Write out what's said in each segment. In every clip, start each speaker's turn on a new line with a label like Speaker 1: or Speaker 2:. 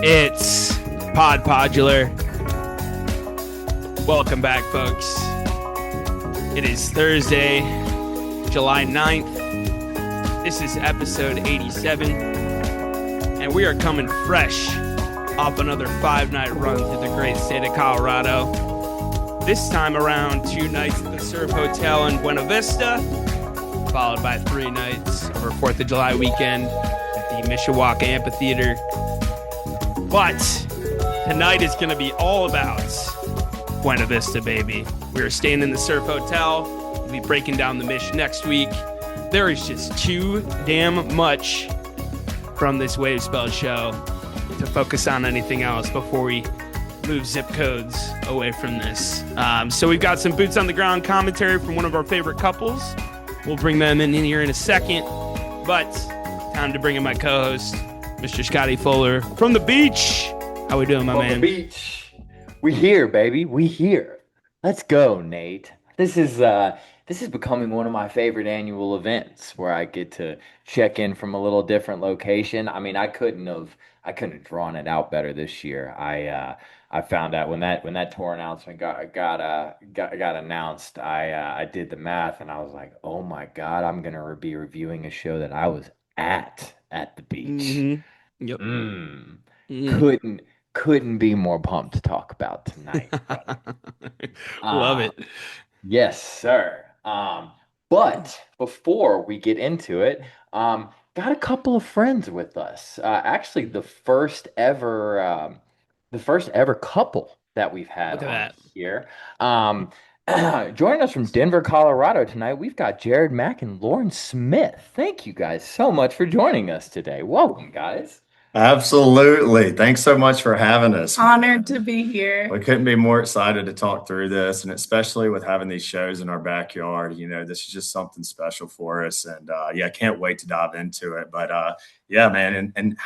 Speaker 1: It's Podpodular. Welcome back, folks. It is Thursday, July 9th. This is episode 87, and we are coming fresh off another 5-night run through the great state of Colorado. This time around, 2 nights at the Surf Hotel in Buena Vista, followed by 3 nights over 4th of July weekend at the Mishawaka Amphitheater. But tonight is going to be all about Buena Vista, baby. We are staying in the Surf Hotel. We'll be breaking down the Mish next week. There is just too damn much from this Wave Spell show to focus on anything else before we move zip codes away from this. So we've got some boots on the ground commentary from one of our favorite couples. We'll bring them in here in a second. But time to bring in my co-host, Mr. Scotty Fuller from the beach. How we doing, my man?
Speaker 2: From the beach. We here, baby. We here. Let's go, Nate. This is becoming one of my favorite annual events where I get to check in from a little different location. I mean, I couldn't have drawn it out better this year. I found out when that tour announcement got announced. I did the math and I was like, oh my God, I'm gonna be reviewing a show that I was at the beach.
Speaker 1: Mm-hmm. Yep.
Speaker 2: Couldn't be more pumped to talk about tonight.
Speaker 1: Love it.
Speaker 2: Yes, sir. But before we get into it, got a couple of friends with us. Actually, the first ever couple that we've had on here. Joining us from Denver, Colorado tonight, we've got Jared Mack and Lauren Smith. Thank you guys so much for joining us today. Welcome, guys.
Speaker 3: Absolutely. Thanks so much for having us.
Speaker 4: Honored to be here.
Speaker 3: We couldn't be more excited to talk through this, and especially with having these shows in our backyard. You know, this is just something special for us, and can't wait to dive into it. But man, and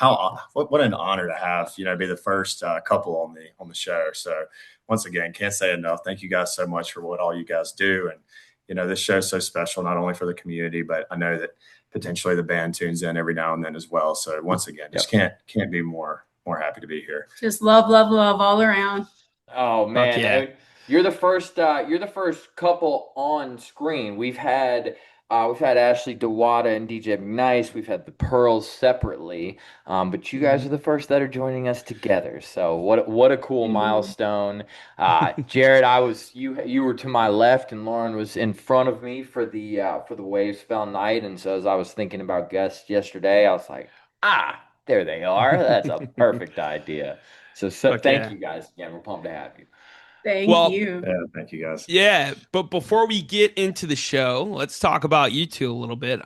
Speaker 3: what an honor to have be the first couple on the show. So once again, can't say enough. Thank you guys so much for what all you guys do, and this show is so special not only for the community, but I know that potentially the band tunes in every now and then as well. So once again, just can't be more happy to be here.
Speaker 4: Just love all around.
Speaker 2: Oh man, yeah. You're the first couple on screen. We've had Ashley DeWatta and DJ McNice. We've had the Pearls separately, but you guys are the first that are joining us together. So what a cool milestone. Jared, you were to my left, and Lauren was in front of me for the Wave Spell night. And so as I was thinking about guests yesterday, I was like, there they are. That's a perfect idea. So thank you guys again. We're pumped to have you.
Speaker 4: Thank you.
Speaker 3: Yeah, thank you guys.
Speaker 1: Yeah, but before we get into the show, let's talk about you two a little bit.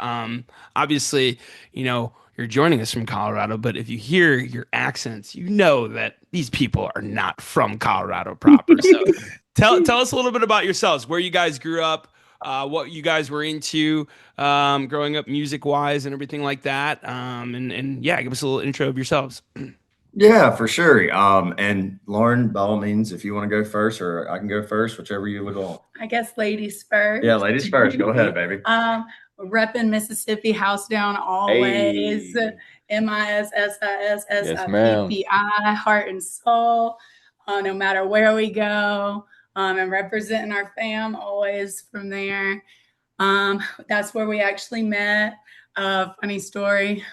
Speaker 1: Obviously, you're joining us from Colorado, but if you hear your accents, you know that these people are not from Colorado proper. So tell us a little bit about yourselves, where you guys grew up, what you guys were into growing up music-wise and everything like that. And give us a little intro of yourselves.
Speaker 3: Yeah, for sure. And Lauren, by all means, if you want to go first, or I can go first, whichever you would want.
Speaker 4: I guess ladies first.
Speaker 3: Yeah, ladies first. Go ahead, baby.
Speaker 4: Repping Mississippi, house down always.
Speaker 2: Hey.
Speaker 4: MISSISSIPPI, heart and soul. No matter where we go, and representing our fam always from there. That's where we actually met. Funny story.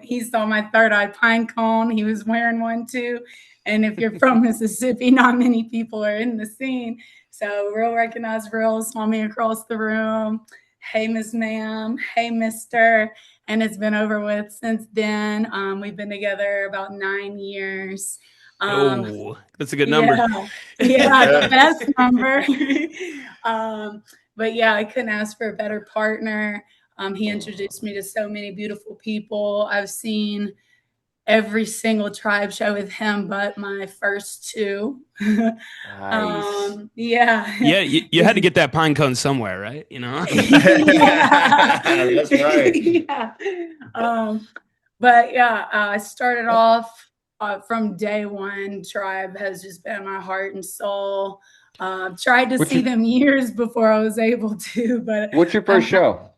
Speaker 4: He saw my third eye pine cone. He was wearing one too. And if you're from Mississippi, not many people are in the scene. So real recognized real, saw me across the room. Hey, Miss Ma'am. Hey, Mister. And it's been over with since then. We've been together about 9 years.
Speaker 1: That's a good number.
Speaker 4: Yeah, the best number. But yeah, I couldn't ask for a better partner. He introduced me to so many beautiful people. I've seen every single tribe show with him, but my first 2.
Speaker 2: Nice.
Speaker 4: Yeah.
Speaker 1: Yeah, you had to get that pine cone somewhere, right?
Speaker 4: Yeah.
Speaker 3: That's right.
Speaker 4: Yeah. But yeah, I started off from day one. Tribe has just been my heart and soul. Tried to see them years before I was able to. But
Speaker 2: what's your first show?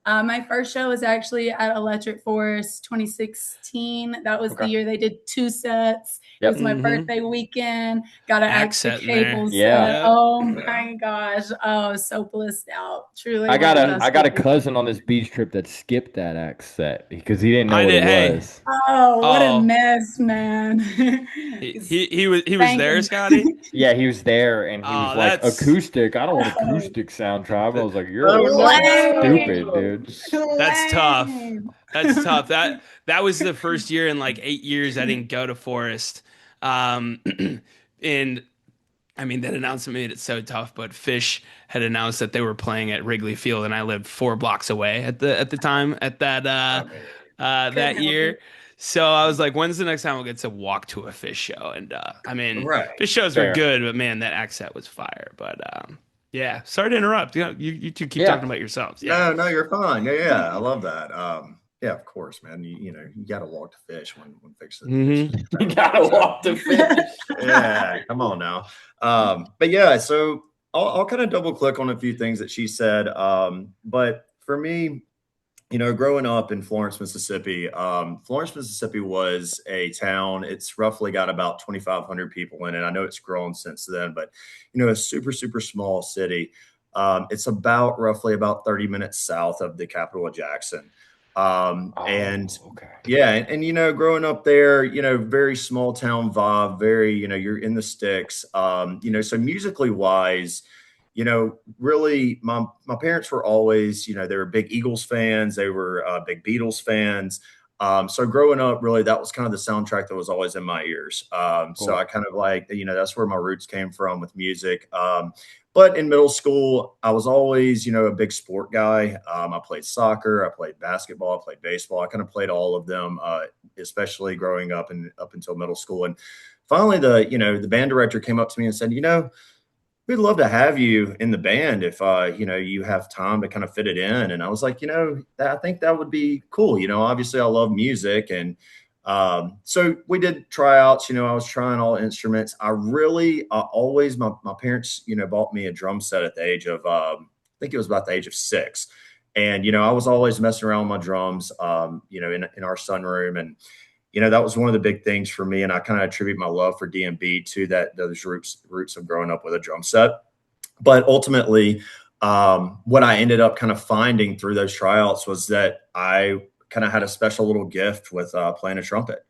Speaker 4: My first show was actually at Electric Forest 2016. That was the year they did 2 sets. It was my birthday weekend. Got an extra cable set. Oh my gosh. Oh, I was so blissed out. Truly.
Speaker 2: I got a cousin on this beach trip that skipped that axe set because he didn't know what it was.
Speaker 4: Oh, what a mess, man.
Speaker 1: He was there, Scotty?
Speaker 2: Yeah, he was there, and he was like, acoustic. I don't want acoustic sound tribe. I was like, you're stupid, dude.
Speaker 1: That's tough. That's tough. That was the first year in like 8 years I didn't go to Forest. And I mean, that announcement made it so tough, but Fish had announced that they were playing at Wrigley Field, and I lived 4 blocks away at the time at that year. So I was like, when's the next time we'll get to walk to a Fish show? And I mean, Fish shows were good, but man, that axe set was fire. But yeah, sorry to interrupt. You two keep talking about yourselves.
Speaker 3: Yeah. No, you're fine. Yeah, I love that. Yeah, of course, man. You got to walk to Fish when Fish.
Speaker 2: You got to walk to Fish.
Speaker 3: Yeah, come on now. But yeah, so I'll kind of double click on a few things that she said. But for me, growing up in Florence, Mississippi, was a town. It's roughly got about 2,500 people in it. I know it's grown since then, but a super, super small city. It's roughly about 30 minutes south of the capital of Jackson. And growing up there, very small town vibe, very, you're in the sticks, so musically wise, really my parents were always, they were big Eagles fans. They were big Beatles fans. So growing up, really, that was kind of the soundtrack that was always in my ears. Cool. So I kind of like, that's where my roots came from with music. But in middle school, I was always, a big sport guy. I played soccer, I played basketball, I played baseball. I kind of played all of them, especially growing up and up until middle school. And finally, the band director came up to me and said, we'd love to have you in the band if, you have time to kind of fit it in. And I was like, I think that would be cool. Obviously I love music. And so we did tryouts, I was trying all instruments. I always, my parents, bought me a drum set at the age of, I think it was about the age of 6. And, I was always messing around with my drums, in our sunroom. And, that was one of the big things for me. And I kind of attribute my love for DMB to those roots of growing up with a drum set. But ultimately, what I ended up kind of finding through those tryouts was that I kind of had a special little gift with playing a trumpet.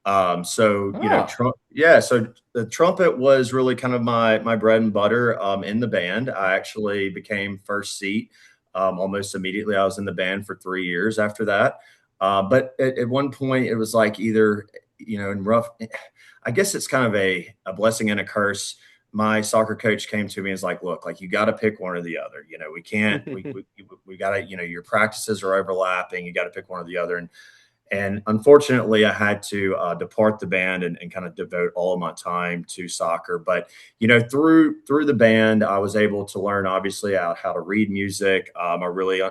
Speaker 3: So the trumpet was really kind of my bread and butter in the band. I actually became first seat almost immediately. I was in the band for 3 years after that. But at one point it was like either, in rough, I guess it's kind of a blessing and a curse. My soccer coach came to me and was like, look, like you got to pick one or the other. We can't, we got to, your practices are overlapping. You got to pick one or the other. And unfortunately I had to depart the band and kind of devote all of my time to soccer. But, through the band, I was able to learn obviously how to read music. I really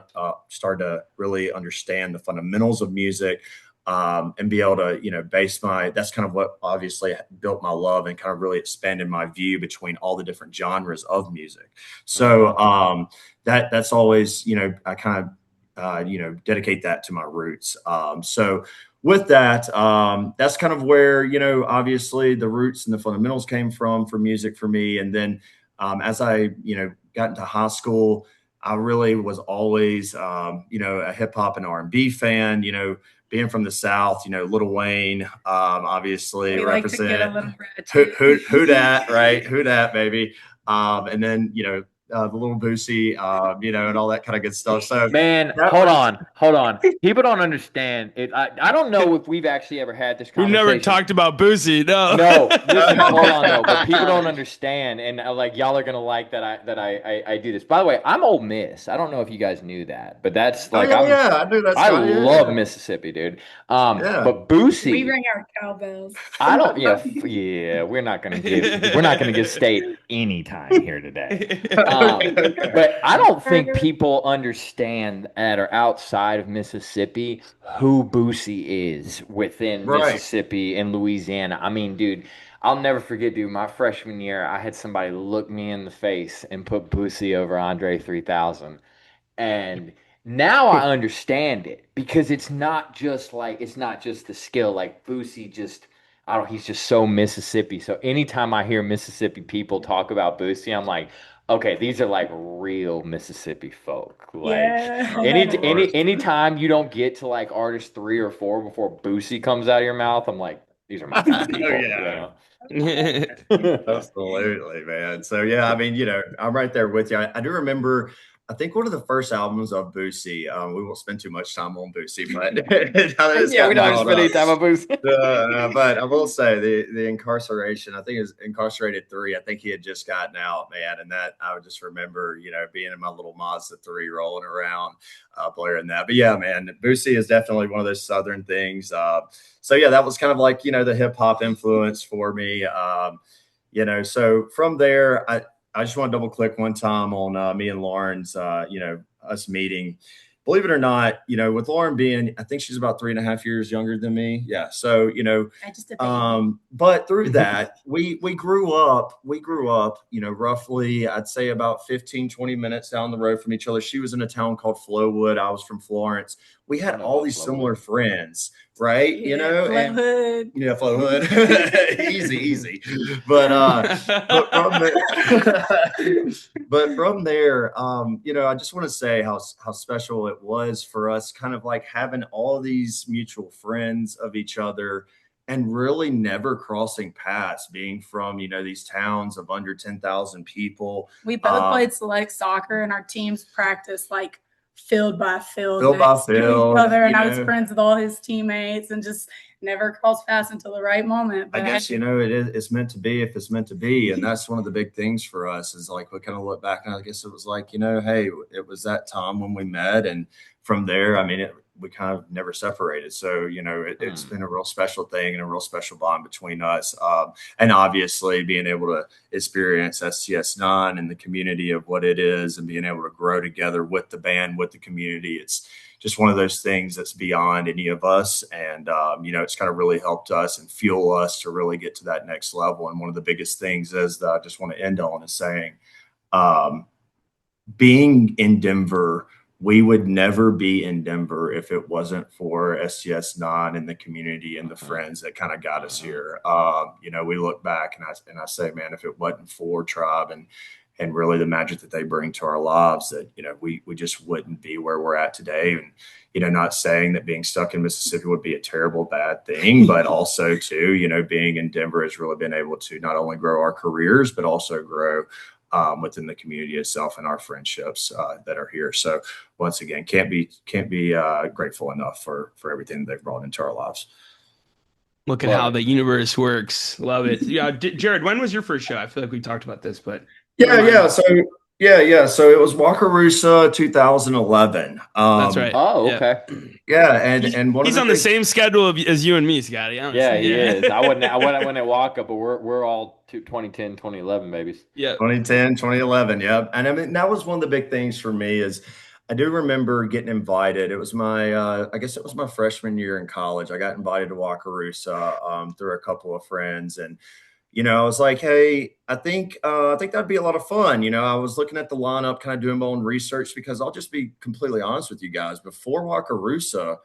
Speaker 3: started to really understand the fundamentals of music. And be able to, that's kind of what obviously built my love and kind of really expanded my view between all the different genres of music. So that's always, I kind of, dedicate that to my roots. So with that, that's kind of where, obviously the roots and the fundamentals came from for music for me. And then as I, got into high school, I really was always, a hip hop and R&B fan, being from the South, Lil Wayne, obviously
Speaker 4: we
Speaker 3: represent
Speaker 2: who dat, right?
Speaker 3: Who dat, baby. And then, the little Boosie, and all that kind of good stuff. So,
Speaker 2: man, hold on. People don't understand it. I don't know if we've actually ever had this conversation.
Speaker 1: We've never talked about Boosie. No.
Speaker 2: Listen, hold on though. But people don't understand, and like y'all are gonna like that. I do this. By the way, I'm Ole Miss. I don't know if you guys knew that, but that's like
Speaker 3: I do that.
Speaker 2: I love Mississippi, dude. But Boosie,
Speaker 4: we ring our cowbells.
Speaker 2: I don't. Yeah. We're not gonna give state any time here today. But I don't think people understand at or outside of Mississippi who Boosie is within Mississippi and Louisiana. I mean, dude, I'll never forget, dude, my freshman year, I had somebody look me in the face and put Boosie over Andre 3000. And Now I understand it because it's not just the skill. Like Boosie just, I don't, he's just so Mississippi. So anytime I hear Mississippi people talk about Boosie, I'm like, okay, these are like real Mississippi folk. Like
Speaker 3: Oh,
Speaker 4: Yeah.
Speaker 3: of course.
Speaker 2: anytime you don't get to like artist 3 or 4 before Boosie comes out of your mouth, I'm like, these are my kind of
Speaker 3: Oh,
Speaker 2: people.
Speaker 3: yeah.
Speaker 2: You
Speaker 3: Absolutely, man. So yeah, I mean, I'm right there with you. I do remember. I think one of the first albums of Boosie. We won't spend too much time on Boosie, but now that it's
Speaker 2: Yeah, we
Speaker 3: gotten
Speaker 2: don't have to
Speaker 3: brought
Speaker 2: spend any
Speaker 3: up.
Speaker 2: time on Boosie.
Speaker 3: But I will say the incarceration. I think it was Incarcerated 3. I think he had just gotten out, man, and that I would just remember, being in my little Mazda 3, rolling around, blaring that. But yeah, man, Boosie is definitely one of those Southern things. So yeah, that was kind of like the hip hop influence for me. So from there, I just want to double click one time on me and Lauren's, us meeting. Believe it or not, with Lauren being, I think she's about 3.5 years younger than me. Yeah. So,
Speaker 4: I just a baby.
Speaker 3: but through that, we grew up, roughly, I'd say about 15, 20 minutes down the road from each other. She was in a town called Flowood. I was from Florence. We had
Speaker 2: I know
Speaker 3: all
Speaker 2: about
Speaker 3: these
Speaker 2: Flowood.
Speaker 3: similar friends, right? And
Speaker 4: Flowood.
Speaker 3: yeah, Flowood. easy. But from there, I just want to say how special it was for us, kind of like having all these mutual friends of each other and really never crossing paths, being from, these towns of under 10,000 people.
Speaker 4: We both played select soccer, and our teams practiced like field by field,
Speaker 3: Field by
Speaker 4: next to
Speaker 3: field,
Speaker 4: each other. And I was friends with all his teammates, and just never crossed paths until the right moment.
Speaker 3: I
Speaker 4: But
Speaker 3: guess it's meant to be if it's meant to be, and that's one of the big things for us is like we kind of look back and I guess it was like hey, it was that time when we met, and from there, I mean, we kind of never separated. So it's been a real special thing and a real special bond between us, and obviously being able to experience STS9 and the community of what it is, and being able to grow together with the band, with the community. It's just one of those things that's beyond any of us. And, it's kind of really helped us and fuel us to really get to that next level. And one of the biggest things is that I just want to end on is saying, being in Denver, we would never be in Denver if it wasn't for STS9 and the community and the friends that kind of got us here. We look back and I say, man, if it wasn't for Tribe and really the magic that they bring to our lives, that we just wouldn't be where we're at today. And not saying that being stuck in Mississippi would be a terrible bad thing, but also too, being in Denver has really been able to not only grow our careers but also grow within the community itself and our friendships that are here. So once again, can't be grateful enough for everything they've brought into our lives.
Speaker 1: Look at how the universe works. Love it. Yeah, Jared, when was your first show? I feel like we talked about this, but
Speaker 3: yeah. So it was Wakarusa 2011.
Speaker 1: That's right.
Speaker 2: Oh, okay.
Speaker 3: Yeah, and
Speaker 1: he's on the same schedule as you and me, Scotty. Honestly.
Speaker 2: Yeah, he is. I wouldn't at Waka, but we're all 2010, 2011 babies.
Speaker 1: Yeah,
Speaker 3: 2010, 2011. Yep. And I mean, that was one of the big things for me is I do remember getting invited. It was my, I guess it was my freshman year in college. I got invited to Wakarusa through a couple of friends, and I was like, hey, I think that'd be a lot of fun. I was looking at the lineup, kind of doing my own research, because I'll just be completely honest with you guys. Before Wakarusa,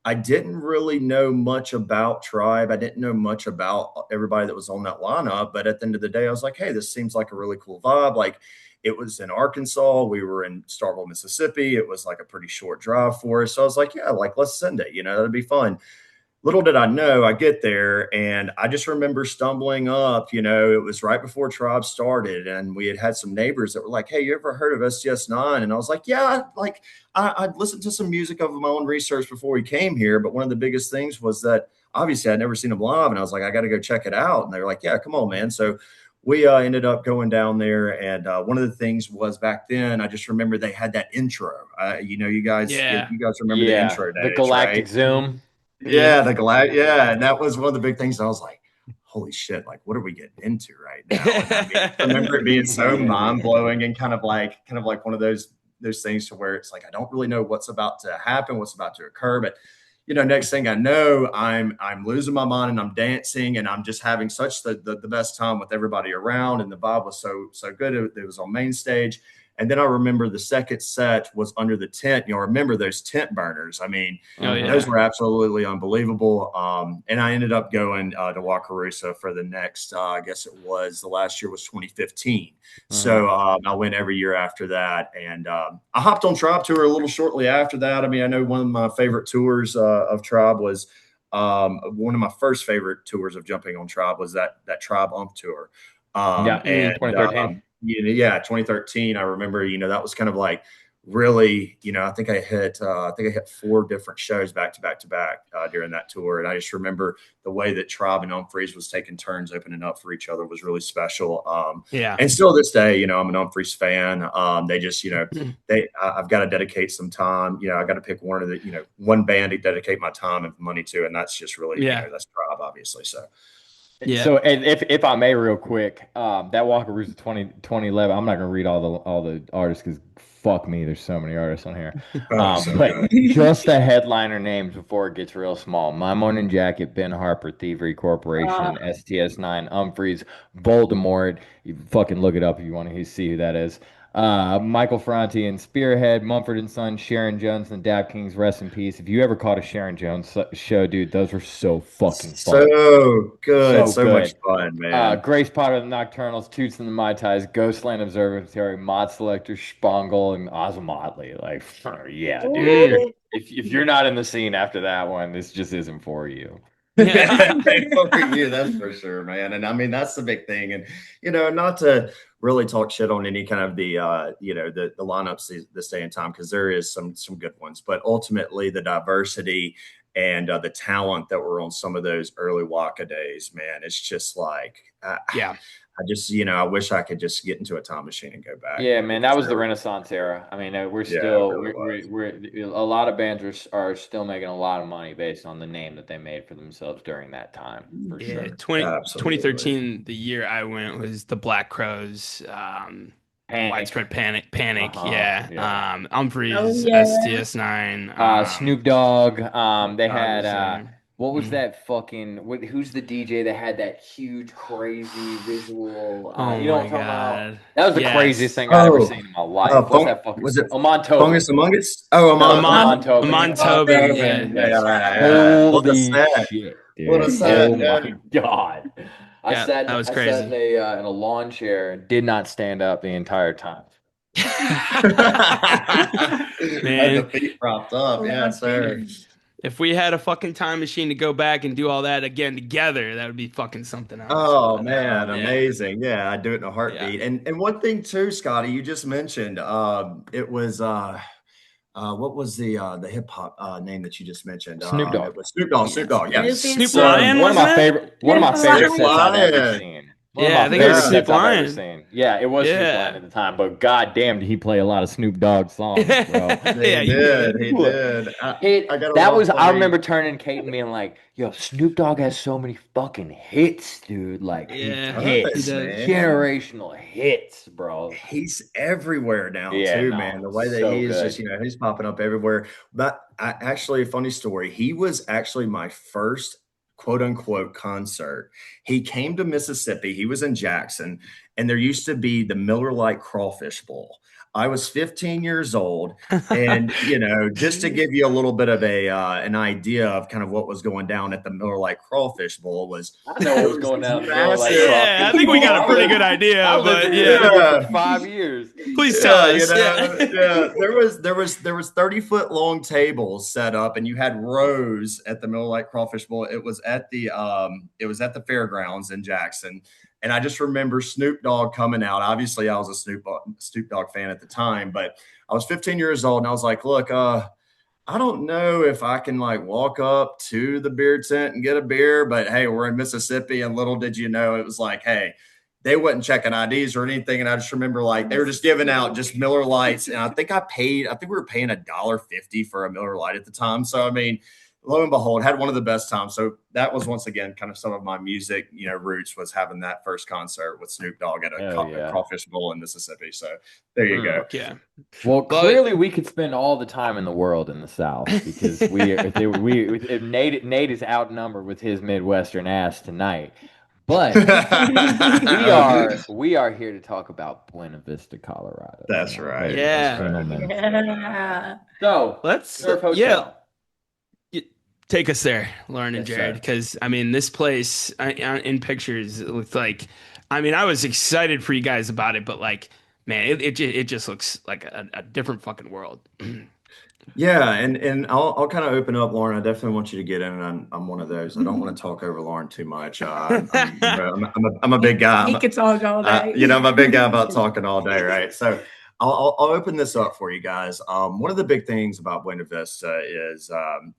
Speaker 3: I didn't really know much about Tribe. I didn't know much about everybody that was on that lineup. But at the end of the day, I was like, hey, this seems like a really cool vibe. Like, it was in Arkansas. We were in Starkville, Mississippi. It was like a pretty short drive for us. So I was like, yeah, like, let's send it. That'd be fun. Little did I know, I get there and I just remember stumbling up, it was right before Tribe started, and we had some neighbors that were like, hey, you ever heard of STS9? And I was like, yeah, like I'd listened to some music of my own research before we came here. But one of the biggest things was that obviously I'd never seen them live, and I was like, I got to go check it out. And they were like, yeah, come on, man. So we ended up going down there. And one of the things was back then, I just remember they had that intro. You guys remember the intro days,
Speaker 2: the Galactic
Speaker 3: right?
Speaker 2: Zoom.
Speaker 3: Yeah, and that was one of the big things. I was like, holy shit, like, what are we getting into right now? And I remember it being so mind-blowing and kind of like one of those things to where it's like, I don't really know what's about to happen, what's about to occur. But next thing I know, I'm losing my mind and I'm dancing and I'm just having such the best time with everybody around, and the vibe was so good. It was on main stage. And then I remember the second set was under the tent. Remember those tent burners. I mean, those were absolutely unbelievable. And I ended up going to Wakarusa for the next, I guess it was the last year was 2015. So I went every year after that. And I hopped on Tribe Tour a little shortly after that. I mean, I know one of my favorite tours of Tribe was one of my first favorite tours of jumping on Tribe was that Tribe Ump tour. And
Speaker 2: 2013.
Speaker 3: 2013. I remember, that was kind of like really, I think I hit 4 different shows back to back during that tour. And I just remember the way that Tribe and Umphreys was taking turns opening up for each other was really special. And still this day, I'm an Umphreys fan. They just, I've got to dedicate some time. I got to pick one band to dedicate my time and money to. And that's just really, that's Tribe, obviously. So.
Speaker 2: Yeah. So, and if I may, real quick, that Wakarusa 2011. I'm not gonna read all the artists because fuck me, there's so many artists on here. But just the headliner names before it gets real small: My Morning Jacket, Ben Harper, Thievery Corporation, STS9, Umphreys, Voldemort. You fucking look it up if you want to see who that is. Michael Franti and Spearhead, Mumford & Sons, Sharon Jones, and Dap Kings, rest in peace. If you ever caught a Sharon Jones show, dude, those were so fucking fun.
Speaker 3: So good. So much fun, man.
Speaker 2: Grace Potter, the Nocturnals, Toots and the Mai Tais, Ghostland Observatory, Mod Selector, Spangle, and Ozomotley. Like, yeah, dude. If you're not in the scene after that one, this just isn't for you.
Speaker 3: Thankful for you, that's for sure, man. And I mean, that's the big thing. And not to really talk shit on any kind of the the lineups this day and time, because there is some good ones, but ultimately the diversity and the talent that were on some of those early Waka days, man, it's just like I just, I wish I could just get into a time machine and go back.
Speaker 2: Yeah, man, that was the Renaissance era. I mean, we're still, we're a lot of bands are still making a lot of money based on the name that they made for themselves during that time. For sure.
Speaker 1: 2013, the year I went was the Black Crowes, Widespread Panic. Umphreys, STS9,
Speaker 2: Snoop Dogg. They had. What was that fucking? Who's the DJ that had that huge, crazy visual? You know what I'm talking about? That was the craziest thing I've ever seen in my life. What's that fucking? Was it
Speaker 3: Amon Tobin? Fungus Among Us? Oh,
Speaker 2: Amon Tobin.
Speaker 1: Amon Tobin.
Speaker 2: Holy shit, dude.
Speaker 3: What a set!
Speaker 2: Oh my god!
Speaker 1: That was crazy.
Speaker 2: I sat in a lawn chair and did not stand up the entire time.
Speaker 3: Man, the feet propped up. Yeah, sir.
Speaker 1: If we had a fucking time machine to go back and do all that again together, that would be fucking something else.
Speaker 3: Oh, man, amazing. Yeah, I'd do it in a heartbeat. And one thing too, Scotty, you just mentioned, it was what was the hip hop name that you just mentioned?
Speaker 2: Snoop Dogg.
Speaker 3: It was Snoop Dogg. Yeah.
Speaker 1: Snoop Lion.
Speaker 2: One of my favorite sets I've ever seen.
Speaker 1: I think it was Snoop Lion.
Speaker 2: Yeah, it was Snoop Lion at the time, but goddamn, did he play a lot of Snoop Dogg songs, bro?
Speaker 3: He did.
Speaker 2: I remember turning to Kate and being like, "Yo, Snoop Dogg has so many fucking hits, dude. Like, hits, generational hits, bro.
Speaker 3: He's everywhere now too, man. The way that he is just, he's popping up everywhere. But actually, a funny story. He was actually my first quote unquote concert. He came to Mississippi. He was in Jackson, and there used to be the Miller Lite Crawfish Bowl. I was 15 years old, and just to give you a little bit of an idea of kind of what was going down at the Miller Lite Crawfish Bowl was.
Speaker 2: I know what was going down.
Speaker 1: I think we got a pretty good idea.
Speaker 2: For 5 years.
Speaker 1: Please tell us.
Speaker 3: There was 30-foot long tables set up, and you had rows at the Miller Lite Crawfish Bowl. It was at the fairgrounds in Jackson. And I just remember Snoop Dogg coming out. Obviously, I was a Snoop Dogg fan at the time, but I was 15 years old, and I was like, look, I don't know if I can walk up to the beer tent and get a beer, but hey, we're in Mississippi, and little did you know, it was like, hey, they wasn't checking IDs or anything. And I just remember they were just giving out just Miller Lights. And I think we were paying $1.50 for a Miller Lite at the time. So, I mean, lo and behold, had one of the best times. So that was once again kind of some of my music, roots was having that first concert with Snoop Dogg at a Crawfish Bowl in Mississippi. So there you go.
Speaker 1: Yeah.
Speaker 2: Well, clearly we could spend all the time in the world in the South because if Nate is outnumbered with his Midwestern ass tonight. But we are here to talk about Buena Vista, Colorado.
Speaker 3: That's right.
Speaker 2: Ladies
Speaker 1: Yeah.
Speaker 2: and gentlemen.
Speaker 4: Yeah.
Speaker 2: So
Speaker 1: Let's
Speaker 2: Surf Hotel.
Speaker 1: take us there, Lauren and
Speaker 2: Yes,
Speaker 1: Jared,
Speaker 2: sir.
Speaker 1: because I mean, this place in pictures it looks like. I mean, I was excited for you guys about it, but like, man, it just looks like a different fucking world.
Speaker 3: Yeah, and I'll kind of open up, Lauren. I definitely want you to get in, and I'm one of those. I don't want to talk over Lauren too much. I'm a big guy.
Speaker 4: He could talk all day.
Speaker 3: I'm a big guy about talking all day, right? So I'll open this up for you guys. One of the big things about Buena Vista is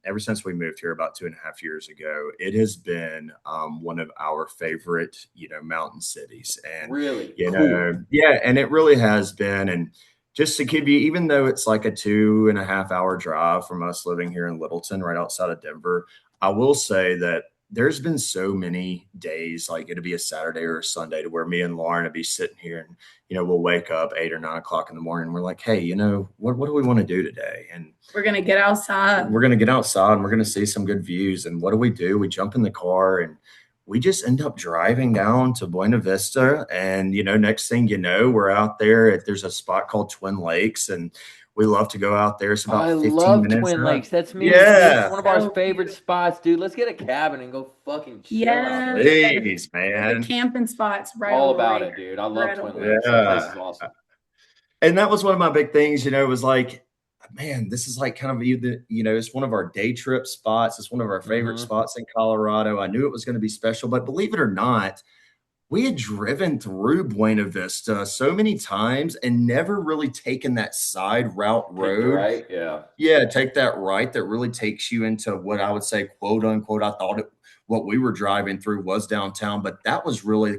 Speaker 3: ever since we moved here about 2.5 years ago, it has been one of our favorite, mountain cities. And
Speaker 2: Really
Speaker 3: cool. Yeah, and it really has been. And just to give you, even though it's like a 2.5 hour drive from us living here in Littleton, right outside of Denver, I will say that there's been so many days, like it'll be a Saturday or a Sunday, to where me and Lauren would be sitting here and, we'll wake up 8 or 9 o'clock in the morning. And we're like, hey, what do we want to do today? And
Speaker 4: we're going to get outside.
Speaker 3: We're going to get outside and we're going to see some good views. And what do? We jump in the car and we just end up driving down to Buena Vista. And, next thing you know, we're out there. There's a spot called Twin Lakes, and we love to go out there. It's about 15
Speaker 2: love
Speaker 3: minutes
Speaker 2: Twin
Speaker 3: out.
Speaker 2: Lakes. That's me.
Speaker 3: Yeah.
Speaker 2: It's one of our favorite spots, dude. Let's get a cabin and go fucking chill out there.
Speaker 3: Please, man.
Speaker 4: The camping spots, right?
Speaker 2: All about it, dude. I love Twin Lakes.
Speaker 3: Yeah.
Speaker 2: That place is awesome.
Speaker 3: And that was one of my big things, it was like, man, this is like kind of it's one of our day trip spots. It's one of our favorite spots in Colorado. I knew it was going to be special, but believe it or not, we had driven through Buena Vista so many times and never really taken that side route road.
Speaker 2: Right? Yeah.
Speaker 3: Yeah, take that right that really takes you into what I would say, quote unquote, what we were driving through was downtown, but that's really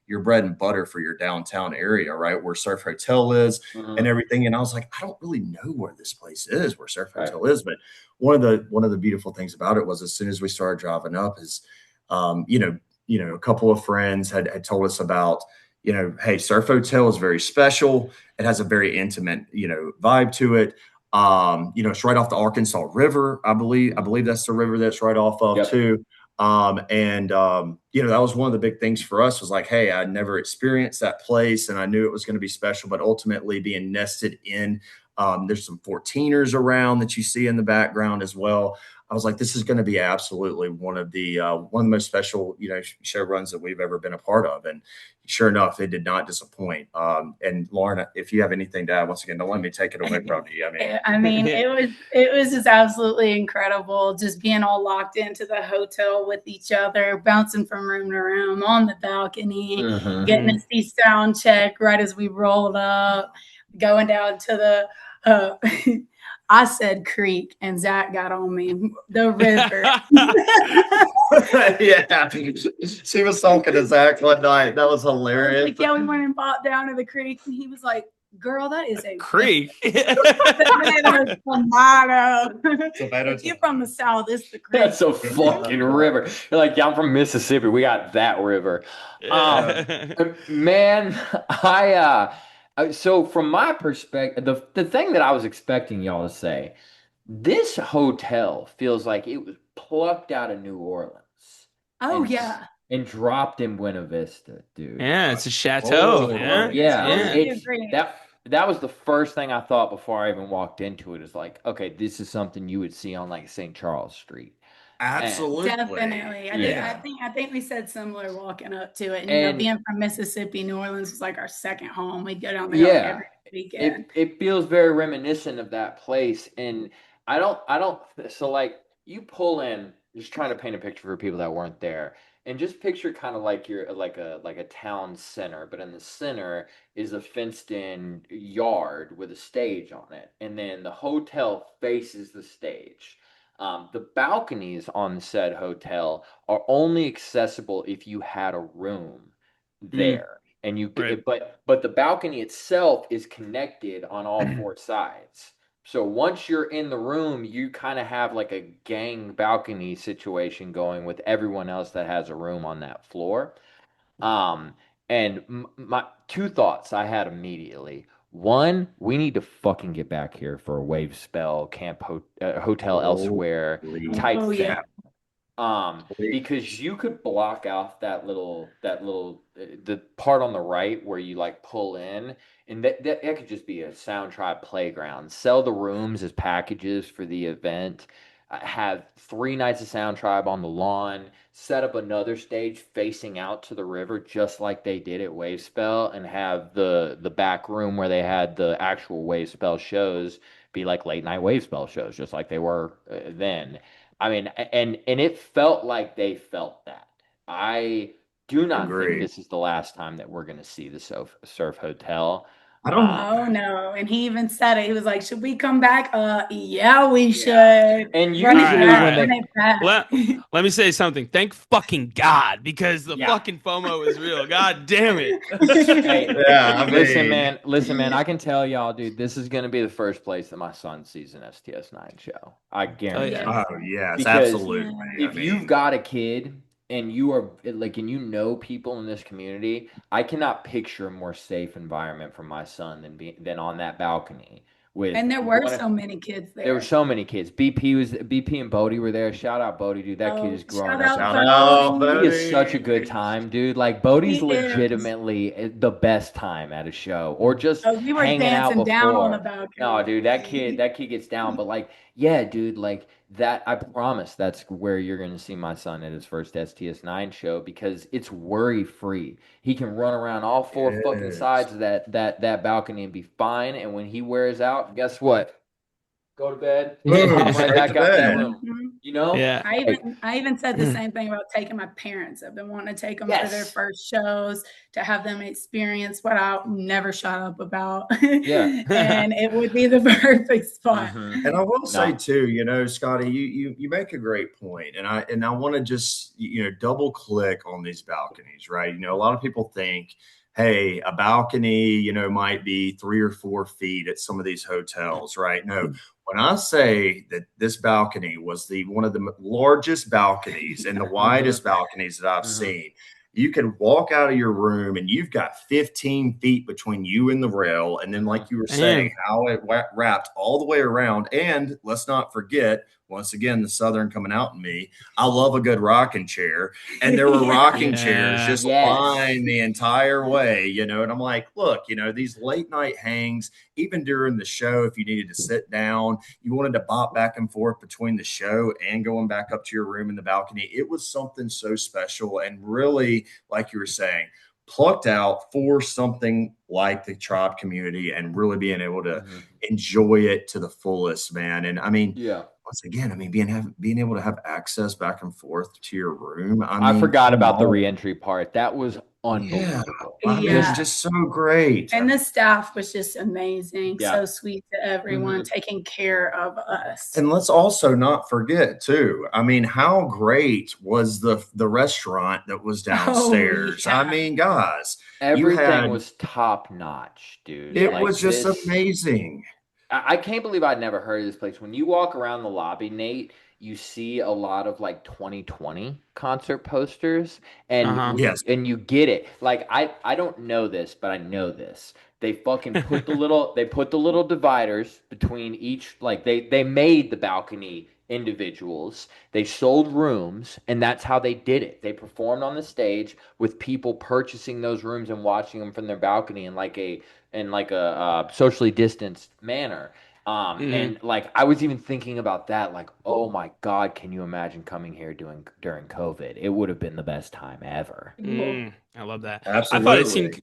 Speaker 3: your bread and butter for your downtown area, right? Where Surf Hotel is and everything. And I was like, I don't really know where this place is, where Surf Hotel is. But one of the beautiful things about it was, as soon as we started driving up, is, a couple of friends had told us about, hey, Surf Hotel is very special. It has a very intimate, vibe to it. It's right off the Arkansas River. I believe that's the river that's right off of too. That was one of the big things for us, was like, hey, I never experienced that place and I knew it was going to be special, but ultimately being nested in, there's some 14ers around that you see in the background as well. I was like, this is going to be absolutely one of the most special, show runs that we've ever been a part of. And sure enough, it did not disappoint. And Lauren, if you have anything to add, once again, don't let me take it away from you.
Speaker 4: It was just absolutely incredible, just being all locked into the hotel with each other, bouncing from room to room on the balcony, getting to see sound check right as we rolled up, going down to the I said creek, and Zach got on me. The river.
Speaker 3: Yeah, she was talking to Zach one night. That was hilarious.
Speaker 4: Like, yeah, we went and popped down to the creek, and he was like, "Girl, that is a
Speaker 1: creek."
Speaker 4: Tomato. If you're from the south, it's the creek.
Speaker 2: That's a fucking river. You're like, yeah, I'm from Mississippi. We got that river. Man, so from my perspective, the thing that I was expecting y'all to say, this hotel feels like it was plucked out of New Orleans.
Speaker 4: Oh,
Speaker 2: and dropped in Buena Vista, dude.
Speaker 1: Yeah, it's a chateau.
Speaker 2: That was the first thing I thought before I even walked into it. Is like, okay, this is something you would see on like St. Charles Street.
Speaker 3: Absolutely.
Speaker 4: Definitely. I think we said similar walking up to it. And being from Mississippi, New Orleans was like our second home. We'd go down there every weekend.
Speaker 2: It feels very reminiscent of that place. And so like you pull in, just trying to paint a picture for people that weren't there. And just picture kind of like you're like a town center, but in the center is a fenced in yard with a stage on it. And then the hotel faces the stage. The balconies on the said hotel are only accessible if you had a room there, and you but the balcony itself is connected on all four sides. So once you're in the room, you kind of have like a gang balcony situation going with everyone else that has a room on that floor. And my two thoughts I had immediately. One, we need to fucking get back here for a wave spell camp hotel elsewhere type thing. Because you could block out the part on the right where you like pull in, and that could just be a Sound Tribe playground. Sell the rooms as packages for the event. Have 3 nights of Sound Tribe on the lawn. Set up another stage facing out to the river, just like they did at Wave Spell, and have the back room where they had the actual Wave Spell shows be like late night Wave Spell shows, just like they were then. I mean, and it felt like they felt that. I do not think
Speaker 3: Agree.
Speaker 2: this is the last time that we're going to see the Surf Hotel.
Speaker 3: I don't.
Speaker 4: Oh no. And he even said it. He was like, should we come back? Yeah, we should.
Speaker 2: And
Speaker 4: Run it
Speaker 2: usually
Speaker 4: back,
Speaker 1: when
Speaker 2: they
Speaker 4: run it back.
Speaker 1: let me say something. Thank fucking God, because the
Speaker 2: Yeah.
Speaker 1: fucking FOMO is real. God damn it.
Speaker 2: Hey,
Speaker 3: Yeah, I
Speaker 2: listen, man. I can tell y'all, dude, this is going to be the first place that my son sees an STS9 show. I guarantee.
Speaker 1: yeah.
Speaker 2: it.
Speaker 3: Oh yes,
Speaker 2: Because
Speaker 3: absolutely.
Speaker 2: If you've got a kid and you are like, and you know people in this community, I cannot picture a more safe environment for my son than on that balcony.
Speaker 4: And there were so many kids there.
Speaker 2: There were so many kids. BP and Bodie were there. Shout out Bodie, dude. That kid is growing up.
Speaker 3: Shout out,
Speaker 2: He is
Speaker 3: Bodie.
Speaker 2: such a good time, dude. Like Bodie's
Speaker 4: He is.
Speaker 2: legitimately the best time at a show, or just
Speaker 4: we were
Speaker 2: hanging out
Speaker 4: dancing
Speaker 2: before.
Speaker 4: down on the balcony.
Speaker 2: No, dude, that kid gets down. But like, yeah, dude, like that. I promise that's where you're gonna see my son at his first STS9 show, because it's worry free. He can run around all four fucking
Speaker 3: Yes.
Speaker 2: sides of that balcony and be fine. And when he wears out, guess what? Go to bed.
Speaker 3: Boom,
Speaker 2: Hop right
Speaker 3: straight
Speaker 2: back
Speaker 3: to
Speaker 2: out that
Speaker 3: bed.
Speaker 2: room.
Speaker 4: Mhm.
Speaker 2: You know?
Speaker 1: Yeah.
Speaker 4: I even said the same thing about taking my parents. I've been wanting to take them for their
Speaker 2: Yes.
Speaker 4: first shows, to have them experience what I'll never shut up about.
Speaker 2: Yeah.
Speaker 4: And it would be the perfect spot.
Speaker 2: Mhm.
Speaker 3: And I will say
Speaker 2: No.
Speaker 3: too, Scotty, you make a great point, and I want to just double click on these balconies, right? A lot of people think, hey, a balcony, might be 3 or 4 feet at some of these hotels, right? No, when I say that this balcony was one of the largest balconies and the widest balconies that I've seen. You can walk out of your room and you've got 15 feet between you and the rail. And then, like you were saying, how it wrapped all the way around. And let's not forget, once again, the Southern coming out in me, I love a good rocking chair. And there were rocking chairs just lined the entire way, and I'm like, look, these late night hangs, even during the show, if you needed to sit down, you wanted to bop back and forth between the show and going back up to your room in the balcony. It was something so special and really, like you were saying, plucked out for something like the Tribe community and really being able to enjoy it to the fullest, man. And I mean, once again, being able to have access back and forth to your room.
Speaker 2: I forgot about the reentry part. That was unbelievable.
Speaker 3: It was just so great.
Speaker 4: And the staff was just amazing.
Speaker 2: Yeah.
Speaker 4: So sweet to everyone, taking care of us.
Speaker 3: And let's also not forget too, how great was the restaurant that was downstairs? Guys,
Speaker 2: everything was top notch, dude.
Speaker 3: It was just amazing.
Speaker 2: I can't believe I'd never heard of this place. When you walk around the lobby, Nate, you see a lot of like 2020 concert posters, and and you get it. Like I don't know this, but I know this. They fucking put the little dividers between each. Like they made the balcony individuals. They sold rooms, and that's how they did it. They performed on the stage with people purchasing those rooms and watching them from their balcony in like a socially distanced manner. And like I was even thinking about that, like, oh my God, can you imagine coming here during COVID? It would have been the best time ever.
Speaker 1: I love that.
Speaker 3: Absolutely.
Speaker 1: I thought it seemed.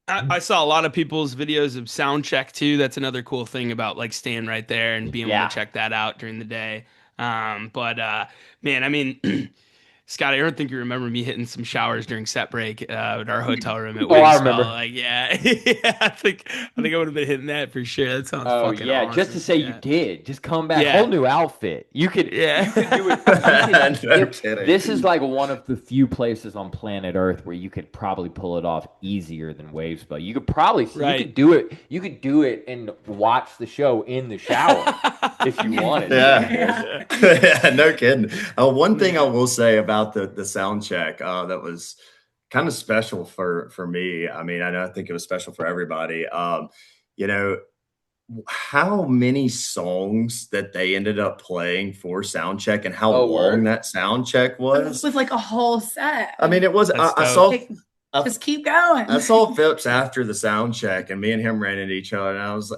Speaker 1: I saw a lot of people's videos of sound check too. That's another cool thing about like staying right there and being able to check that out during the day. Man, I mean, Scott, I don't think you remember me hitting some showers during set break at our hotel room at
Speaker 2: I remember.
Speaker 1: Like, I think I would have been hitting that for sure. That sounds fucking awesome.
Speaker 2: Just to say you did. Just come back, whole new outfit. You could do it.
Speaker 3: No kidding.
Speaker 2: This is like one of the few places on planet Earth where you could probably pull it off easier than Waves, but you could probably you could do it. You could do it and watch the show in the shower if you wanted.
Speaker 3: Yeah, no kidding. One thing I will say about the sound check that was kind of special for me. I think it was special for everybody. how many songs that they ended up playing for sound check and how
Speaker 2: Oh,
Speaker 3: long
Speaker 2: word.
Speaker 3: that sound check
Speaker 4: It
Speaker 3: was.
Speaker 4: was like a whole set.
Speaker 3: I mean, it was,
Speaker 1: That's
Speaker 3: I
Speaker 1: dope.
Speaker 3: saw, I,
Speaker 4: Just keep going.
Speaker 3: I saw Phipps after the sound check, and me and him ran into each other, and I was,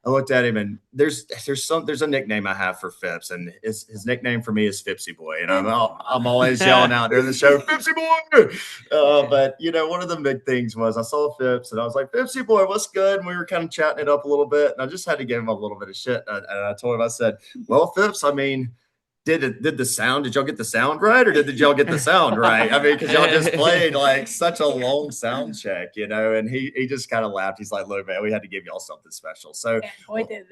Speaker 3: I looked at him, and there's a nickname I have for Phipps, and his nickname for me is Fipsy Boy, and I'm always yelling out during the show, Fipsy Boy. But one of the big things was I saw Phipps, and I was like, Fipsy Boy, what's good? And we were kind of chatting it up a little bit, and I just had to give him a little bit of shit, and I told him, I said, well, Phipps, I mean, did y'all get the sound right, or did y'all get the sound right? I mean, because y'all just played like such a long sound check, and he just kind of laughed. He's like, look, man, we had to give y'all something special. So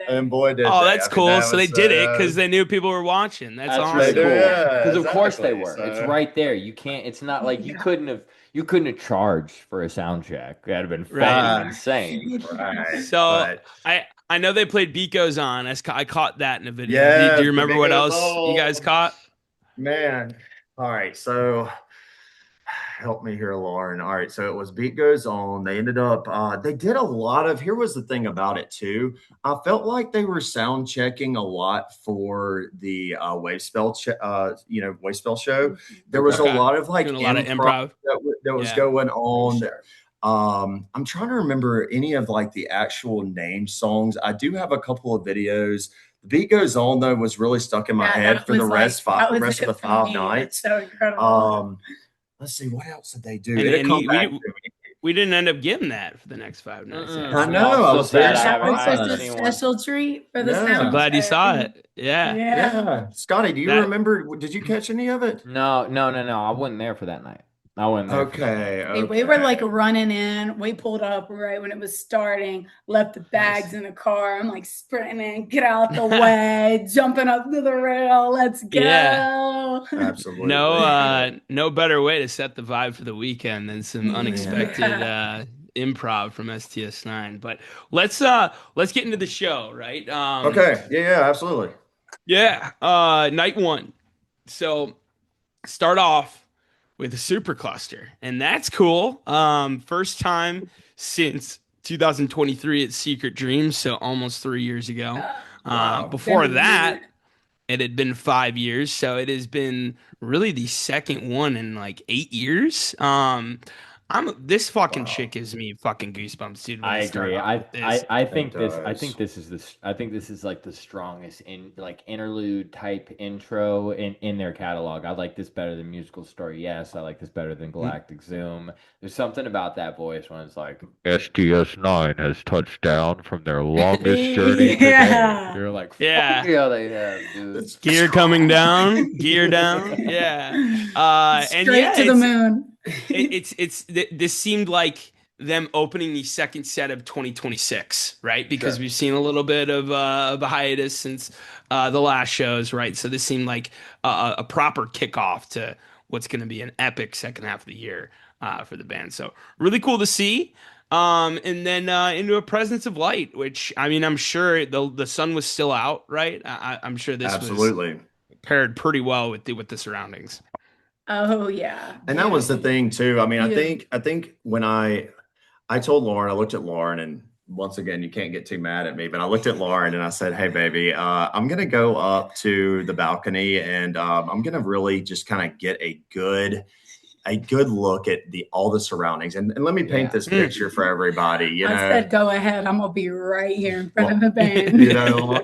Speaker 4: And boy did that.
Speaker 1: Oh, that's cool. So they did it because they knew people were watching. That's awesome.
Speaker 2: Really cool.
Speaker 3: Yeah,
Speaker 2: Because of course they
Speaker 3: exactly.
Speaker 2: were. It's right there. You can't. It's not like you couldn't have charged for a sound check. That'd have been fucking insane.
Speaker 3: Right.
Speaker 1: So I know they played Beat Goes On. I caught that in a video.
Speaker 3: Yeah,
Speaker 1: Do you remember what else
Speaker 3: on.
Speaker 1: you guys caught?
Speaker 3: Man. All right. So help me here, Lauren. All right. So it was Beat Goes On. They ended up, they did a lot of, here was the thing about it too. I felt like they were sound checking a lot for the Wave Spell show. There was a lot of like
Speaker 1: improv
Speaker 3: that was going on. Sure. I'm trying to remember any of like the actual name songs. I do have a couple of videos. The Beat Goes On though was really stuck in my head for the rest of the 5 nights.
Speaker 4: So incredible.
Speaker 3: Let's see, what else did they do?
Speaker 1: We didn't end up getting that for the next 5 nights.
Speaker 3: I know. I was
Speaker 4: sad. That was such a special treat for the sound.
Speaker 1: I'm glad you saw it.
Speaker 3: Yeah. Scotty, do you remember? Did you catch any of it?
Speaker 2: No. I wasn't there for that night. I wasn't there.
Speaker 3: Okay.
Speaker 4: We were like running in. We pulled up right when it was starting, left the bags in the car. I'm like sprinting, get out the way, jumping up to the rail. Let's go.
Speaker 1: Yeah.
Speaker 3: Absolutely.
Speaker 1: No better way to set the vibe for the weekend than some unexpected improv from STS9. But let's get into the show, right?
Speaker 3: Okay. Yeah, absolutely.
Speaker 1: Yeah. Night 1. So start off with a super cluster, and that's cool. First time since 2023 at Secret Dreams, so almost 3 years ago.
Speaker 3: Wow.
Speaker 1: Before that, it had been 5 years, so it has been really the second one in like 8 years. This fucking shit gives me fucking goosebumps, dude.
Speaker 2: I agree. I think this is like the strongest interlude type intro in their catalog. I like this better than Musical Story. Yes, I like this better than Galactic Zoom. There's something about that voice when it's like STS9 has touched down from their longest journey today. You're like,
Speaker 1: yeah,
Speaker 2: they have, dude.
Speaker 1: Gear coming down, gear down. Yeah,
Speaker 4: straight to the moon.
Speaker 1: This seemed like them opening the second set of 2026, right? Because we've seen a little bit of a hiatus since the last shows, right? So this seemed like a proper kickoff to what's going to be an epic second half of the year for the band. So really cool to see. And then into a Presence of Light, which I mean, I'm sure the sun was still out, right? I'm sure this was paired pretty well with the surroundings.
Speaker 4: Oh yeah.
Speaker 3: And that was the thing too. I mean, I think when I told Lauren, I looked at Lauren, and once again, you can't get too mad at me, but I looked at Lauren and I said, hey baby, I'm going to go up to the balcony, and I'm going to really just kind of get a good look at all the surroundings. And let me paint this picture for everybody. I
Speaker 4: said, go ahead. I'm going to be right here in front of the band.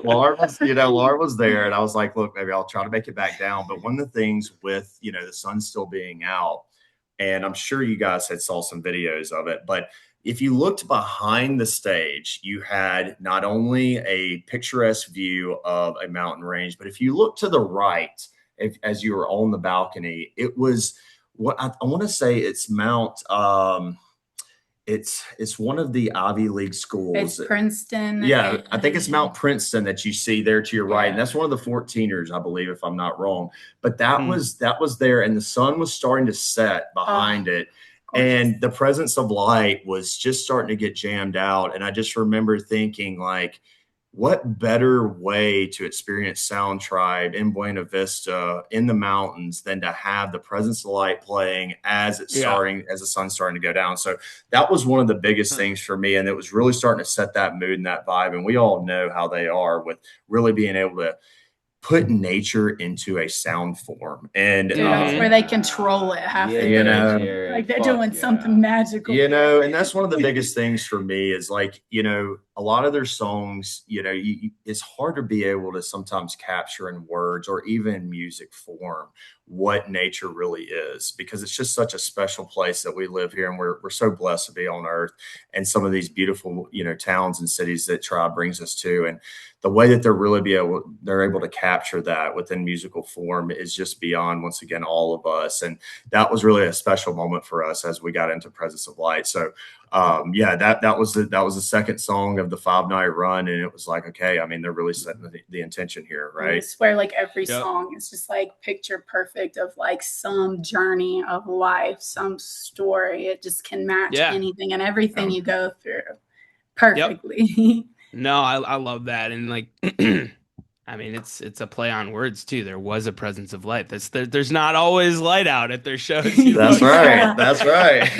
Speaker 3: Laura was there, and I was like, look, maybe I'll try to make it back down. But one of the things with, the sun still being out, and I'm sure you guys had saw some videos of it, but if you looked behind the stage, you had not only a picturesque view of a mountain range, but if you look to the right, as you were on the balcony, it was what I want to say it's Mount. It's one of the Ivy League schools.
Speaker 4: It's Princeton.
Speaker 3: Yeah, I think it's Mount Princeton that you see there to your right, and that's one of the 14ers, I believe, if I'm not wrong. But that was there, and the sun was starting to set behind it, and the Presence of Light was just starting to get jammed out. And I just remember thinking, like, what better way to experience Sound Tribe in Buena Vista in the mountains than to have the Presence of Light playing as the sun's starting to go down. So that was one of the biggest things for me. And it was really starting to set that mood and that vibe. And we all know how they are with really being able to put nature into a sound form. And
Speaker 4: that's where they control it half the day. Like they're doing something magical.
Speaker 3: And that's one of the biggest things for me is like, a lot of their songs, it's hard to be able to sometimes capture in words or even in music form what nature really is, because it's just such a special place that we live here. And we're so blessed to be on earth and some of these beautiful, towns and cities that Tribe brings us to. And the way that they're able to capture that within musical form is just beyond, once again, all of us. And that was really a special moment for us as we got into Presence of Light. So that was the second song of the 5-night run. And it was like, okay, I mean, they're really setting the intention here, right? I
Speaker 4: swear, like every song is just like picture perfect of like some journey of life, some story. It just can match anything and everything you go through perfectly.
Speaker 1: Yep. No, I love that. And like, I mean, it's a play on words too. There was a Presence of Light. There's not always light out at their shows.
Speaker 3: That's right. That's right.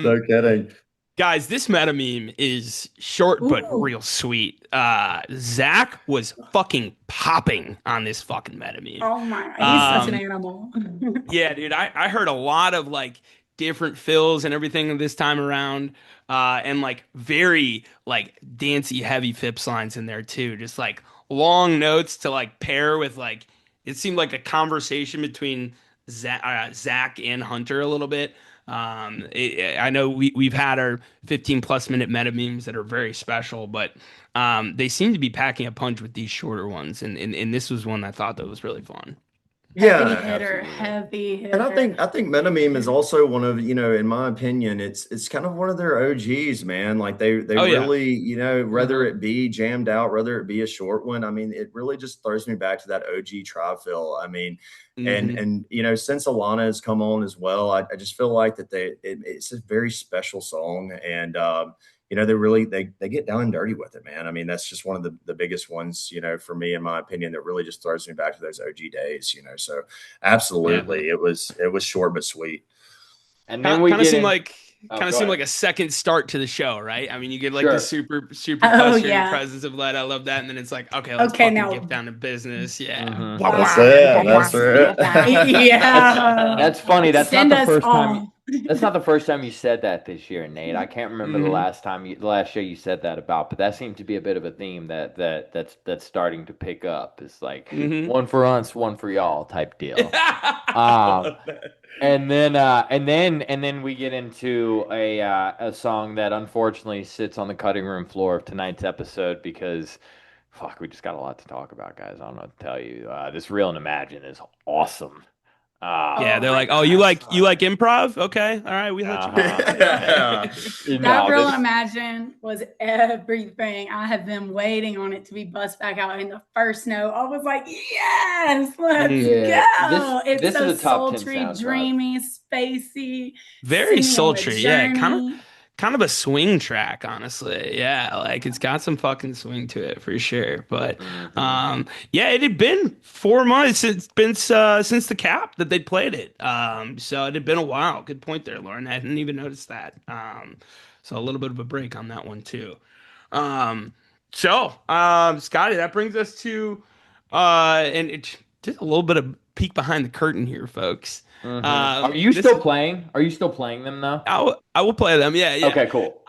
Speaker 3: No kidding.
Speaker 1: Guys, this meta meme is short but real sweet. Zach was fucking popping on this fucking meta meme.
Speaker 4: Oh my, he's such an animal.
Speaker 1: Yeah, dude. I heard a lot of like different fills and everything this time around. And like very like dancey heavy Phipps lines in there too. Just like long notes to like pair with like, it seemed like a conversation between Zach and Hunter a little bit. I know we've had our 15 plus minute meta memes that are very special, but they seem to be packing a punch with these shorter ones. And this was one I thought that was really fun.
Speaker 4: Heavy hitter.
Speaker 3: And I think meta meme is also one of, in my opinion, it's kind of one of their OGs, man. Like they really, whether it be jammed out, whether it be a short one, I mean, it really just throws me back to that OG Tribe feel. I mean, and since Alana has come on as well, I just feel like that it's a very special song. And they get down and dirty with it, man. I mean, that's just one of the biggest ones, for me, in my opinion, that really just throws me back to those OG days, So absolutely, it was short but sweet.
Speaker 2: And then
Speaker 1: seemed like a second start to the show, right? I mean, you get like the super frustrating Presence of Light. I love that, and then it's like, let's now get down to business. Yeah,
Speaker 3: that's it.
Speaker 2: That's funny. That's not the first time. That's not the first time you said that this year, Nate. I can't remember the last show you said that about, but that seemed to be a bit of a theme that's starting to pick up. It's like one for us, one for y'all type deal. And then we get into a song that unfortunately sits on the cutting room floor of tonight's episode because we just got a lot to talk about, guys. I don't know what to tell you. This Real and Imagine is awesome.
Speaker 1: They're like, you like improv? Okay, all right, we let you.
Speaker 4: That Real and Imagine was everything. I have been waiting on it to be bust back out. In the first note, I was like, yes, let's go. It's so sultry, dreamy, spacey,
Speaker 1: very sultry. Yeah, kind of a swing track, honestly. Yeah, like it's got some fucking swing to it for sure. But it had been 4 months. It's been since the cap that they'd played it. So it had been a while. Good point there, Lauren. I didn't even notice that. So a little bit of a break on that one too. Scotty, that brings us to and it did a little bit of peek behind the curtain here, folks.
Speaker 2: Are you still playing? Are you still playing them though?
Speaker 1: I will play them. Yeah.
Speaker 2: Okay, cool.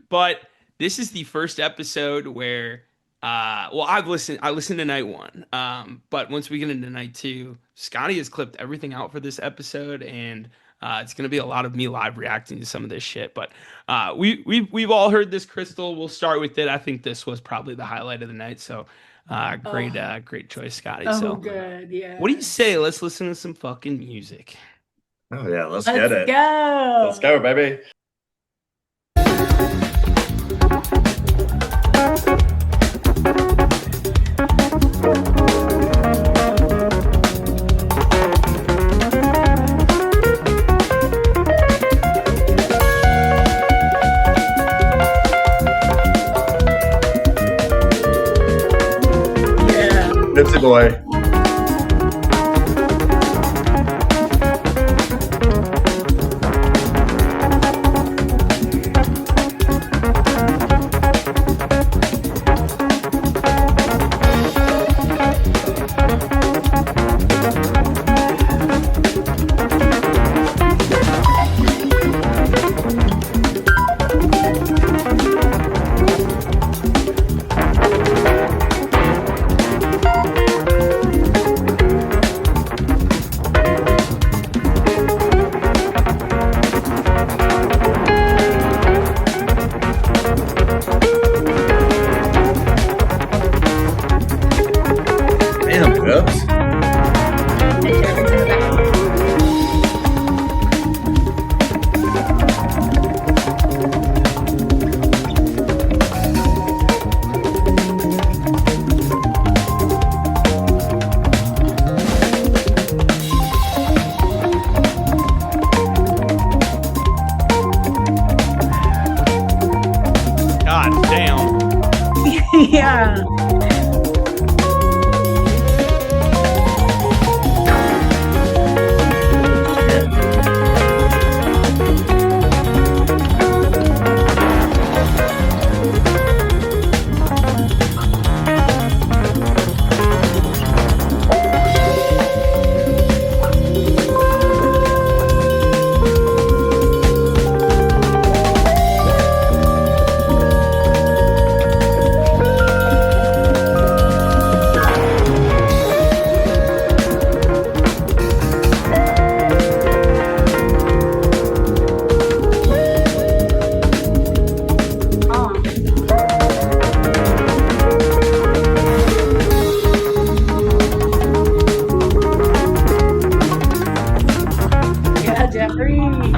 Speaker 1: But this is the first episode where, I listened to night one. But once we get into night two, Scotty has clipped everything out for this episode, and it's going to be a lot of me live reacting to some of this shit. But we've all heard this, Crystal. We'll start with it. I think this was probably the highlight of the night. So. Great choice, Scotty.
Speaker 4: So good, yeah.
Speaker 1: What do you say? Let's listen to some fucking music.
Speaker 3: Oh yeah, let's get it.
Speaker 4: Go.
Speaker 3: Let's go, baby. boy. Damn, Cubs.
Speaker 1: God damn.
Speaker 4: Yeah. Yeah, Jeffrey.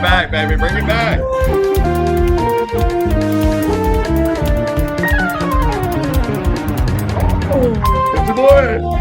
Speaker 3: back, baby. Bring it back. Good boy.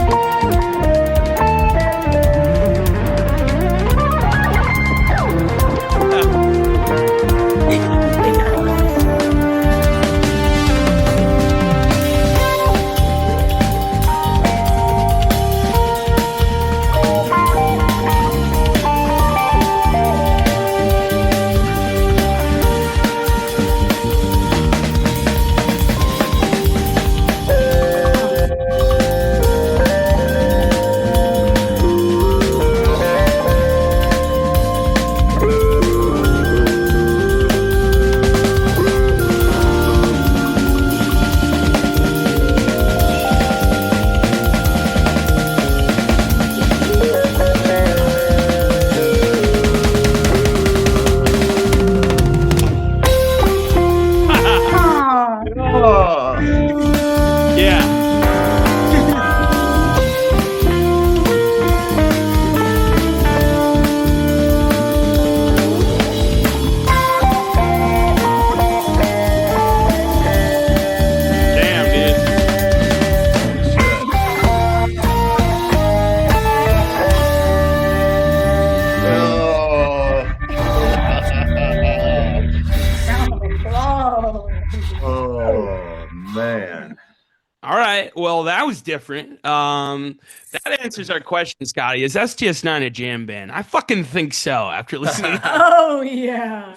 Speaker 1: right. Well, that was different. That answers our question, Scotty. Is STS9 a jam band? I fucking think so after listening to
Speaker 4: Oh yeah.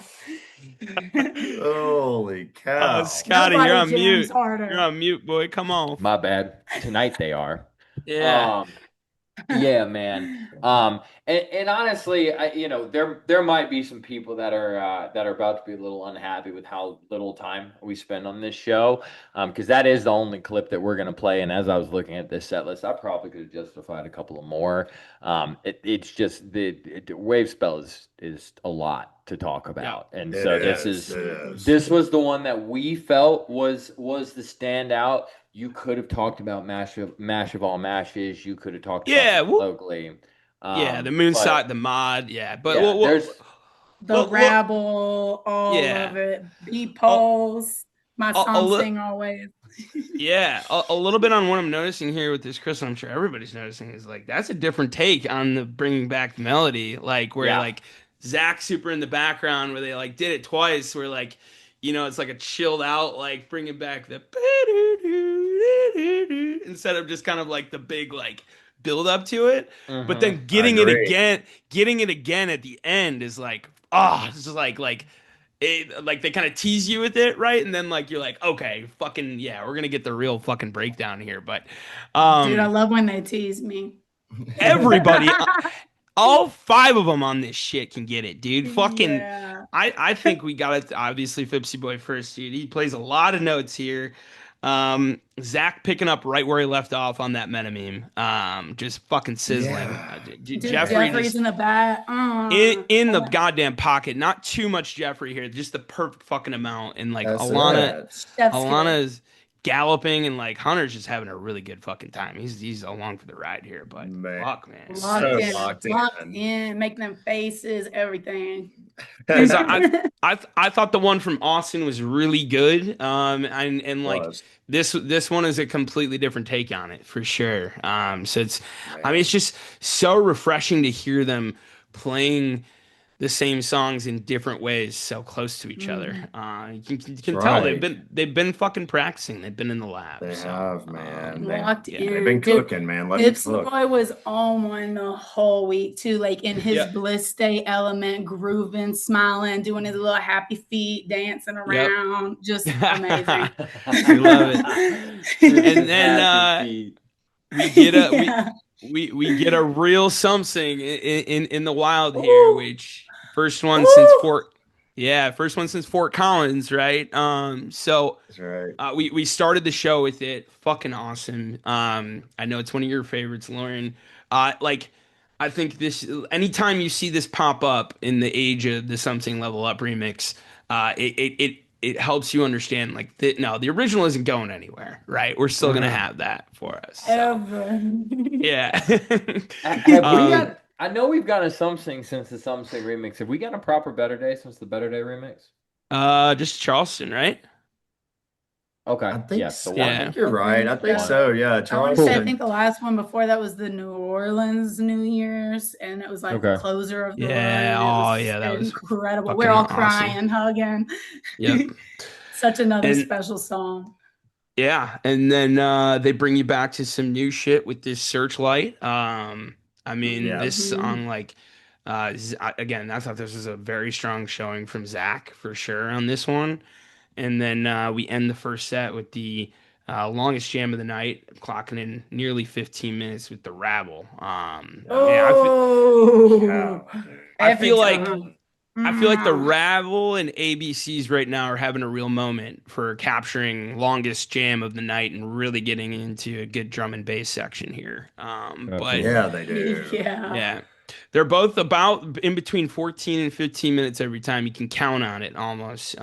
Speaker 3: Holy cow.
Speaker 1: Scotty, you're
Speaker 4: Nobody
Speaker 1: on
Speaker 4: jams
Speaker 1: mute. You're
Speaker 4: harder.
Speaker 1: on mute, boy. Come on.
Speaker 2: My bad. Tonight they are.
Speaker 1: Yeah.
Speaker 2: Um, Yeah, man. And honestly, there might be some people that are about to be a little unhappy with how little time we spend on this show, because that is the only clip that we're gonna play. And as I was looking at this set list, I probably could have justified a couple of more. It's just the wave spell is a lot to talk about, and
Speaker 3: It
Speaker 2: so
Speaker 3: is. It is.
Speaker 2: this was the one that we felt was the standout. You could have talked about mash of all mashes. You could have talked
Speaker 1: Yeah.
Speaker 2: about locally.
Speaker 1: Yeah. The
Speaker 2: But
Speaker 1: moonshot, the mod. Yeah. But
Speaker 2: yeah, there's
Speaker 4: The rabble, all
Speaker 1: yeah.
Speaker 4: of it. Beat
Speaker 1: A,
Speaker 4: poles. My
Speaker 1: a,
Speaker 4: song
Speaker 1: li-
Speaker 4: sing always.
Speaker 1: Yeah, a little bit on what I'm noticing here with this Chris, I'm sure everybody's noticing is like that's a different take on the bringing back the melody, like where
Speaker 2: yeah.
Speaker 1: like Zach super in the background where they like did it twice, where like it's like a chilled out like bringing back the instead of just kind of like the big like build up to it, but
Speaker 2: hmm
Speaker 1: then
Speaker 3: I agree.
Speaker 1: getting it again at the end is like it's just like it like they kind of tease you with it, right? And then like you're like, okay, fucking yeah, we're gonna get the real fucking breakdown here. But
Speaker 4: Dude, I
Speaker 1: um
Speaker 4: love when they tease me.
Speaker 1: everybody, all five of them on this shit can get it, dude. Fucking
Speaker 4: Yeah.
Speaker 1: I think we got it. Obviously, Fipsy Boy first, dude. He plays a lot of notes here. Zach picking up right where he left off on that meta meme. Just fucking sizzling.
Speaker 3: Yeah.
Speaker 4: Dude,
Speaker 1: Jeffrey
Speaker 4: Jeffrey's
Speaker 1: just
Speaker 4: in the back.
Speaker 1: in the goddamn pocket. Not too much Jeffrey here, just the perfect fucking amount. And like
Speaker 3: That's
Speaker 1: Alana,
Speaker 3: it.
Speaker 4: That's good.
Speaker 1: Alana's galloping, and like Hunter's just having a really good fucking time. He's along for the ride here, but
Speaker 3: Man.
Speaker 1: fuck, man.
Speaker 3: So
Speaker 4: Locked
Speaker 3: locked
Speaker 4: in,
Speaker 3: in.
Speaker 4: making them faces, everything.
Speaker 1: Because I thought the one from Austin was really good. And like
Speaker 3: Was.
Speaker 1: this one is a completely different take on it for sure. So I mean
Speaker 3: Man.
Speaker 1: it's just so refreshing to hear them playing the same songs in different ways, so close to each other.
Speaker 4: Mhm.
Speaker 1: You can
Speaker 3: That's
Speaker 1: tell
Speaker 3: right.
Speaker 1: they've been fucking practicing. They've been in the lab.
Speaker 3: They
Speaker 1: So
Speaker 3: have, man.
Speaker 4: Locked
Speaker 1: yeah.
Speaker 3: They've been
Speaker 4: in. Dude,
Speaker 3: cooking, man. Let them
Speaker 4: Ipsy
Speaker 3: cook.
Speaker 4: Boy was on one the whole week too, like in his
Speaker 1: Yep.
Speaker 4: bliss state element, grooving, smiling, doing his little happy feet, dancing
Speaker 1: Yep.
Speaker 4: around. Just amazing.
Speaker 1: We love it. And then we get a
Speaker 4: Yeah.
Speaker 1: we get a real something in the wild here,
Speaker 4: Ooh.
Speaker 1: which first one since
Speaker 4: Ooh.
Speaker 1: Fort Collins, right? So
Speaker 3: That's right.
Speaker 1: we started the show with it. Fucking awesome. I know it's one of your favorites, Lauren. Like I think this anytime you see this pop up in the age of the Something Level Up remix, it helps you understand like the original isn't going anywhere, right? We're still gonna have that for us. So,
Speaker 4: Ever.
Speaker 1: yeah.
Speaker 2: Have we
Speaker 1: Um,
Speaker 2: got? I know we've got a something since the something remix. Have we got a proper Better Day since the Better Day remix?
Speaker 1: just Charleston, right?
Speaker 2: Okay,
Speaker 3: I think
Speaker 2: yeah,
Speaker 3: so.
Speaker 2: the
Speaker 1: Yeah.
Speaker 2: one.
Speaker 3: I think you're right. I think
Speaker 4: Yeah.
Speaker 3: so. Yeah.
Speaker 4: I want to say, I
Speaker 3: Charleston.
Speaker 4: think the last one before that was the New Orleans New Year's, and it was like the
Speaker 2: Okay.
Speaker 4: closer of the
Speaker 1: Yeah.
Speaker 4: run. It
Speaker 1: Oh,
Speaker 4: was
Speaker 1: yeah. That was
Speaker 4: incredible.
Speaker 1: fucking
Speaker 4: We're all
Speaker 1: awesome.
Speaker 4: crying, hugging.
Speaker 1: Yep.
Speaker 4: Such another
Speaker 1: And
Speaker 4: special song.
Speaker 1: yeah, and then they bring you back to some new shit with this Searchlight. I mean,
Speaker 3: Yeah.
Speaker 1: this
Speaker 4: Mhm.
Speaker 1: song like again, I thought this was a very strong showing from Zach for sure on this one. And then we end the first set with the longest jam of the night, clocking in nearly 15 minutes with the Rabble. Man,
Speaker 4: Oh,
Speaker 3: Cow.
Speaker 1: I
Speaker 4: every
Speaker 1: feel like
Speaker 4: time.
Speaker 1: I feel like the
Speaker 4: Mm.
Speaker 1: Rabble and ABCs right now are having a real moment for capturing longest jam of the night and really getting into a good drum and bass section here. But
Speaker 3: Yeah, they do.
Speaker 4: Yeah.
Speaker 1: yeah, they're both about in between 14 and 15 minutes every time. You can count on it almost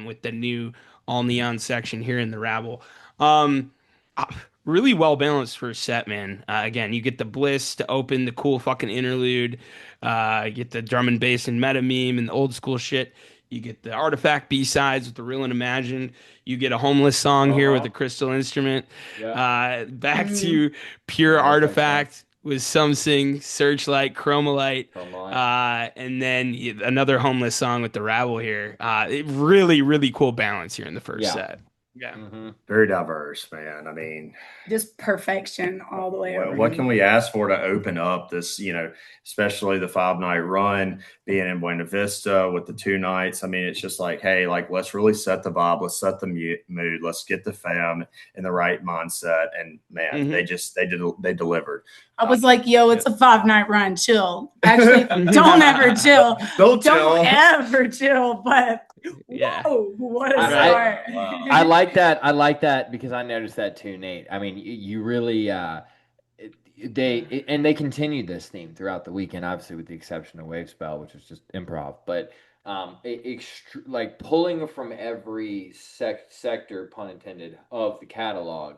Speaker 1: with the new all neon section here in the Rabble. Um, uh, really well balanced for a set, man. Again, you get the Bliss to open the cool fucking interlude. You get the drum and bass and meta meme and the old school shit. You get the Artifact B sides with the Real and Imagined. You get a Homeless song here with
Speaker 2: Uh-huh.
Speaker 1: the Crystal Instrument.
Speaker 2: Yeah.
Speaker 1: Back
Speaker 4: Mm.
Speaker 1: to pure
Speaker 2: Artifact
Speaker 1: Artifact with Something, Searchlight, Chromolite,
Speaker 2: Come on.
Speaker 1: and then another Homeless song with the Rabble here. It really, really cool balance here in the first
Speaker 2: Yeah.
Speaker 1: set. Yeah.
Speaker 3: Very diverse, man. I mean,
Speaker 4: just perfection all the way over.
Speaker 3: What can we ask for to open up this, especially the 5-night run, being in Buena Vista with the 2 nights? I mean, it's just like, hey, like, let's really set the vibe. Let's set the mood. Let's get the fam in the right mindset. And man, they delivered.
Speaker 4: I was like, yo, it's a 5-night run. Chill. Actually, don't ever chill. Don't ever chill. But whoa, what a start.
Speaker 2: I like that. I like that because I noticed that too, Nate. I mean, you really they continued this theme throughout the weekend, obviously with the exception of Wave Spell, which was just improv, but like pulling from every sector, pun intended, of the catalog.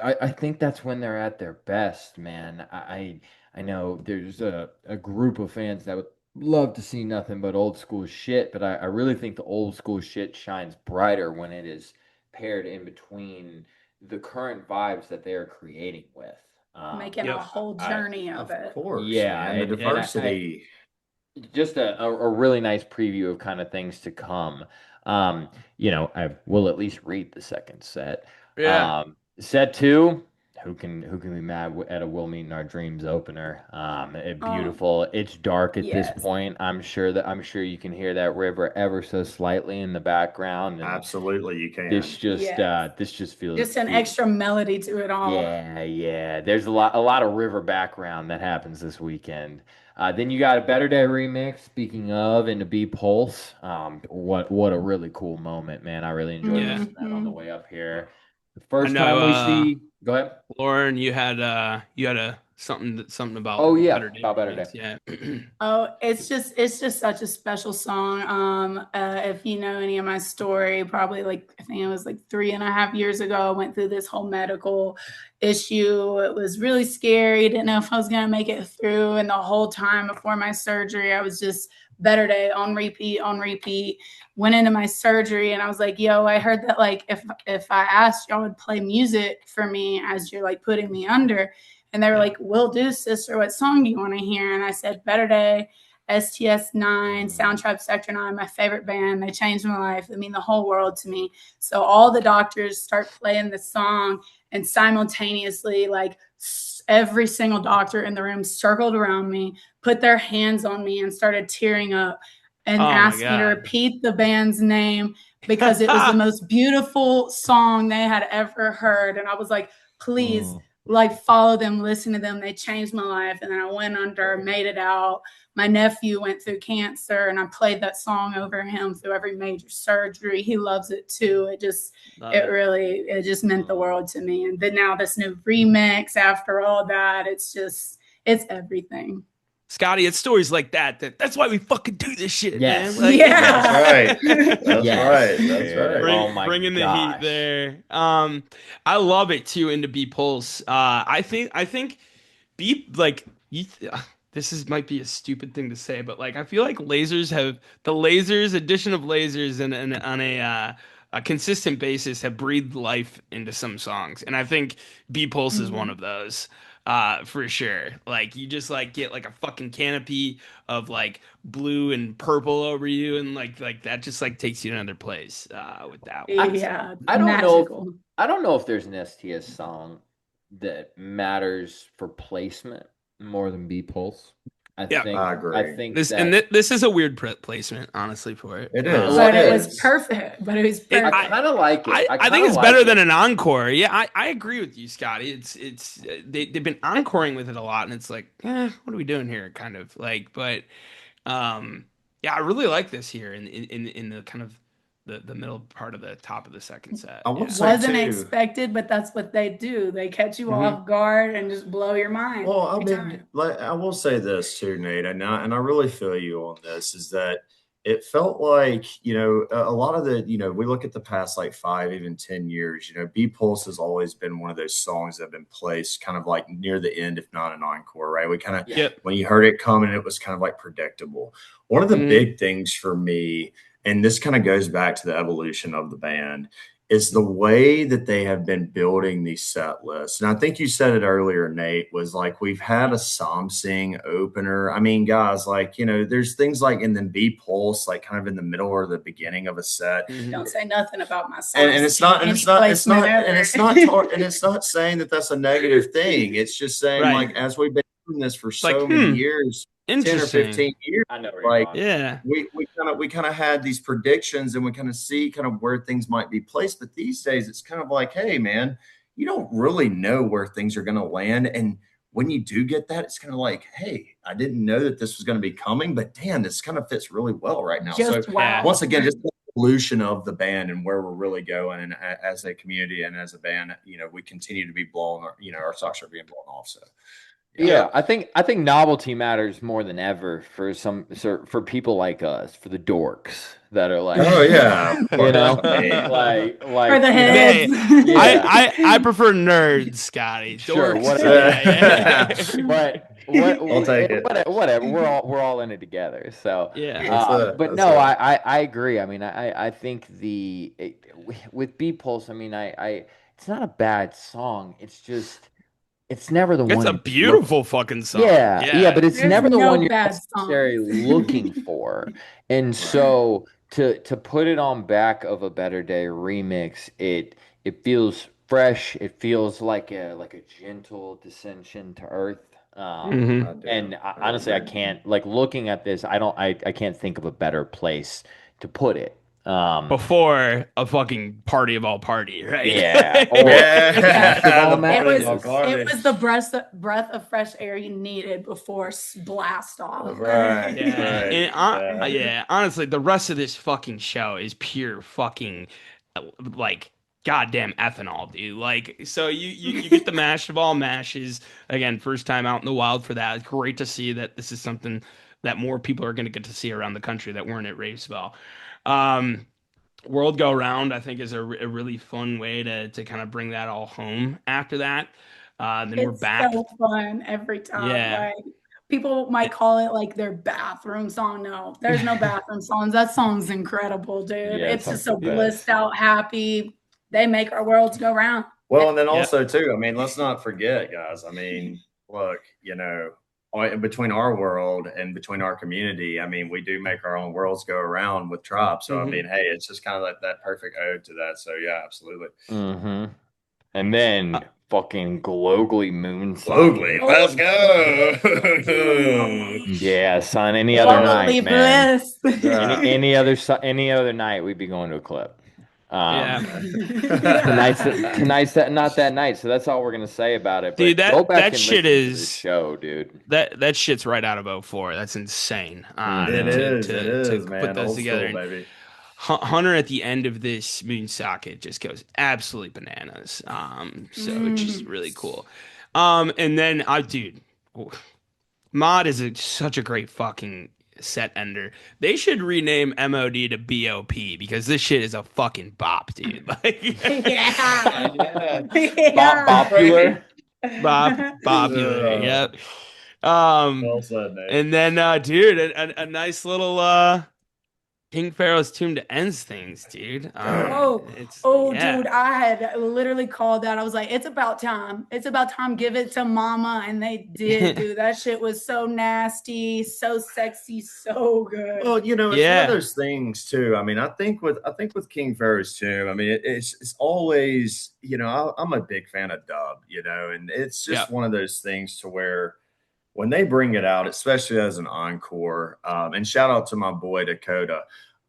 Speaker 2: I think that's when they're at their best, man. I know there's a group of fans that would love to see nothing but old school shit, but I really think the old school shit shines brighter when it is paired in between the current vibes that they are creating with.
Speaker 4: Making a whole journey of it.
Speaker 3: Of course.
Speaker 2: Yeah.
Speaker 3: And the diversity.
Speaker 2: Just a really nice preview of kind of things to come. I will at least read the second set.
Speaker 1: Yeah.
Speaker 2: Set 2, who can be mad at a We'll Meet in Our Dreams opener? Beautiful. It's dark at this point. I'm sure you can hear that river ever so slightly in the background. And
Speaker 3: absolutely, you can.
Speaker 2: This just feels
Speaker 4: just an extra melody to it all.
Speaker 2: Yeah. There's a lot of river background that happens this weekend. Then you got a Better Day remix. Speaking of, into B Pulse. What a really cool moment, man! I really enjoyed listening to that on the way up here. The first time we see, go ahead,
Speaker 1: Lauren. You had something about
Speaker 2: Better Day. About Better Day.
Speaker 1: Yeah.
Speaker 4: It's just such a special song. If you know any of my story, probably I think it was 3.5 years ago, I went through this whole medical issue. It was really scary. Didn't know if I was gonna make it through, and the whole time before my surgery, I was just Better Day on repeat. Went into my surgery and I was like, yo, I heard that if I asked y'all would play music for me as you're putting me under. And they were like, will do, sister. What song do you want to hear? And I said, Better Day, STS9, Soundtribe Sector 9, my favorite band. They changed my life. They mean the whole world to me. So all the doctors start playing the song, and simultaneously, every single doctor in the room circled around me, put their hands on me, and started tearing up and asked me to repeat the band's name because it was the most beautiful song they had ever heard. And I was like, please, follow them, listen to them. They changed my life. And then I went under, made it out. My nephew went through cancer, and I played that song over him through every major surgery. He loves it too. It just meant the world to me. And then now this new remix after all that, it's everything.
Speaker 1: Scotty, it's stories like that's why we fucking do this shit, man.
Speaker 3: That's right. That's right.
Speaker 1: Bringing the heat there. I love it too. Into B Pulse. I think B this might be a stupid thing to say, but I feel like addition of lasers and on a consistent basis have breathed life into some songs, and I think B Pulse is one of those. For sure. You just get a fucking canopy of blue and purple over you, and that just takes you to another place with that one.
Speaker 4: Yeah.
Speaker 2: I don't know if there's an STS song that matters for placement more than B Pulse. I agree. I think
Speaker 1: this is a weird placement, honestly, for it.
Speaker 3: It is.
Speaker 4: But it was perfect.
Speaker 2: I kind of like it.
Speaker 1: I think it's better than an encore. Yeah, I agree with you, Scotty. They've been encoring with it a lot, and it's what are we doing here? Kind of but I really like this here in the kind of the middle part of the top of the second set.
Speaker 3: I
Speaker 4: wasn't expected, but that's what they do. They catch you off guard and just blow your mind.
Speaker 3: Well, I will say this too, Nate, and I really feel you on this, is that it felt like, a lot of the, we look at the past 5, even 10 years, B Pulse has always been one of those songs that have been placed kind of near the end, if not an encore, right? We kind of, when you heard it coming, it was kind of predictable. One of the big things for me, and this kind of goes back to the evolution of the band, is the way that they have been building these set lists. And I think you said it earlier, Nate, was like we've had a Psalm Sing opener. I mean, guys, like, there's things like and then B Pulse, like kind of in the middle or the beginning of a set.
Speaker 4: Don't say nothing about my song.
Speaker 3: And it's not saying that that's a negative thing. It's just saying like as we've been doing this for so many years. 10 or 15 years.
Speaker 2: I know.
Speaker 3: Like,
Speaker 1: yeah,
Speaker 3: we kind of had these predictions and we kind of see kind of where things might be placed. But these days, it's kind of like, hey, man, you don't really know where things are going to land. And when you do get that, it's kind of like, hey, I didn't know that this was going to be coming, but damn, this kind of fits really well right now. Once again, just the evolution of the band and where we're really going, and as a community and as a band, we continue to be blown, our socks are being blown off. So.
Speaker 2: Yeah, I think novelty matters more than ever for people like us, for the dorks that are like,
Speaker 3: oh yeah,
Speaker 2: like
Speaker 4: for the heads.
Speaker 1: I prefer nerds, Scotty.
Speaker 2: Sure,
Speaker 1: dorks.
Speaker 2: But
Speaker 3: I'll take it.
Speaker 2: Whatever. We're all in it together. So
Speaker 1: yeah.
Speaker 2: I agree. I mean, I think with B Pulse, I mean, it's not a bad song. It's just. It's never the one.
Speaker 1: It's a beautiful fucking song.
Speaker 2: Yeah, but it's never the one you're necessarily looking for. And so to put it on Back of a Better Day remix, it feels fresh. It feels like a gentle descension to earth. And honestly, I can't looking at this. I can't think of a better place to put it.
Speaker 1: Before a fucking party of all party, right?
Speaker 2: Yeah.
Speaker 4: It was the breath of fresh air you needed before blast off.
Speaker 3: Right.
Speaker 1: Yeah. Honestly, the rest of this fucking show is pure fucking goddamn ethanol, dude. Like, so you get the mash of all mashes again, first time out in the wild for that. It's great to see that this is something that more people are going to get to see around the country that weren't at Ravesville. World Go Round, I think, is a really fun way to kind of bring that all home after that. Then we're back.
Speaker 4: It's so fun every time.
Speaker 1: Yeah.
Speaker 4: Like, people might call it like their bathroom song. No, there's no bathroom songs. That song's incredible, dude.
Speaker 2: Yeah,
Speaker 4: it's just so blissed out, happy. They make our worlds go round.
Speaker 3: Well, and then also too, I mean, let's not forget, guys. I mean, look, between our world and between our community, I mean, we do make our own worlds go around with Tribe. So, I mean, hey, it's just kind of like that perfect ode to that. So, yeah, absolutely.
Speaker 2: Mm-hmm. And then fucking Globally Moon song.
Speaker 3: Globally, let's go.
Speaker 2: Yeah, son. Any other night, man. Any other night, we'd be going to a clip. Tonight's not that night, so that's all we're gonna say about it. But
Speaker 1: dude, that shit is
Speaker 2: the show, dude.
Speaker 1: That shit's right out of 04. That's insane.
Speaker 3: It is, man.
Speaker 1: Put those together. Baby. Hunter at the end of this moon socket just goes absolutely bananas. So it's just really cool. And then dude, Mod is such a great fucking set ender. They should rename MOD to BOP because this shit is a fucking bop, dude. Like,
Speaker 2: Popular.
Speaker 1: Popular. Yep.
Speaker 3: Well said, Nate.
Speaker 1: And then, dude, a nice little King Pharaoh's Tomb to ends things, dude.
Speaker 4: Dude, I had literally called that. I was like, it's about time. It's about time. Give it to mama. And they did, dude. That shit was so nasty, so sexy, so good.
Speaker 3: Well, it's one of those things too. I mean, I think with King Pharaoh's Tomb, I mean, it's always, I'm a big fan of dub, and it's just one of those things to where when they bring it out, especially as an encore, and shout out to my boy Dakota.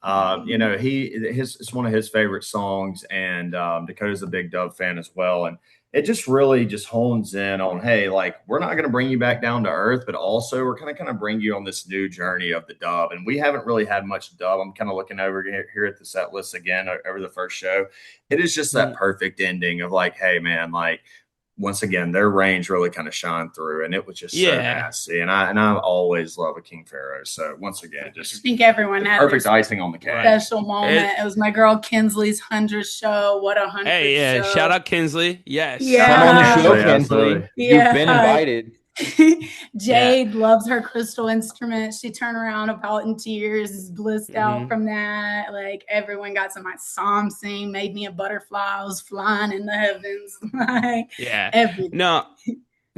Speaker 3: It's one of his favorite songs, and Dakota's a big dub fan as well. And it just really just hones in on, hey, like, we're not going to bring you back down to earth, but also we're kind of bring you on this new journey of the dub. And we haven't really had much dub. I'm kind of looking over here at the set list again over the first show. It is just that perfect ending of like, hey, man, like, once again, their range really kind of shined through, and it was just so nasty. And I always love a King Pharaoh. So once again,
Speaker 4: I think everyone had
Speaker 3: perfect icing on the cake.
Speaker 4: Special moment. It was my girl Kinsley's 100th show. What a 100th show.
Speaker 1: Shout out Kinsley. Yes.
Speaker 2: Come on the show, Kinsley. You've been invited.
Speaker 4: Jade loves her crystal instrument. She turned around about in tears, is blissed out from that. Like everyone got to my psalm sing, made me a butterfly. I was flying in the heavens. Like everything.
Speaker 1: No.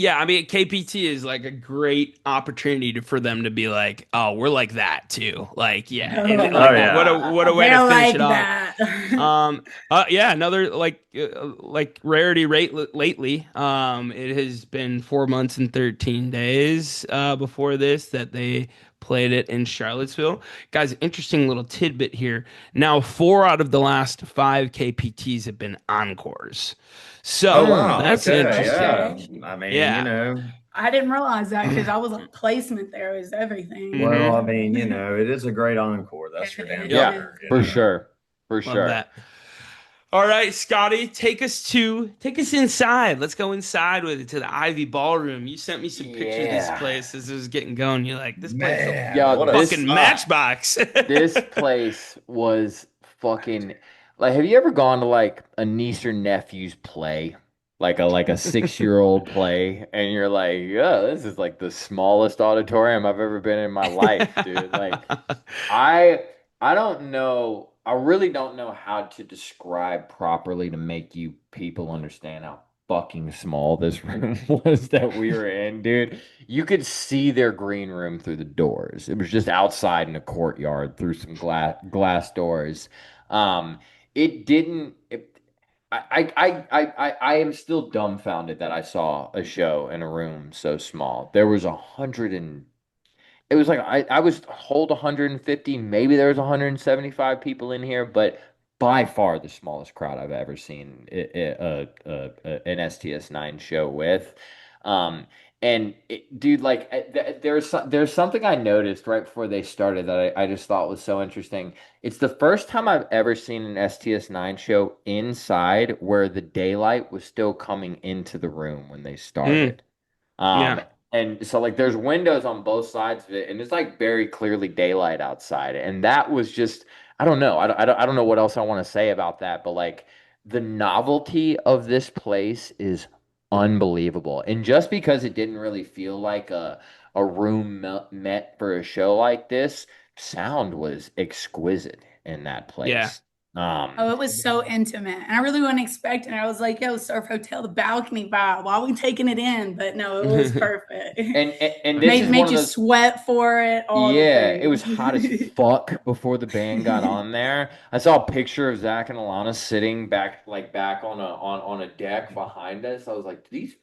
Speaker 1: Yeah, I mean, KPT is like a great opportunity for them to be like, "Oh, we're like that too." Like, and like, what a way to finish it off. Another like rarity rate lately. It has been 4 months and 13 days before this that they played it in Charlottesville. Guys, interesting little tidbit here. Now, 4 out of the last 5 KPTs have been encores. So that's interesting.
Speaker 3: Yeah. I mean,
Speaker 4: I didn't realize that because I was a placement there is everything.
Speaker 3: Well, I mean, it is a great encore. That's for damn sure.
Speaker 2: For sure. For
Speaker 1: Love
Speaker 2: sure.
Speaker 1: That. All right, Scotty, take us inside. Let's go inside with it to the Ivy Ballroom. You sent me some pictures of this place as it was getting going. You're like, this place is a fucking matchbox.
Speaker 2: This place was fucking like, have you ever gone to like a niece or nephew's play? Like a 6-year-old play, and you're like, yeah, this is like the smallest auditorium I've ever been in my life, dude. Like I don't know. I really don't know how to describe properly to make you people understand how fucking small this room was that we were in, dude. You could see their green room through the doors. It was just outside in a courtyard through some glass doors. It didn't. I am still dumbfounded that I saw a show in a room so small. There was 100 and it was like I was hold 150, maybe there was 175 people in here, but by far the smallest crowd I've ever seen an STS9 show with. Dude, like there's something I noticed right before they started that I just thought was so interesting. It's the first time I've ever seen an STS9 show inside where the daylight was still coming into the room when they started. And so like there's windows on both sides of it, and it's like very clearly daylight outside. And that was just, I don't know. I don't know what else I want to say about that, but like the novelty of this place is unbelievable. And just because it didn't really feel like a room met for a show like this, sound was exquisite in that place.
Speaker 1: Yeah.
Speaker 4: It was so intimate, and I really wasn't expecting it. I was like, "Yo, Surf Hotel, the balcony vibe. Why are we taking it in?" But no, it was perfect.
Speaker 2: and this
Speaker 4: made you sweat for it.
Speaker 2: It was hot as fuck before the band got on there. I saw a picture of Zach and Alana sitting back on a deck behind us. I was like, do these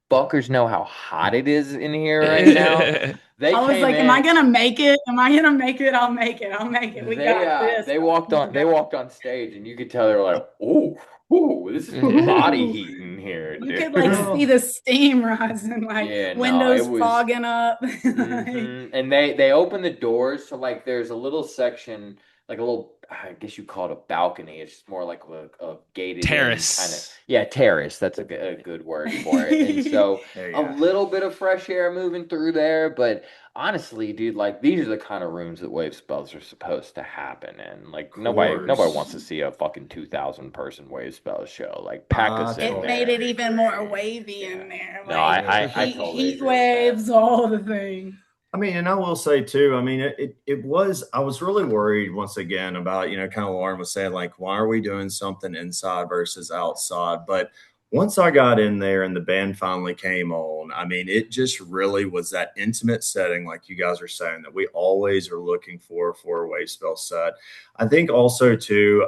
Speaker 2: fuckers know how hot it is in here right now?
Speaker 4: I was like, am I gonna make it? Am I gonna make it? I'll make it. We got this.
Speaker 2: They walked on stage, and you could tell they were like, "Ooh, this is body heat in here."
Speaker 4: You could like see the steam rising, like windows fogging up.
Speaker 2: And they opened the doors, so like there's a little section, like a little, I guess you call it a balcony. It's more like a gated
Speaker 1: terrace
Speaker 2: kind of. Yeah, terrace. That's a good word for it. And so a little bit of fresh air moving through there, but honestly, dude, like these are the kind of rooms that wave spells are supposed to happen in. Like nobody wants to see a fucking 2,000 person wave spell show. Like pack us in.
Speaker 4: It made it even more wavy in there.
Speaker 2: No, I totally
Speaker 4: heat waves, all the things.
Speaker 3: I mean, and I will say too, I mean, it was, I was really worried once again about, kind of Lauren was saying, like, why are we doing something inside versus outside? But once I got in there and the band finally came on, I mean, it just really was that intimate setting, like you guys are saying, that we always are looking for a wave spell set. I think also too,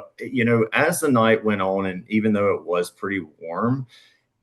Speaker 3: as the night went on, and even though it was pretty warm,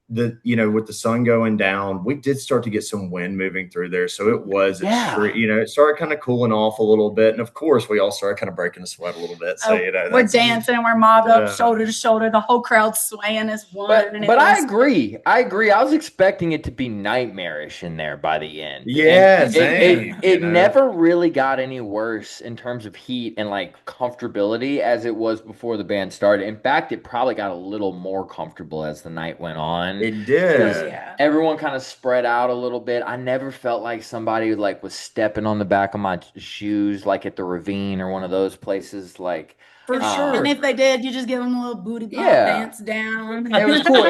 Speaker 3: with the sun going down, we did start to get some wind moving through there. So it was, it started kind of cooling off a little bit. And of course, we all started kind of breaking a sweat a little bit. So,
Speaker 4: we're dancing, we're mobbed up shoulder to shoulder. The whole crowd's swaying as one.
Speaker 2: But I agree. I was expecting it to be nightmarish in there by the end.
Speaker 3: Yeah,
Speaker 2: it never really got any worse in terms of heat and like comfortability as it was before the band started. In fact, it probably got a little more comfortable as the night went on.
Speaker 3: It did.
Speaker 2: Everyone kind of spread out a little bit. I never felt like somebody like was stepping on the back of my shoes, like at the Ravine or one of those places. Like
Speaker 1: For sure.
Speaker 4: And if they did, you just give them a little booty pop dance down.
Speaker 2: It was cool.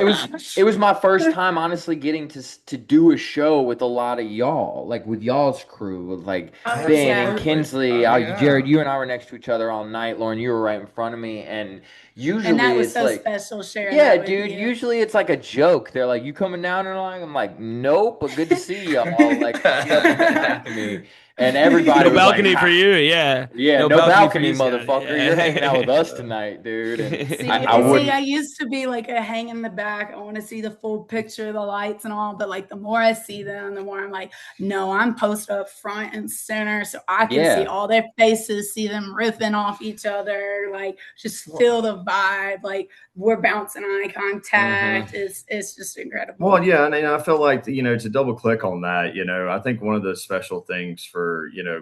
Speaker 2: It was my first time, honestly, getting to do a show with a lot of y'all, like with y'all's crew, with like Ben and Kinsley. Jared, you and I were next to each other all night. Lauren, you were right in front of me, and usually
Speaker 4: that was
Speaker 2: it's
Speaker 4: so
Speaker 2: like
Speaker 4: special sharing.
Speaker 2: Yeah,
Speaker 4: that
Speaker 2: dude.
Speaker 4: with you.
Speaker 2: Usually it's like a joke. They're like, "You coming down tonight?" I'm like, "Nope, but good to see y'all." Like, to me. And everybody
Speaker 1: no
Speaker 2: was
Speaker 1: balcony
Speaker 2: like,
Speaker 1: for you, yeah.
Speaker 2: No balcony,
Speaker 1: for you,
Speaker 2: motherfucker.
Speaker 1: yeah.
Speaker 2: You're hanging out with us tonight, dude. And
Speaker 4: I used to be like a hang in the back. I want to see the full picture, the lights and all. But like the more I see them, the more I'm like, no, I'm posted up front and center, so I can see all their faces, see them riffing off each other, like just feel the vibe. Like we're bouncing eye contact. It's just incredible.
Speaker 3: Well, yeah, and I feel like to double click on that, I think one of the special things for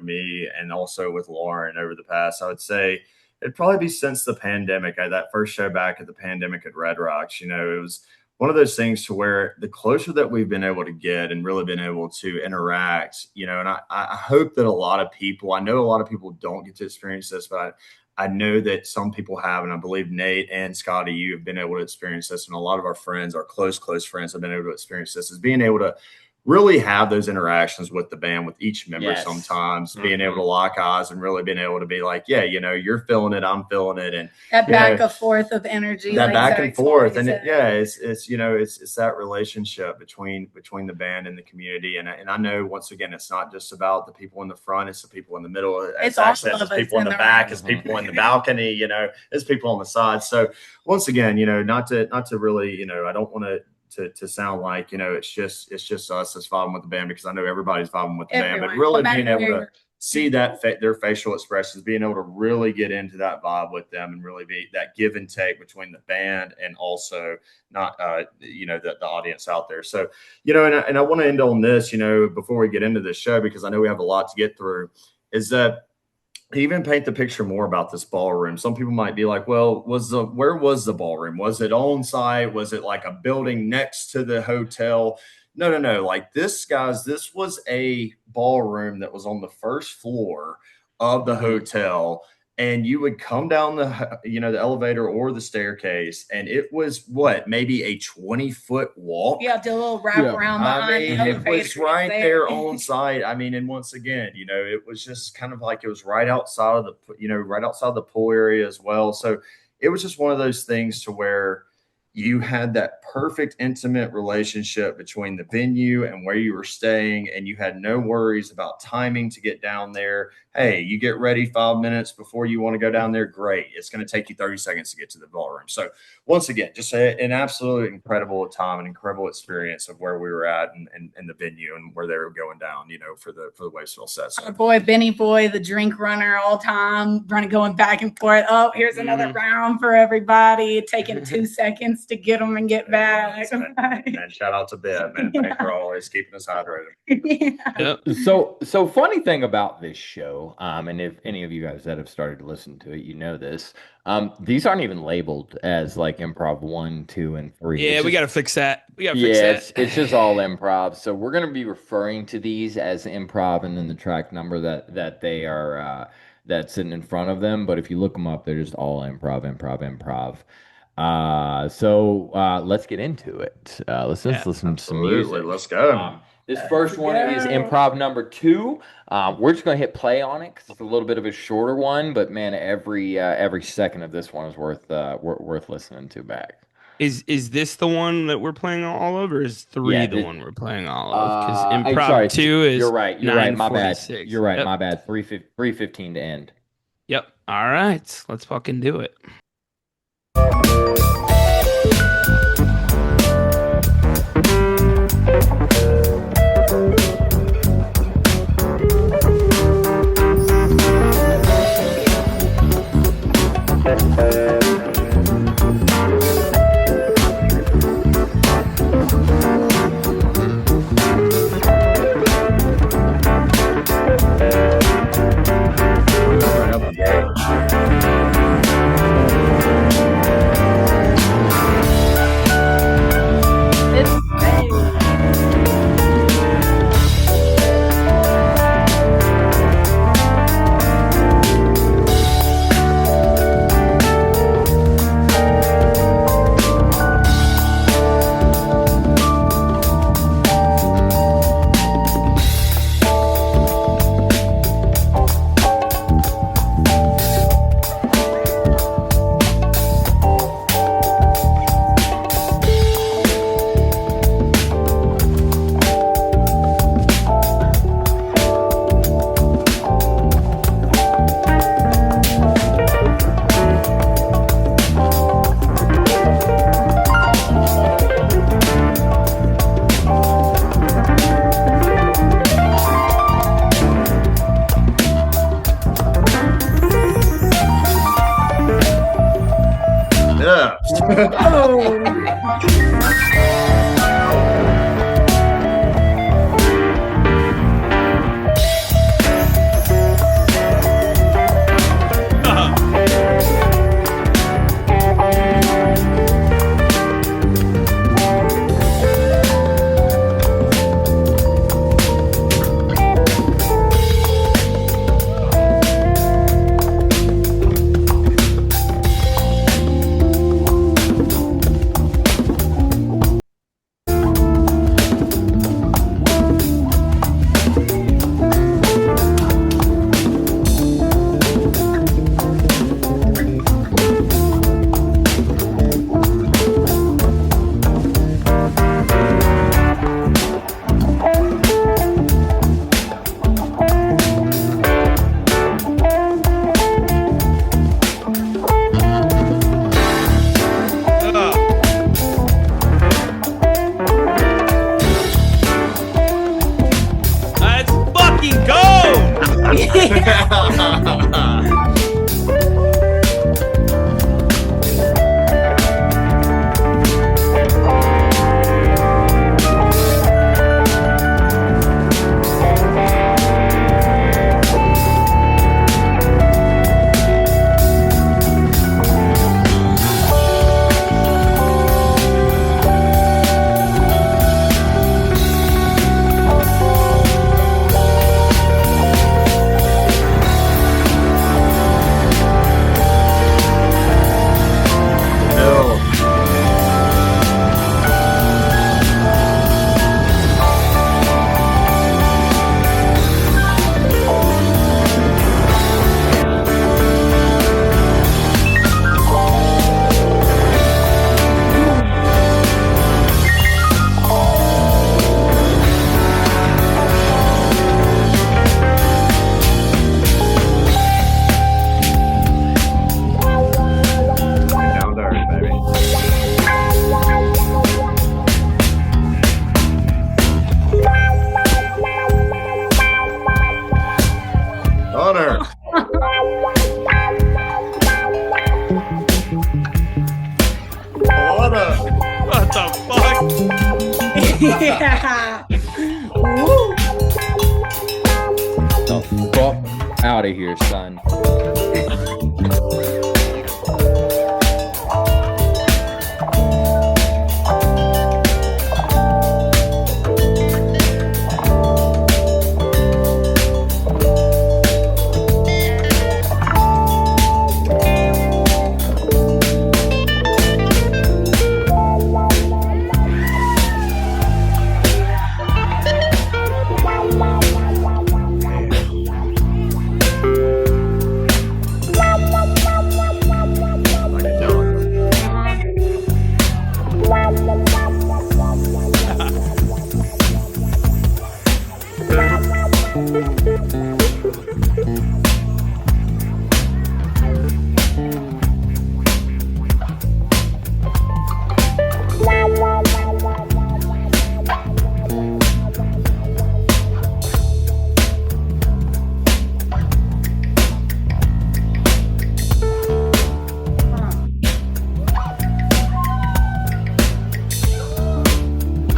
Speaker 3: me and also with Lauren over the past, I would say it'd probably be since the pandemic. That first show back at the pandemic at Red Rocks, it was one of those things to where the closer that we've been able to get and really been able to interact, and I hope that a lot of people, I know a lot of people don't get to experience this, but I know that some people have, and I believe Nate and Scotty, you have been able to experience this, and a lot of our friends, our close friends, have been able to experience this, is being able to really have those interactions with the band, with each member. Sometimes being able to lock eyes and really being able to be like, you're feeling it, I'm feeling it, and
Speaker 4: that back and forth of energy,
Speaker 3: that back and forth, and it's that relationship between the band and the community, and I know once again it's not just about the people in the front, it's the people in the middle, it's people in the back, it's people in the balcony, it's people on the side. So once again, not to really, I don't want to sound like it's just us that's vibing with the band, because I know everybody's vibing with the band, but really being able to see that their facial expressions, being able to really get into that vibe with them, and really be that give and take between the band and also not the audience out there. So and I want to end on this before we get into this show, because I know we have a lot to get through, is that even paint the picture more about this ballroom. Some people might be like, well, where was the ballroom? Was it on site? Was it like a building next to the hotel? No. Like this was a ballroom that was on the first floor of the hotel. And you would come down the elevator or the staircase, and it was maybe a 20-foot walk.
Speaker 4: Yeah, do a little wrap around behind.
Speaker 3: It was right there on site. And once again, it was just kind of like it was right outside of the pool area as well. So it was just one of those things to where you had that perfect intimate relationship between the venue and where you were staying, and you had no worries about timing to get down there. Hey, you get ready 5 minutes before you want to go down there. Great. It's going to take you 30 seconds to get to the ballroom. So once again, just an absolutely incredible time, an incredible experience of where we were at and the venue and where they were going down, for the Wavesville set. So.
Speaker 4: Our boy, Benny Boy, the drink runner all time, going back and forth. Oh, here's another round for everybody. Taking 2 seconds to get them and get back.
Speaker 3: And shout out to Ben, man. Thanks for always keeping us hydrated.
Speaker 2: So funny thing about this show, and if any of you guys that have started to listen to it, this. These aren't even labeled as like improv 1, 2, and 3.
Speaker 1: Yeah, we got to fix that.
Speaker 2: It's just all improv. So we're going to be referring to these as improv, and then the track number that they are that's sitting in front of them. But if you look them up, they're just all improv. So let's get into it. Let's listen to some music.
Speaker 3: Let's go.
Speaker 2: This first one is improv number 2. We're just going to hit play on it because it's a little bit of a shorter one, but man, every second of this one is worth listening to back.
Speaker 1: Is this the one that we're playing all of, or is 3 the one we're playing all of? Because improv 2 is
Speaker 2: You're right. My bad.
Speaker 1: 9:46.
Speaker 2: You're right. Yep. My bad. 3:15 to end.
Speaker 1: Yep. All right. Let's fucking do it. Let's fucking go!
Speaker 3: Down to earth, baby. Honor. Honor.
Speaker 1: What the fuck?
Speaker 4: Yeah. Woo.
Speaker 2: The fuck out of here, son.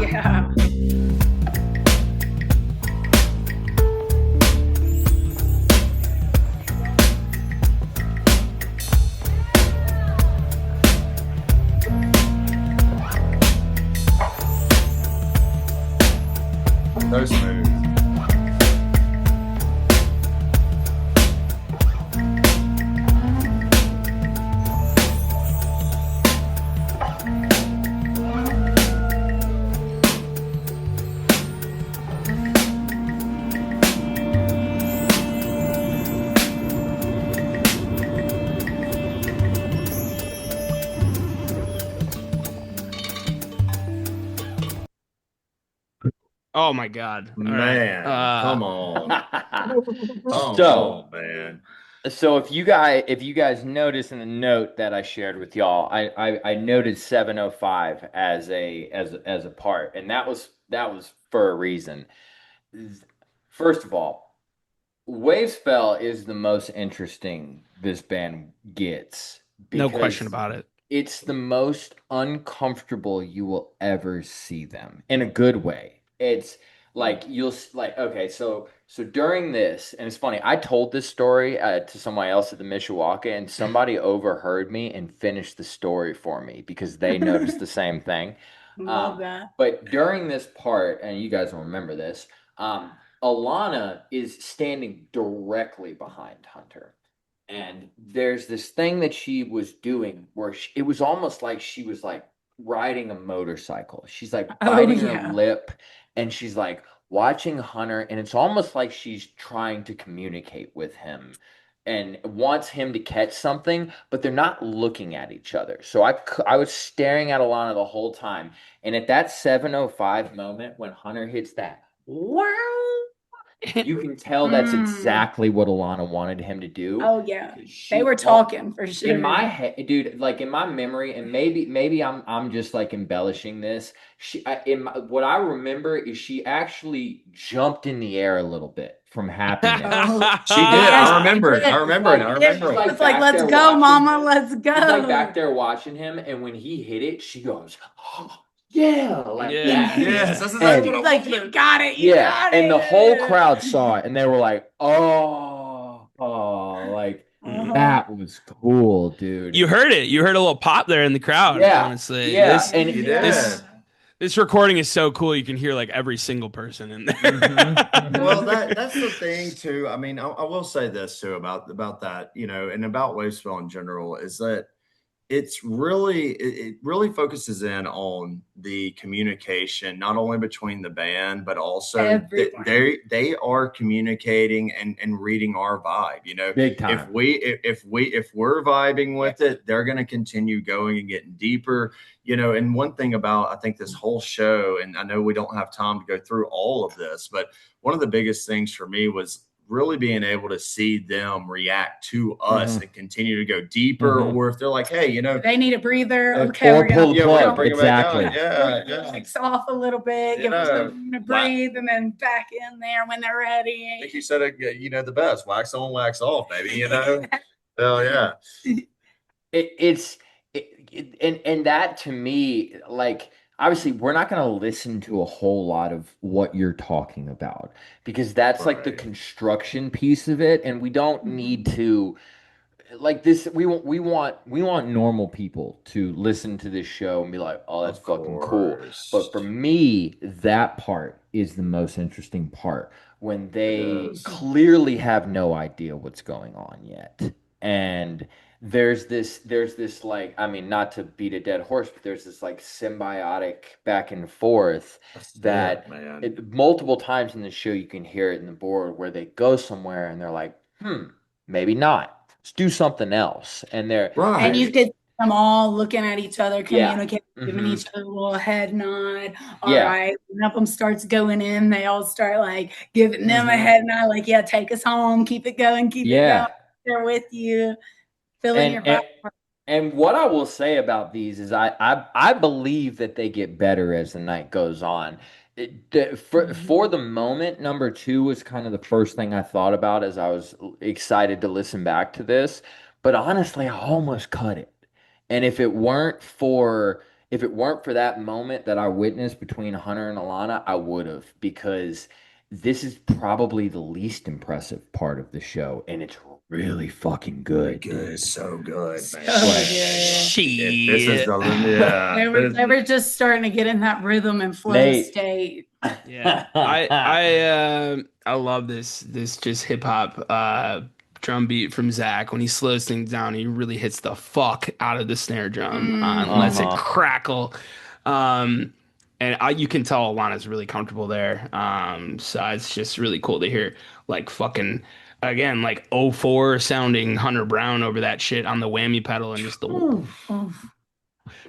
Speaker 4: Yeah.
Speaker 3: So smooth.
Speaker 1: Oh my God. All
Speaker 3: Man,
Speaker 1: right.
Speaker 3: come on. Come
Speaker 2: So-
Speaker 3: on, man.
Speaker 2: So if you guys notice in the note that I shared with y'all, I noted 705 as a part, and that was for a reason. First of all, Wave Spell is the most interesting this band gets.
Speaker 1: No
Speaker 2: because
Speaker 1: question about it.
Speaker 2: it's the most uncomfortable you will ever see them in a good way. It's like okay, so during this, and it's funny, I told this story to somebody else at the Mishawaka, and somebody overheard me and finished the story for me because they noticed the same thing.
Speaker 4: Love that.
Speaker 2: But during this part, and you guys will remember this, Alana is standing directly behind Hunter. And there's this thing that she was doing where it was almost like she was like riding a motorcycle. She's like biting her lip and she's like watching Hunter, and it's almost like she's trying to communicate with him and wants him to catch something, but they're not looking at each other. So I was staring at Alana the whole time. And at that 7:05 moment when Hunter hits that, wow, you can tell that's exactly what Alana wanted him to do.
Speaker 4: Oh yeah, they were talking for sure.
Speaker 2: In my head, dude, like in my memory, and maybe I'm just like embellishing this. What I remember is she actually jumped in the air a little bit from happiness.
Speaker 3: She did. I remember it.
Speaker 4: It's like, let's go, Mama, let's go.
Speaker 2: She's like back there watching him, and when he hit it, she goes, oh. Yeah, like that.
Speaker 3: Yes, that's exactly what
Speaker 4: like you got it. You got
Speaker 2: and
Speaker 4: it.
Speaker 2: the whole crowd saw it, and they were like, "Oh, like that was cool, dude."
Speaker 1: You heard it. You heard a little pop there in the crowd.
Speaker 2: Yeah,
Speaker 1: honestly,
Speaker 2: yeah,
Speaker 1: this recording is so cool. You can hear like every single person in there.
Speaker 3: Mm-hmm. Well, that's the thing too. I mean, I will say this too about that, and about Wavesville in general is that it really focuses in on the communication, not only between the band, but also they are communicating and reading our vibe,
Speaker 2: big time.
Speaker 3: If we're vibing with it, they're going to continue going and getting deeper, and one thing about, I think, this whole show, and I know we don't have time to go through all of this, but one of the biggest things for me was really being able to see them react to us and continue to go deeper, or if they're like, hey,
Speaker 4: they need a breather. Okay,
Speaker 2: or pull the plug.
Speaker 3: Bring
Speaker 2: Exactly.
Speaker 3: It back down.
Speaker 4: Mix off a little bit, give them something to breathe, and then back in there when they're ready.
Speaker 3: I think you said it, the best. Wax on, wax off, baby. Hell yeah.
Speaker 2: And that to me, like, obviously we're not going to listen to a whole lot of what you're talking about because that's like the construction piece of it, and we don't need to like this. We want normal people to listen to this show and be like, oh, that's fucking cool. But for me, that part is the most interesting part, when they clearly have no idea what's going on yet. And there's this like, I mean, not to beat a dead horse, but there's this like symbiotic back and forth multiple times in the show you can hear it in the board where they go somewhere and they're like, maybe not. Let's do something else. And they're
Speaker 4: and you could see them all looking at each other, communicating, giving each other a little head nod. All right. One of them starts going in, they all start like giving them a head nod, like, yeah, take us home, keep it going, keep it going. They're with you.
Speaker 2: And what I will say about these is I believe that they get better as the night goes on. For the moment, number 2 was kind of the first thing I thought about as I was excited to listen back to this. But honestly, I almost cut it. And if it weren't for that moment that I witnessed between Hunter and Alana, I would have, because this is probably the least impressive part of the show, and it's really fucking good.
Speaker 3: So good, man.
Speaker 4: They were just starting to get in that rhythm and flow state.
Speaker 1: Yeah, I love this just hip hop drum beat from Zach. When he slows things down, he really hits the fuck out of the snare drum and lets it crackle. And you can tell Alana's really comfortable there. So it's just really cool to hear, like, fucking, again, like 04 sounding Hunter Brown over that shit on the whammy pedal, and just the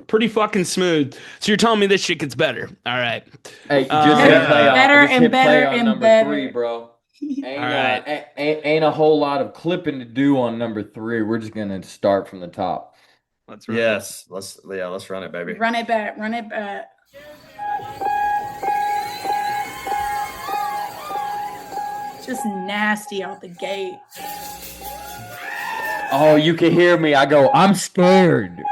Speaker 1: pretty fucking smooth. So you're telling me this shit gets better? All right.
Speaker 2: Hey,
Speaker 4: better and better and
Speaker 2: number
Speaker 4: better.
Speaker 2: 3, bro. Ain't a whole lot of clipping to do on number 3. We're just gonna start from the top.
Speaker 1: Let's run it.
Speaker 3: Let's run it, baby.
Speaker 4: Run it back. Just nasty out the gate.
Speaker 2: Oh, you can hear me. I go, I'm scared.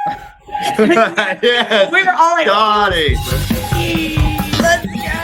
Speaker 3: Yes.
Speaker 4: We were all like,
Speaker 3: Scotty.
Speaker 4: let's go.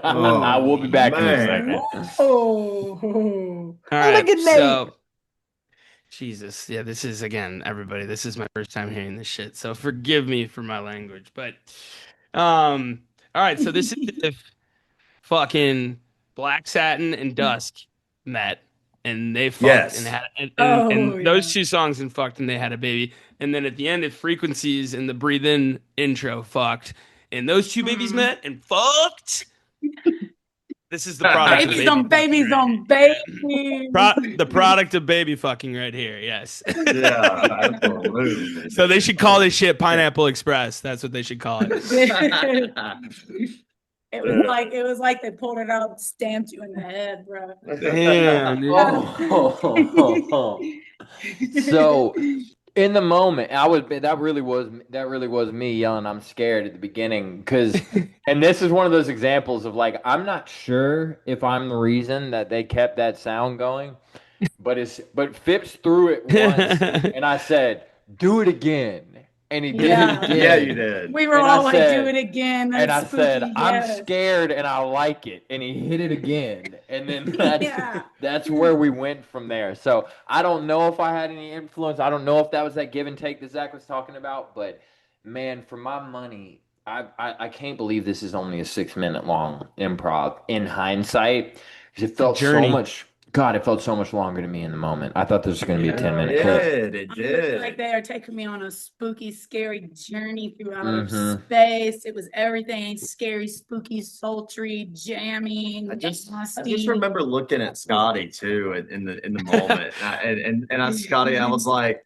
Speaker 2: I will be back in a
Speaker 3: man.
Speaker 2: second.
Speaker 4: Oh,
Speaker 1: All right,
Speaker 4: look at Nate.
Speaker 1: so Jesus, yeah, this is again, everybody. This is my first time hearing this shit, so forgive me for my language. But, all right, so this is if fucking Black Satin and Dusk met and they fucked and
Speaker 3: Yes.
Speaker 1: had and
Speaker 4: Oh,
Speaker 1: those
Speaker 4: yeah.
Speaker 1: two songs and fucked and they had a baby, and then at the end, if Frequencies and the Breathe In intro fucked and those two babies met and fucked. This is the product of
Speaker 4: Babies
Speaker 1: baby
Speaker 4: on babies
Speaker 1: fucking
Speaker 4: on
Speaker 1: right here.
Speaker 4: babies.
Speaker 1: The product of baby fucking right here. Yes.
Speaker 3: Yeah, absolutely.
Speaker 1: So they should call this shit Pineapple Express. That's what they should call it.
Speaker 4: It was like they pulled it out and stamped you in the head, bro.
Speaker 1: Damn, dude.
Speaker 2: Oh. So in the moment, that really was me yelling, "I'm scared" at the beginning, because, and this is one of those examples of like, I'm not sure if I'm the reason that they kept that sound going, but Phipps threw it once, and I said, "Do it again," and he did
Speaker 4: Yeah.
Speaker 2: it again.
Speaker 3: Yeah, you did.
Speaker 4: We were
Speaker 2: And
Speaker 4: all
Speaker 2: I
Speaker 4: like,
Speaker 2: said-
Speaker 4: do it again.
Speaker 2: And I
Speaker 4: That's
Speaker 2: said,
Speaker 4: spooky,
Speaker 2: "I'm
Speaker 4: yes.
Speaker 2: scared and I like it," and he hit it again, and then
Speaker 4: Yeah.
Speaker 2: that's where we went from there. So I don't know if I had any influence. I don't know if that was that give and take that Zach was talking about, but man, for my money, I can't believe this is only a 6 minute long improv in hindsight, because it felt so
Speaker 1: journey.
Speaker 2: much. God, it felt so much longer to me in the moment. I thought this was going to be a 10-minute
Speaker 3: It
Speaker 2: clip.
Speaker 3: did. It
Speaker 4: It was
Speaker 3: did.
Speaker 4: like they are taking me on a spooky, scary journey through outer
Speaker 2: Mhm.
Speaker 4: space. It was everything scary, spooky, sultry, jammy,
Speaker 3: I just
Speaker 4: nasty.
Speaker 3: remember looking at Scotty too in the moment, and I Scotty, I was like,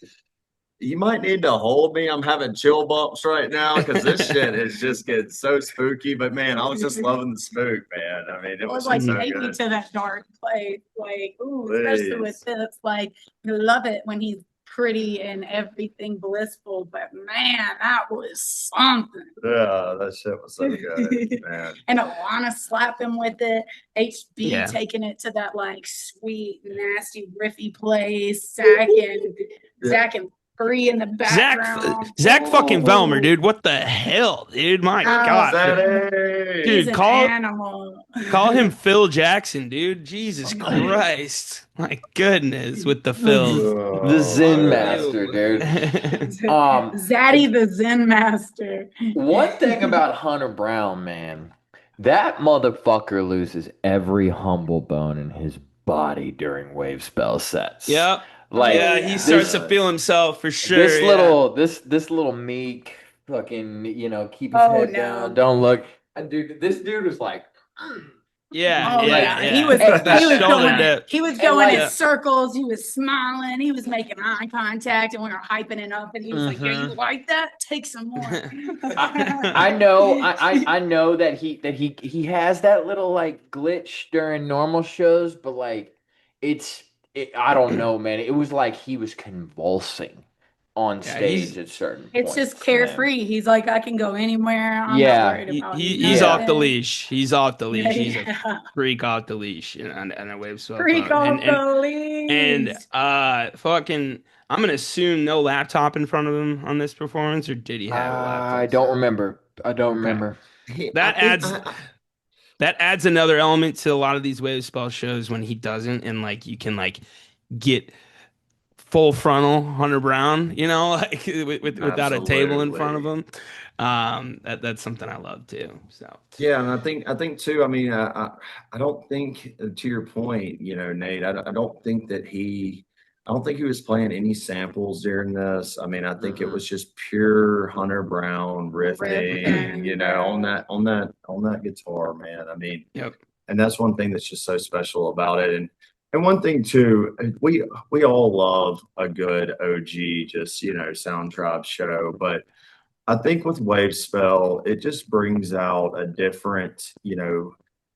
Speaker 3: you might need to hold me. I'm having chill bumps right now because this shit is just getting so spooky. But man, I was just loving the spook, man. I mean, it
Speaker 4: It
Speaker 3: was
Speaker 4: was like
Speaker 3: just so
Speaker 4: take me
Speaker 3: good.
Speaker 4: to that dark place. Like, ooh, especially with
Speaker 3: Please.
Speaker 4: this. Like, I love it when he's pretty and everything blissful, but man, that was something.
Speaker 3: Yeah, that shit was so good, man.
Speaker 4: And Alana slap him with it. HB
Speaker 1: Yeah.
Speaker 4: taking it to that like sweet, nasty, riffy place. Zach and Bree in the background.
Speaker 1: Zach fucking
Speaker 4: Ooh.
Speaker 1: Velmer, dude. What the hell, dude? My God.
Speaker 3: Zaddy.
Speaker 4: He's
Speaker 1: Dude,
Speaker 4: an
Speaker 1: call
Speaker 4: animal.
Speaker 1: him Phil Jackson, dude. Jesus Christ. My goodness, with the Phil.
Speaker 2: The Zen
Speaker 3: Oh,
Speaker 2: master, dude.
Speaker 4: Zaddy the Zen master.
Speaker 2: One thing about Hunter Brown, man, that motherfucker loses every humble bone in his body during wave spell sets.
Speaker 1: Yep.
Speaker 2: Like,
Speaker 1: Yeah, he starts to feel himself for sure.
Speaker 2: this
Speaker 1: yeah.
Speaker 2: this little meek fucking, keep his
Speaker 4: Oh,
Speaker 2: head
Speaker 4: no.
Speaker 2: down, don't look. And dude, this dude was like,
Speaker 1: Yeah,
Speaker 4: Oh
Speaker 1: yeah,
Speaker 4: yeah, he was
Speaker 1: Shoulder
Speaker 4: going,
Speaker 1: dip.
Speaker 4: he was going
Speaker 2: like-
Speaker 4: in circles. He was smiling. He was making eye contact, and we were hyping it up. And he was like, "Yeah, you like that? Take some more."
Speaker 2: I know, I know that he has that little like glitch during normal shows, but like I don't know, man. It was like he was convulsing on
Speaker 1: Yeah,
Speaker 2: stage at certain
Speaker 4: It's
Speaker 2: points.
Speaker 4: just carefree. He's like, I can go anywhere. I'm
Speaker 2: Yeah.
Speaker 4: not worried about
Speaker 1: He's
Speaker 2: Yeah.
Speaker 1: off the leash. He's off the leash. He's a
Speaker 4: Yeah.
Speaker 1: freak off the leash and a wave swell.
Speaker 4: Freak off
Speaker 1: and,
Speaker 4: the leash.
Speaker 1: and fucking, I'm gonna assume no laptop in front of him on this performance, or did he have a laptop?
Speaker 2: I don't remember.
Speaker 1: That adds another element to a lot of these wave spell shows when he doesn't, and like you can like get full frontal Hunter Brown, like without a table in front of him. That's something I love too. So
Speaker 3: yeah, and I think too. I mean, I don't think, to your point, Nate. I don't think he was playing any samples during this. I mean, I think it was just pure Hunter Brown riffing, on that guitar, man. I mean,
Speaker 1: yep.
Speaker 3: And that's one thing that's just so special about it. And one thing too, we all love a good OG, just Sound Tribe show, but I think with Wave Spell, it just brings out a different,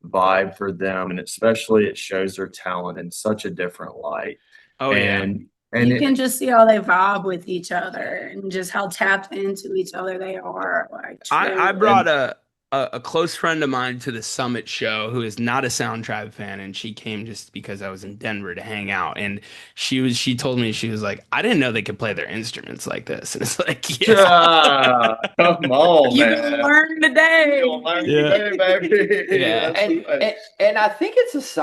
Speaker 3: vibe for them, and especially it shows their talent in such a different light.
Speaker 1: Oh
Speaker 3: and
Speaker 4: you can just see how they vibe with each other and just how tapped into each other they are. Like,
Speaker 1: I brought a a close friend of mine to the Summit show who is not a Sound Tribe fan, and she came just because I was in Denver to hang out. And she told me, she was like, I didn't know they could play their instruments like this. And it's like, yeah,
Speaker 3: come on,
Speaker 4: You
Speaker 3: man.
Speaker 4: learn today.
Speaker 3: You'll learn
Speaker 1: Yeah.
Speaker 3: today, baby.
Speaker 1: Yeah.
Speaker 2: And I think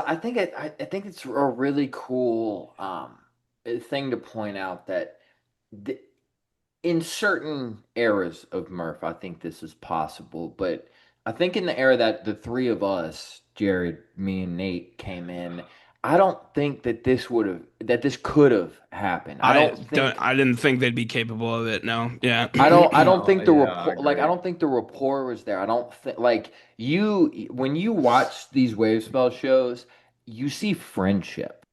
Speaker 2: I think it's a really cool thing to point out that in certain eras of Murph, I think this is possible. But I think in the era that the three of us, Jared, me, and Nate, came in, I don't think that this could have happened.
Speaker 1: I didn't think they'd be capable of it. No. Yeah.
Speaker 2: I don't think the
Speaker 3: Yeah,
Speaker 2: rapport,
Speaker 3: I
Speaker 2: like, I
Speaker 3: agree.
Speaker 2: don't think the rapport was there. I don't think, like, when you watch these Wave Spell shows, you see friendship.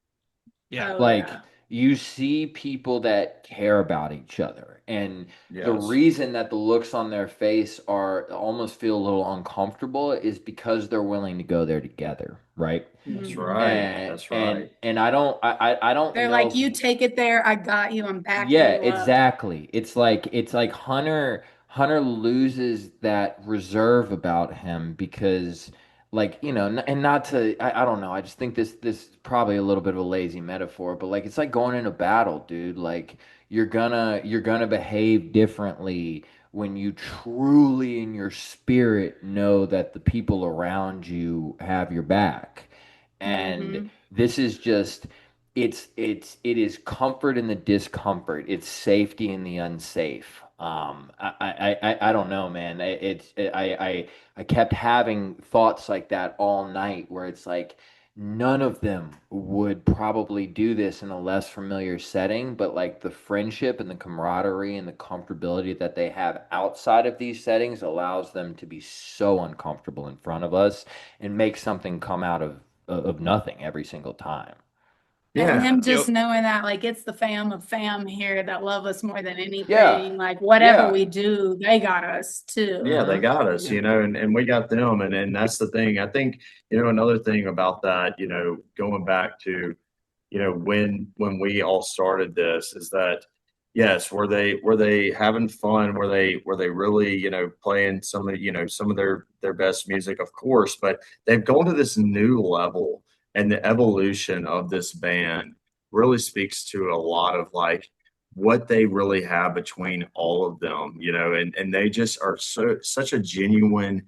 Speaker 1: Yeah.
Speaker 4: Oh,
Speaker 2: Like,
Speaker 4: yeah.
Speaker 2: you see people that care about each other. And the
Speaker 3: Yes.
Speaker 2: reason that the looks on their face almost feel a little uncomfortable is because they're willing to go there together, right?
Speaker 3: That's
Speaker 4: Mhm.
Speaker 3: right.
Speaker 2: And
Speaker 3: That's right.
Speaker 2: and I don't
Speaker 4: They're
Speaker 2: know
Speaker 4: like,
Speaker 2: if-
Speaker 4: you take it there, I got you, I'm backing
Speaker 2: Yeah,
Speaker 4: you up.
Speaker 2: exactly. It's like Hunter loses that reserve about him because, like, and not to, I don't know. I just think this is probably a little bit of a lazy metaphor, but like, it's like going in a battle, dude. Like, you're gonna behave differently when you truly in your spirit know that the people around you have your back. And
Speaker 4: Mhm.
Speaker 2: this is just, it is comfort in the discomfort. It's safety in the unsafe. I don't know, man. I kept having thoughts like that all night, where it's like none of them would probably do this in a less familiar setting, but like the friendship and the camaraderie and the comfortability that they have outside of these settings allows them to be so uncomfortable in front of us and make something come out of nothing every single time.
Speaker 4: And
Speaker 3: Yeah.
Speaker 4: him just
Speaker 1: Yep.
Speaker 4: knowing that, like, it's the fam here that love us more than anything.
Speaker 2: Yeah.
Speaker 4: Like, whatever
Speaker 2: Yeah.
Speaker 4: we do, they got us too.
Speaker 3: Yeah, they
Speaker 2: Mhm.
Speaker 3: got us,
Speaker 1: Yeah.
Speaker 3: and we got them. And that's the thing. I think, another thing about that, going back to, when we all started this is that, yes, were they having fun? Were they really, playing some of their best music, of course, but they've gone to this new level, and the evolution of this band really speaks to a lot of like what they really have between all of them, and they just are such a genuine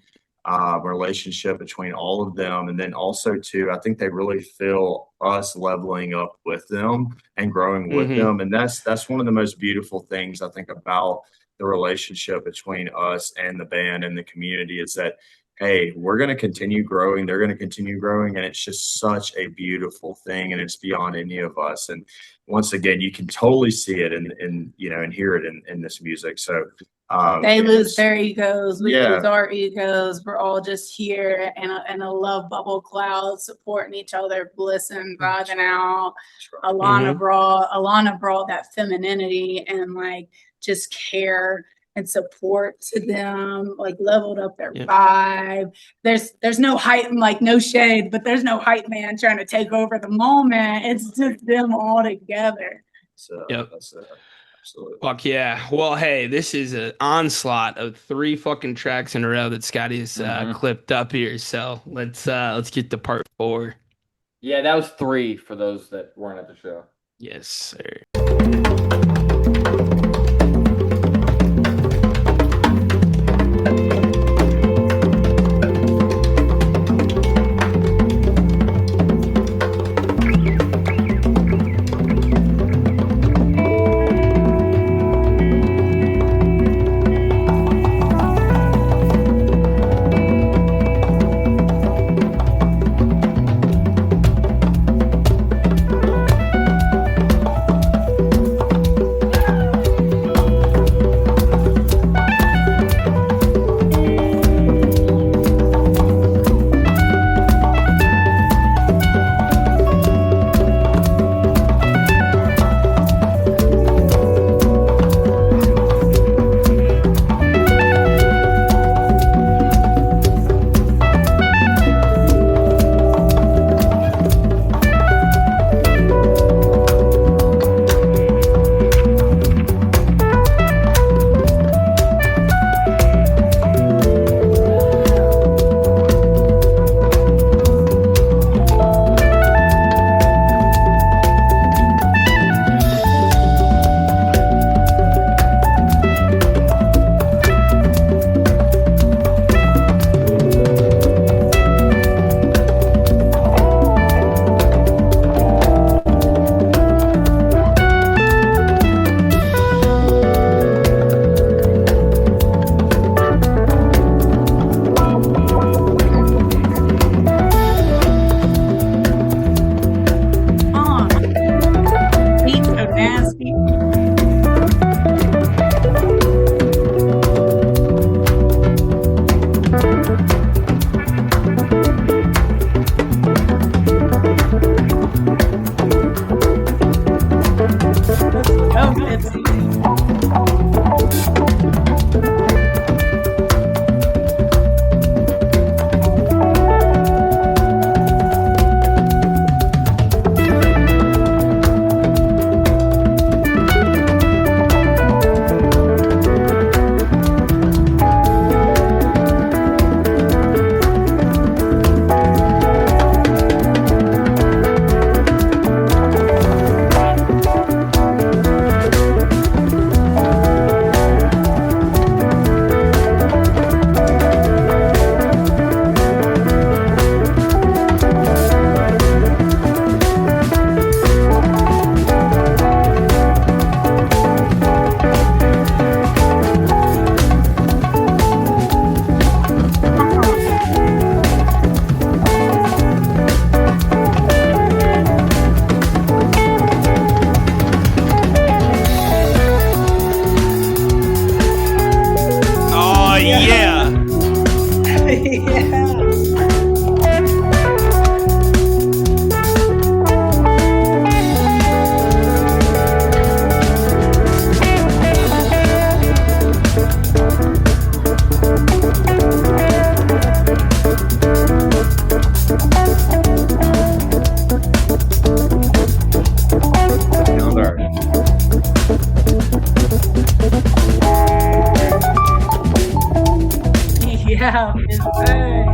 Speaker 3: relationship between all of them. And then also too, I think they really feel us leveling up with them and growing with
Speaker 1: Mhm.
Speaker 3: them. And that's one of the most beautiful things I think about the relationship between us and the band and the community is that, hey, we're going to continue growing. They're going to continue growing. And it's just such a beautiful thing. And it's beyond any of us. And once again, you can totally see it and hear it in this music. So
Speaker 4: They lose
Speaker 3: it's-
Speaker 4: their egos, we
Speaker 3: Yeah.
Speaker 4: lose our egos. We're all just here in a love bubble cloud, supporting each other, blissing, vibing out. Alana brought that femininity and like just care and support to them, like leveled up their
Speaker 1: Yeah.
Speaker 4: vibe. There's no hype, like no shade, but there's no hype man trying to take over the moment. It's just them all together.
Speaker 3: So
Speaker 1: Yep.
Speaker 3: that's absolutely.
Speaker 1: Fuck yeah. Well, hey, this is an onslaught of 3 fucking tracks in a row that Scotty's
Speaker 2: Mhm.
Speaker 1: clipped up here. So let's get to part 4.
Speaker 2: Yeah, that was 3 for those that weren't at the show.
Speaker 1: Yes, sir.
Speaker 4: Yeah, Miss Bird.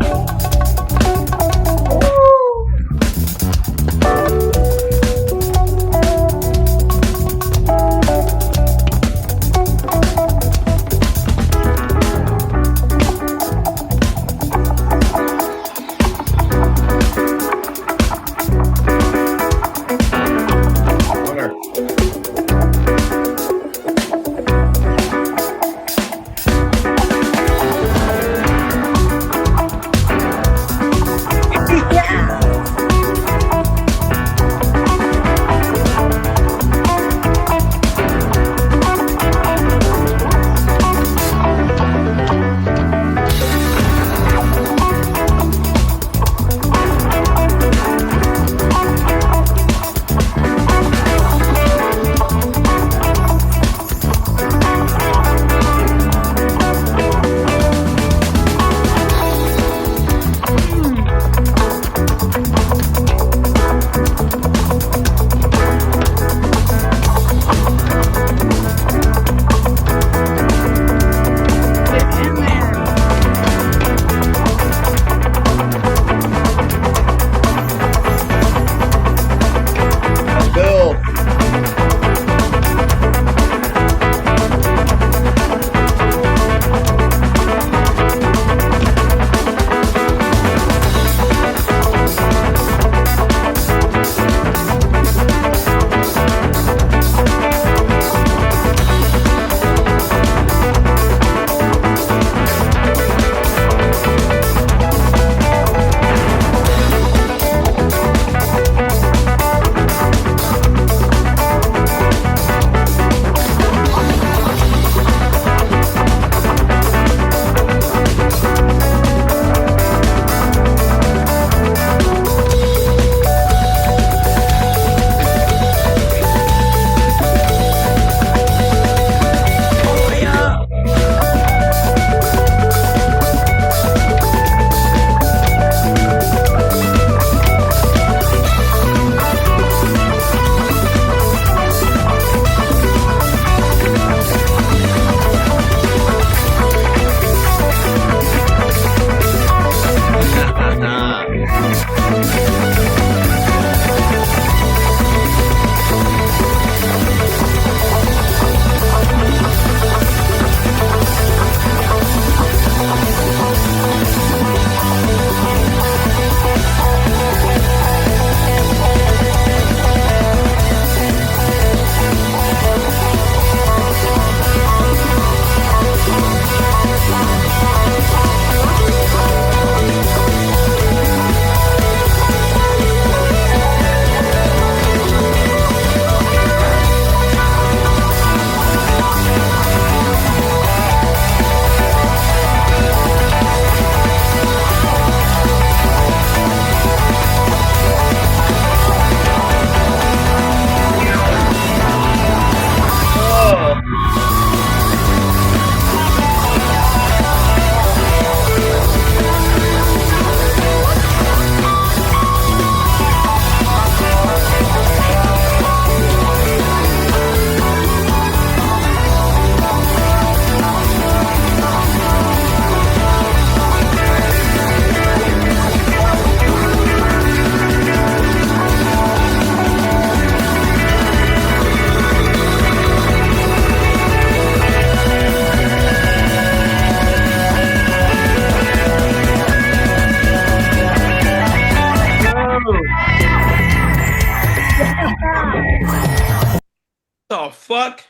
Speaker 1: The fuck?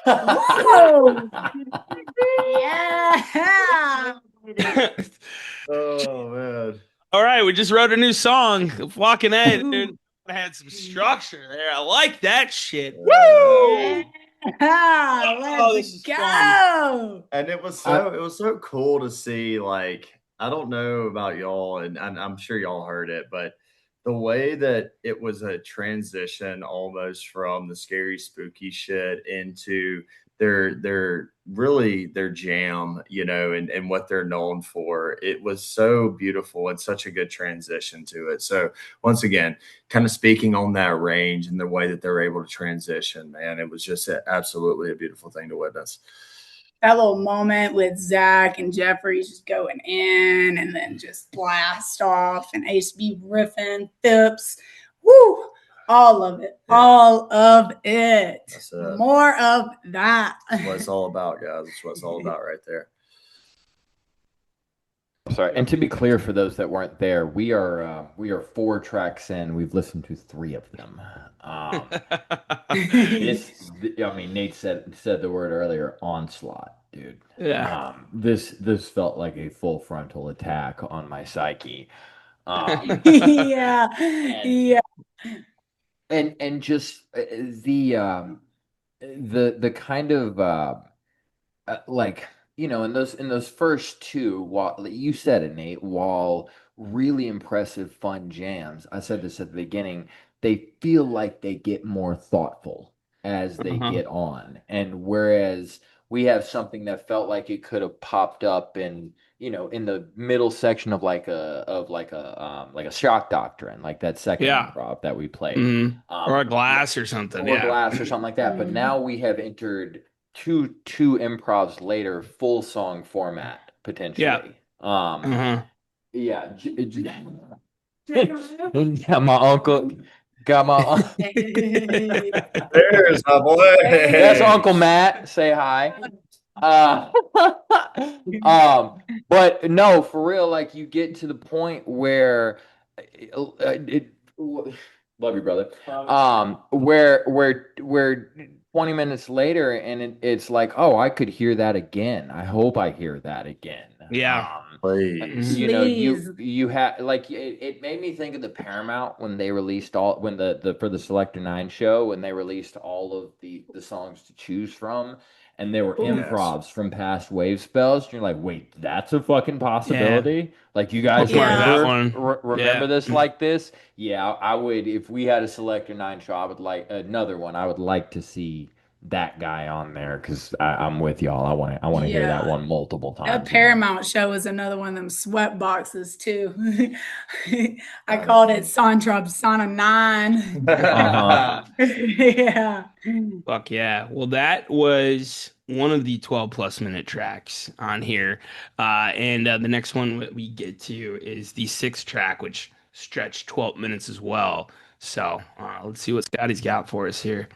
Speaker 4: Whoa! Yeah.
Speaker 3: Oh man.
Speaker 1: All right, we just wrote a new song. Walking Ed, dude. I had some structure there. I like that shit. Woo!
Speaker 4: Let's
Speaker 1: this is
Speaker 4: go.
Speaker 1: fun.
Speaker 3: And it was so cool to see, like, I don't know about y'all, and I'm sure y'all heard it, but the way that it was a transition almost from the scary, spooky shit into their really their jam, and what they're known for. It was so beautiful and such a good transition to it. So once again, kind of speaking on that range and the way that they're able to transition, man, it was just absolutely a beautiful thing to witness.
Speaker 4: That little moment with Zach and Jeffrey just going in and then just blast off, and HB riffing, Phipps, woo, all of it, all of it.
Speaker 3: That's it.
Speaker 4: More of that.
Speaker 3: That's what it's all about, guys. That's what it's all about right there.
Speaker 2: Sorry, and to be clear, for those that weren't there, we are 4 tracks in. We've listened to 3 of them. Nate said the word earlier, onslaught, dude.
Speaker 1: Yeah.
Speaker 2: This felt like a full frontal attack on my psyche.
Speaker 4: Yeah.
Speaker 2: And just the kind of in those first 2, while you said it, Nate, while really impressive, fun jams, I said this at the beginning, they feel like they get more thoughtful as they get on. And whereas we have something that felt like it could have popped up in the middle section of like a shock doctrine, like that second improv that we played,
Speaker 1: or a glass or something,
Speaker 2: glass or something like that. But now we have entered two improvs later, full song format potentially. My uncle got my.
Speaker 3: There's my boy.
Speaker 2: That's Uncle Matt. Say hi. But no, for real, like you get to the point where love you, brother. Where 20 minutes later, and it's like, oh, I could hear that again. I hope I hear that again.
Speaker 1: Yeah.
Speaker 3: Please.
Speaker 2: You have like it made me think of the Paramount when they released for the Selector 9 show, when they released all of the songs to choose from, and there were improvs from past wave spells. And you're like, wait, that's a fucking possibility. Yeah. Like you guys remember this like this? Yeah, I would, if we had a Selector 9 show, I would like another one. I would like to see that guy on there, because I'm with y'all. I want to hear that one multiple times.
Speaker 4: That Paramount show is another one of them sweat boxes too. I called it Santrop Sauna 9. Yeah.
Speaker 1: Fuck yeah. Well, that was one of the 12+ minute tracks on here. And the next one we get to is the 6th track, which stretched 12 minutes as well. So let's see what Scotty's got for us here.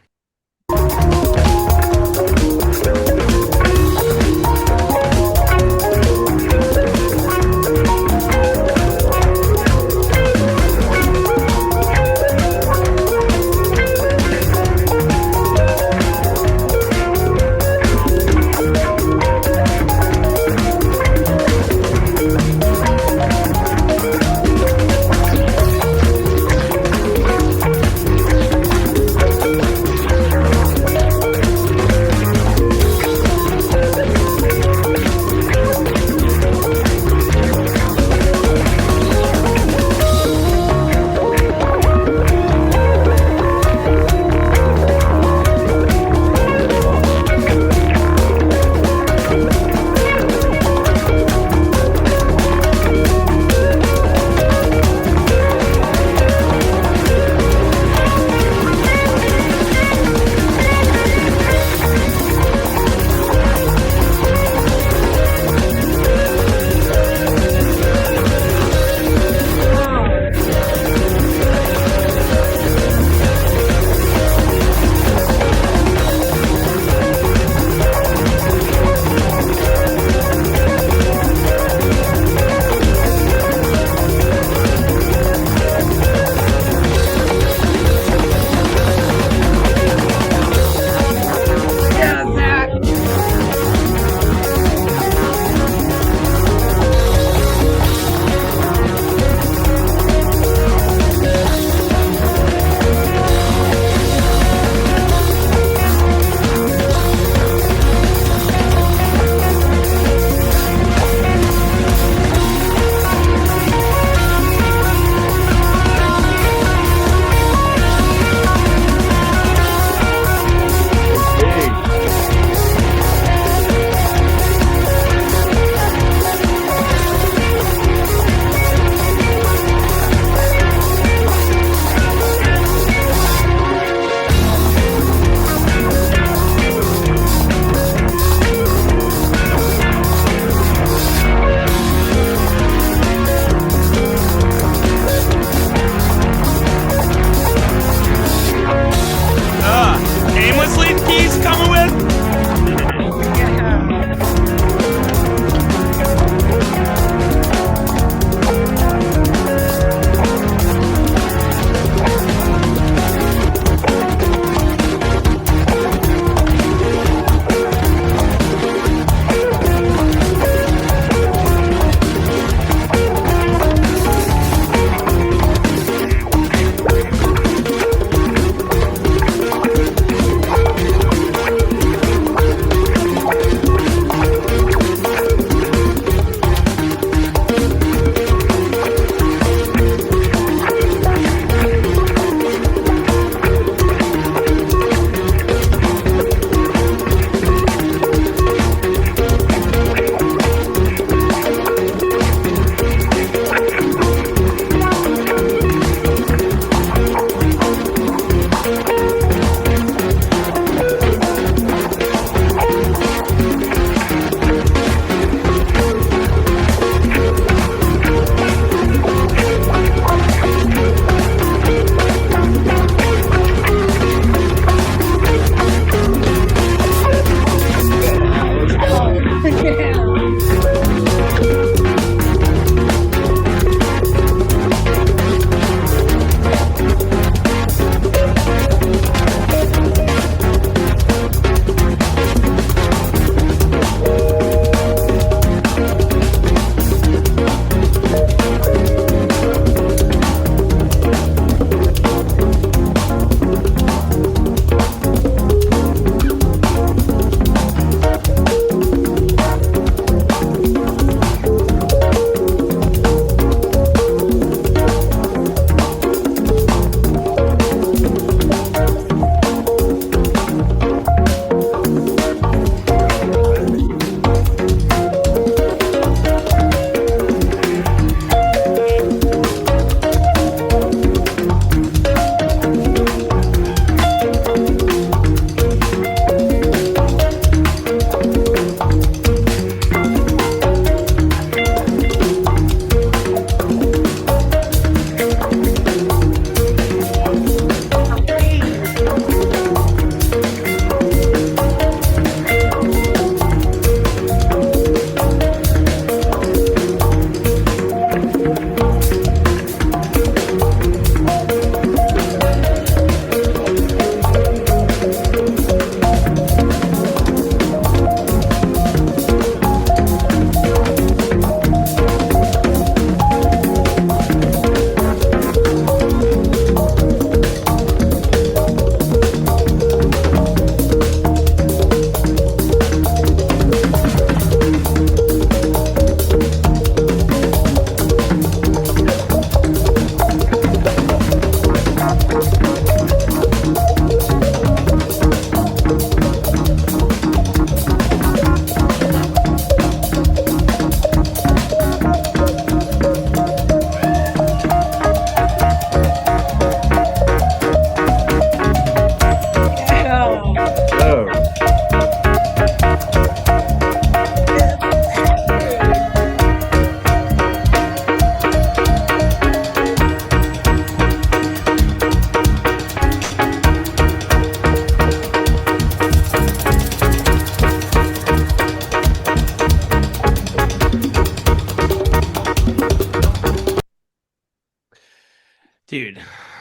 Speaker 1: Dude,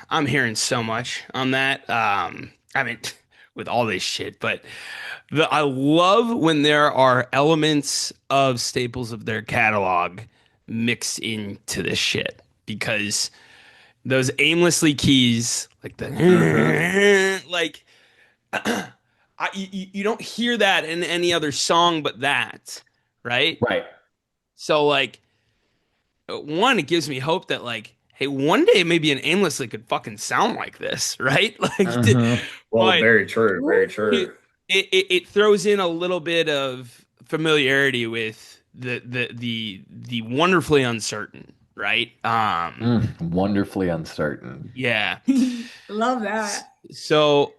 Speaker 1: I'm hearing so much on that. I mean, with all this shit, but I love when there are elements of staples of their catalog mixed into this shit because those aimlessly keys, like the like, you don't hear that in any other song but that, right?
Speaker 2: Right.
Speaker 1: So like, one, it gives me hope that like, hey, one day maybe an aimlessly could fucking sound like this, right? Like,
Speaker 3: Well,
Speaker 1: but
Speaker 3: very true. Very
Speaker 1: it,
Speaker 3: true.
Speaker 1: it throws in a little bit of familiarity with the wonderfully uncertain, right?
Speaker 2: Wonderfully uncertain.
Speaker 1: Yeah.
Speaker 4: Love that.
Speaker 1: So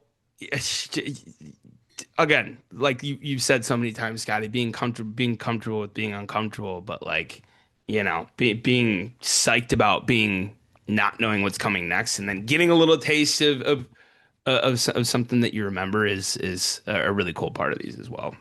Speaker 1: again, like you've said so many times, Scotty, being comfortable with being uncomfortable, but like, being psyched about being not knowing what's coming next, and then getting a little taste of something that you remember is a really cool part of these as well.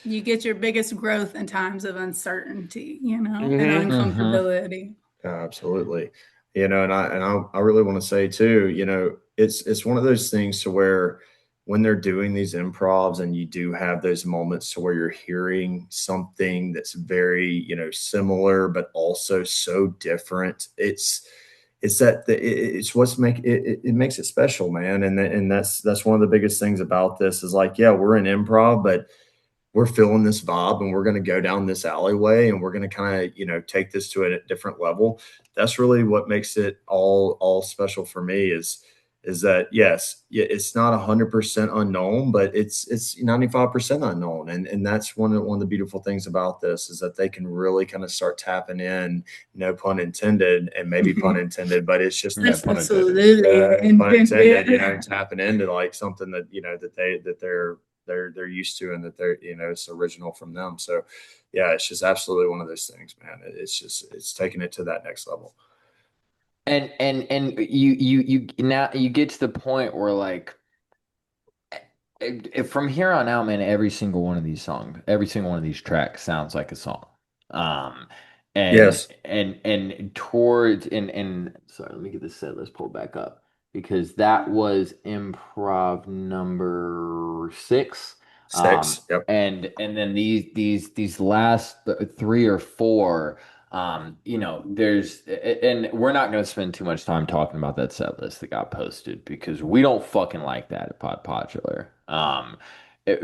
Speaker 4: You get your biggest growth in times of uncertainty, and
Speaker 1: Mhm.
Speaker 4: uncomfortability.
Speaker 3: Absolutely. And I really want to say too, it's one of those things to where when they're doing these improvs and you do have those moments to where you're hearing something that's very, similar, but also so different. It's what's it makes it special, man. And that's one of the biggest things about this is like, yeah, we're in improv, but we're feeling this vibe and we're going to go down this alleyway and we're going to kind of, take this to a different level. That's really what makes it all special for me is that, yes, yeah, it's not 100% unknown, but it's 95% unknown. And that's one of the beautiful things about this is that they can really kind of start tapping in, no pun intended, and maybe pun intended, but it's just
Speaker 2: No pun
Speaker 4: Absolutely.
Speaker 3: pun intended, tapping into like something that, that they're used to and that they're, it's original from them. So yeah, it's just absolutely one of those things, man. It's taking it to that next level.
Speaker 2: And you now you get to the point where like from here on out, man, every single one of these songs, every single one of these tracks sounds like a song. Um, and
Speaker 3: Yes.
Speaker 2: and towards and sorry, let me get this set list pulled back up because that was improv number 6.
Speaker 3: Six. Yep.
Speaker 2: And then these last three or four, there's and we're not going to spend too much time talking about that set list that got posted because we don't fucking like that at Podpodular.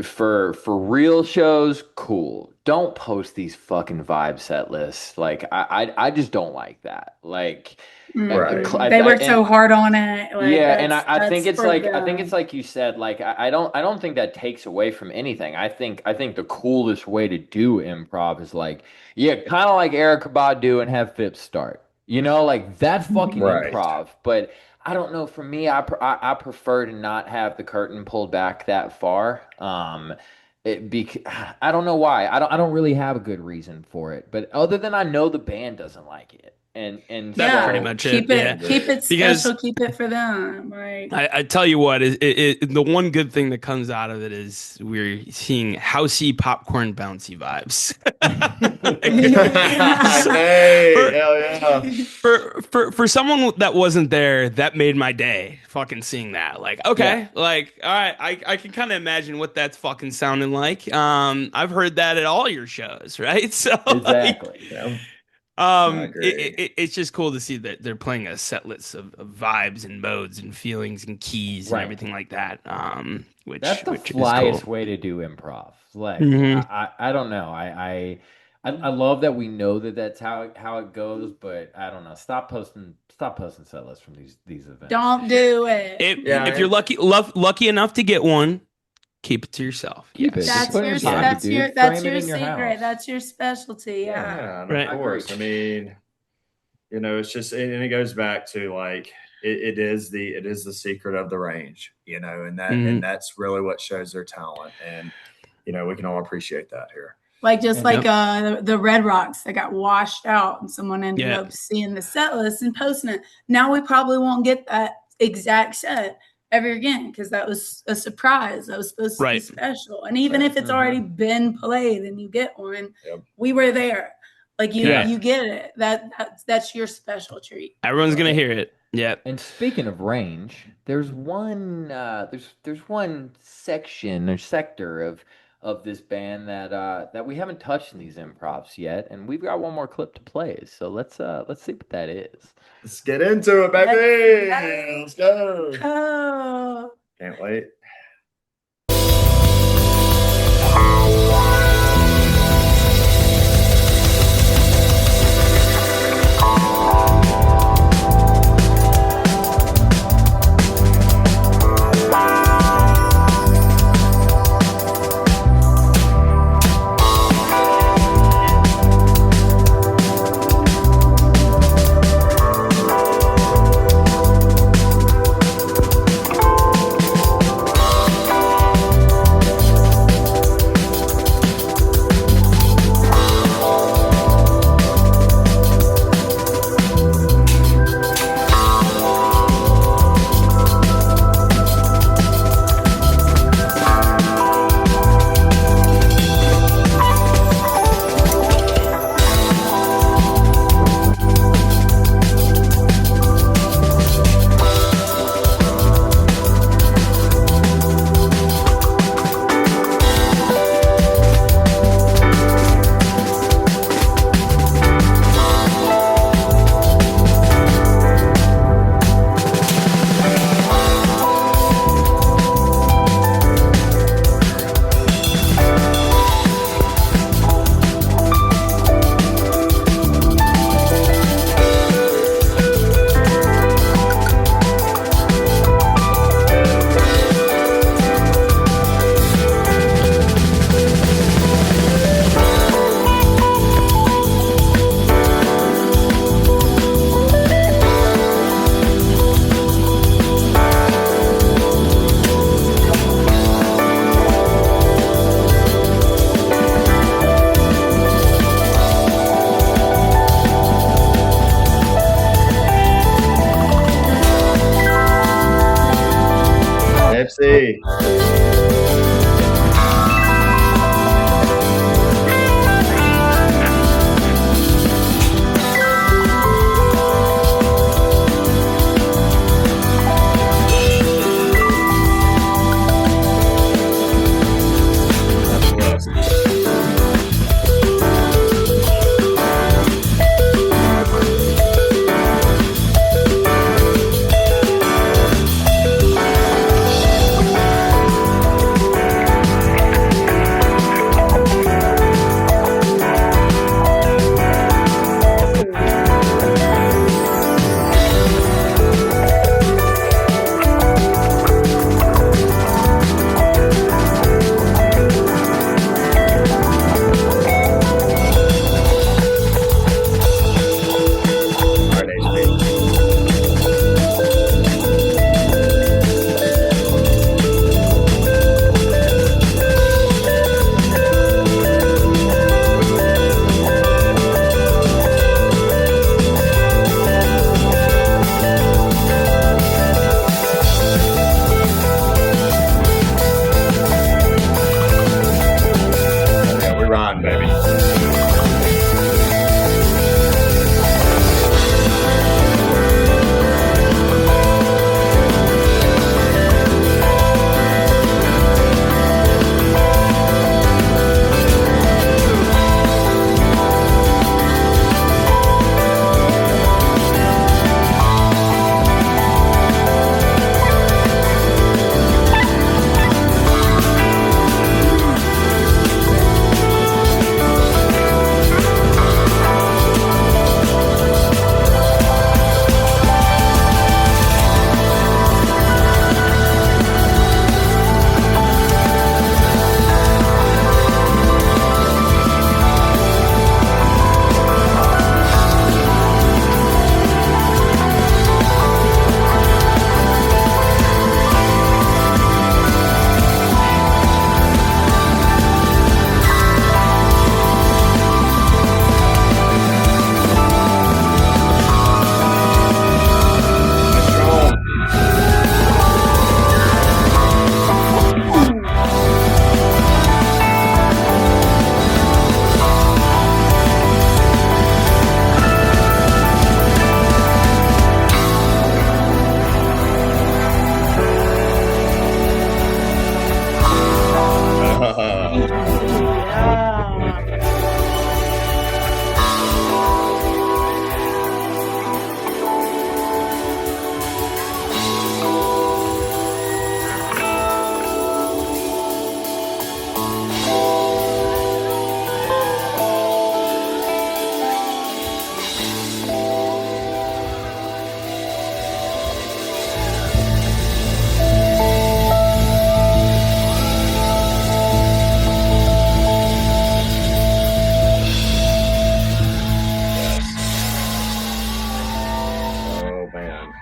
Speaker 2: For real shows, cool. Don't post these fucking vibe set lists. Like I just don't like that. Like
Speaker 3: Right.
Speaker 4: They work so hard on it. Like,
Speaker 2: yeah, and I think
Speaker 4: that's
Speaker 2: it's
Speaker 4: for
Speaker 2: like
Speaker 4: them.
Speaker 2: you said. Like I don't think that takes away from anything. I think the coolest way to do improv is like kind of like Erica Badu and have Phipps start. Like that's fucking
Speaker 3: Right.
Speaker 2: improv. But I don't know. For me, I prefer to not have the curtain pulled back that far. I don't know why. I don't really have a good reason for it. But other than I know the band doesn't like it, and
Speaker 1: That's pretty
Speaker 2: so.
Speaker 1: much
Speaker 4: Keep
Speaker 1: it.
Speaker 4: it
Speaker 1: Yeah.
Speaker 4: keep it
Speaker 1: Because
Speaker 4: special, keep it for them. Like
Speaker 1: I tell you what, the one good thing that comes out of it is we're seeing housey popcorn bouncy vibes.
Speaker 3: Hey, hell yeah.
Speaker 1: For someone that wasn't there, that made my day. Fucking seeing that, like, okay,
Speaker 2: Yeah.
Speaker 1: like, all right, I can kind of imagine what that's fucking sounding like. I've heard that at all your shows, right? So like,
Speaker 2: Exactly.
Speaker 3: Yeah, I agree.
Speaker 1: it's just cool to see that they're playing a set list of vibes and modes and feelings and keys and
Speaker 2: Right.
Speaker 1: everything like that.
Speaker 2: That's the
Speaker 1: Which is cool.
Speaker 2: flyest way to do improv. Like
Speaker 1: Mhm.
Speaker 2: I don't know. I love that we know that that's how it goes, but I don't know. Stop posting set lists from these events.
Speaker 4: don't do it.
Speaker 1: If you're lucky enough to get one, keep it to yourself.
Speaker 2: Keep it.
Speaker 1: Yes.
Speaker 2: Just
Speaker 4: That's
Speaker 2: put it in
Speaker 4: your
Speaker 2: your pocket,
Speaker 4: that's
Speaker 2: dude.
Speaker 4: your that's
Speaker 2: Frame it
Speaker 4: your
Speaker 2: in your
Speaker 4: secret.
Speaker 2: house.
Speaker 4: That's your specialty. Yeah.
Speaker 3: Yeah, and
Speaker 1: Right.
Speaker 3: of course. I mean, it's just, and it goes back to like it is the secret of the range, and that's really what shows their talent, and we can all appreciate that here.
Speaker 4: Like just like
Speaker 1: Yep.
Speaker 4: the Red Rocks that got washed out and someone ended
Speaker 1: Yeah.
Speaker 4: up seeing the set list and posting it. Now we probably won't get that exact set ever again because that was a surprise. That was supposed to be
Speaker 1: Right.
Speaker 4: special. And even if it's already been played and you get one,
Speaker 3: Yep.
Speaker 4: we were there. Like you
Speaker 1: Yeah.
Speaker 4: you get it. That's your special treat.
Speaker 1: Everyone's gonna hear it. Yep.
Speaker 2: And speaking of range, there's one section or sector of this band that we haven't touched in these improvs yet, and we've got one more clip to play. So let's see what that is.
Speaker 3: Let's get into it, baby. Let's go.
Speaker 4: Oh.
Speaker 3: Can't wait.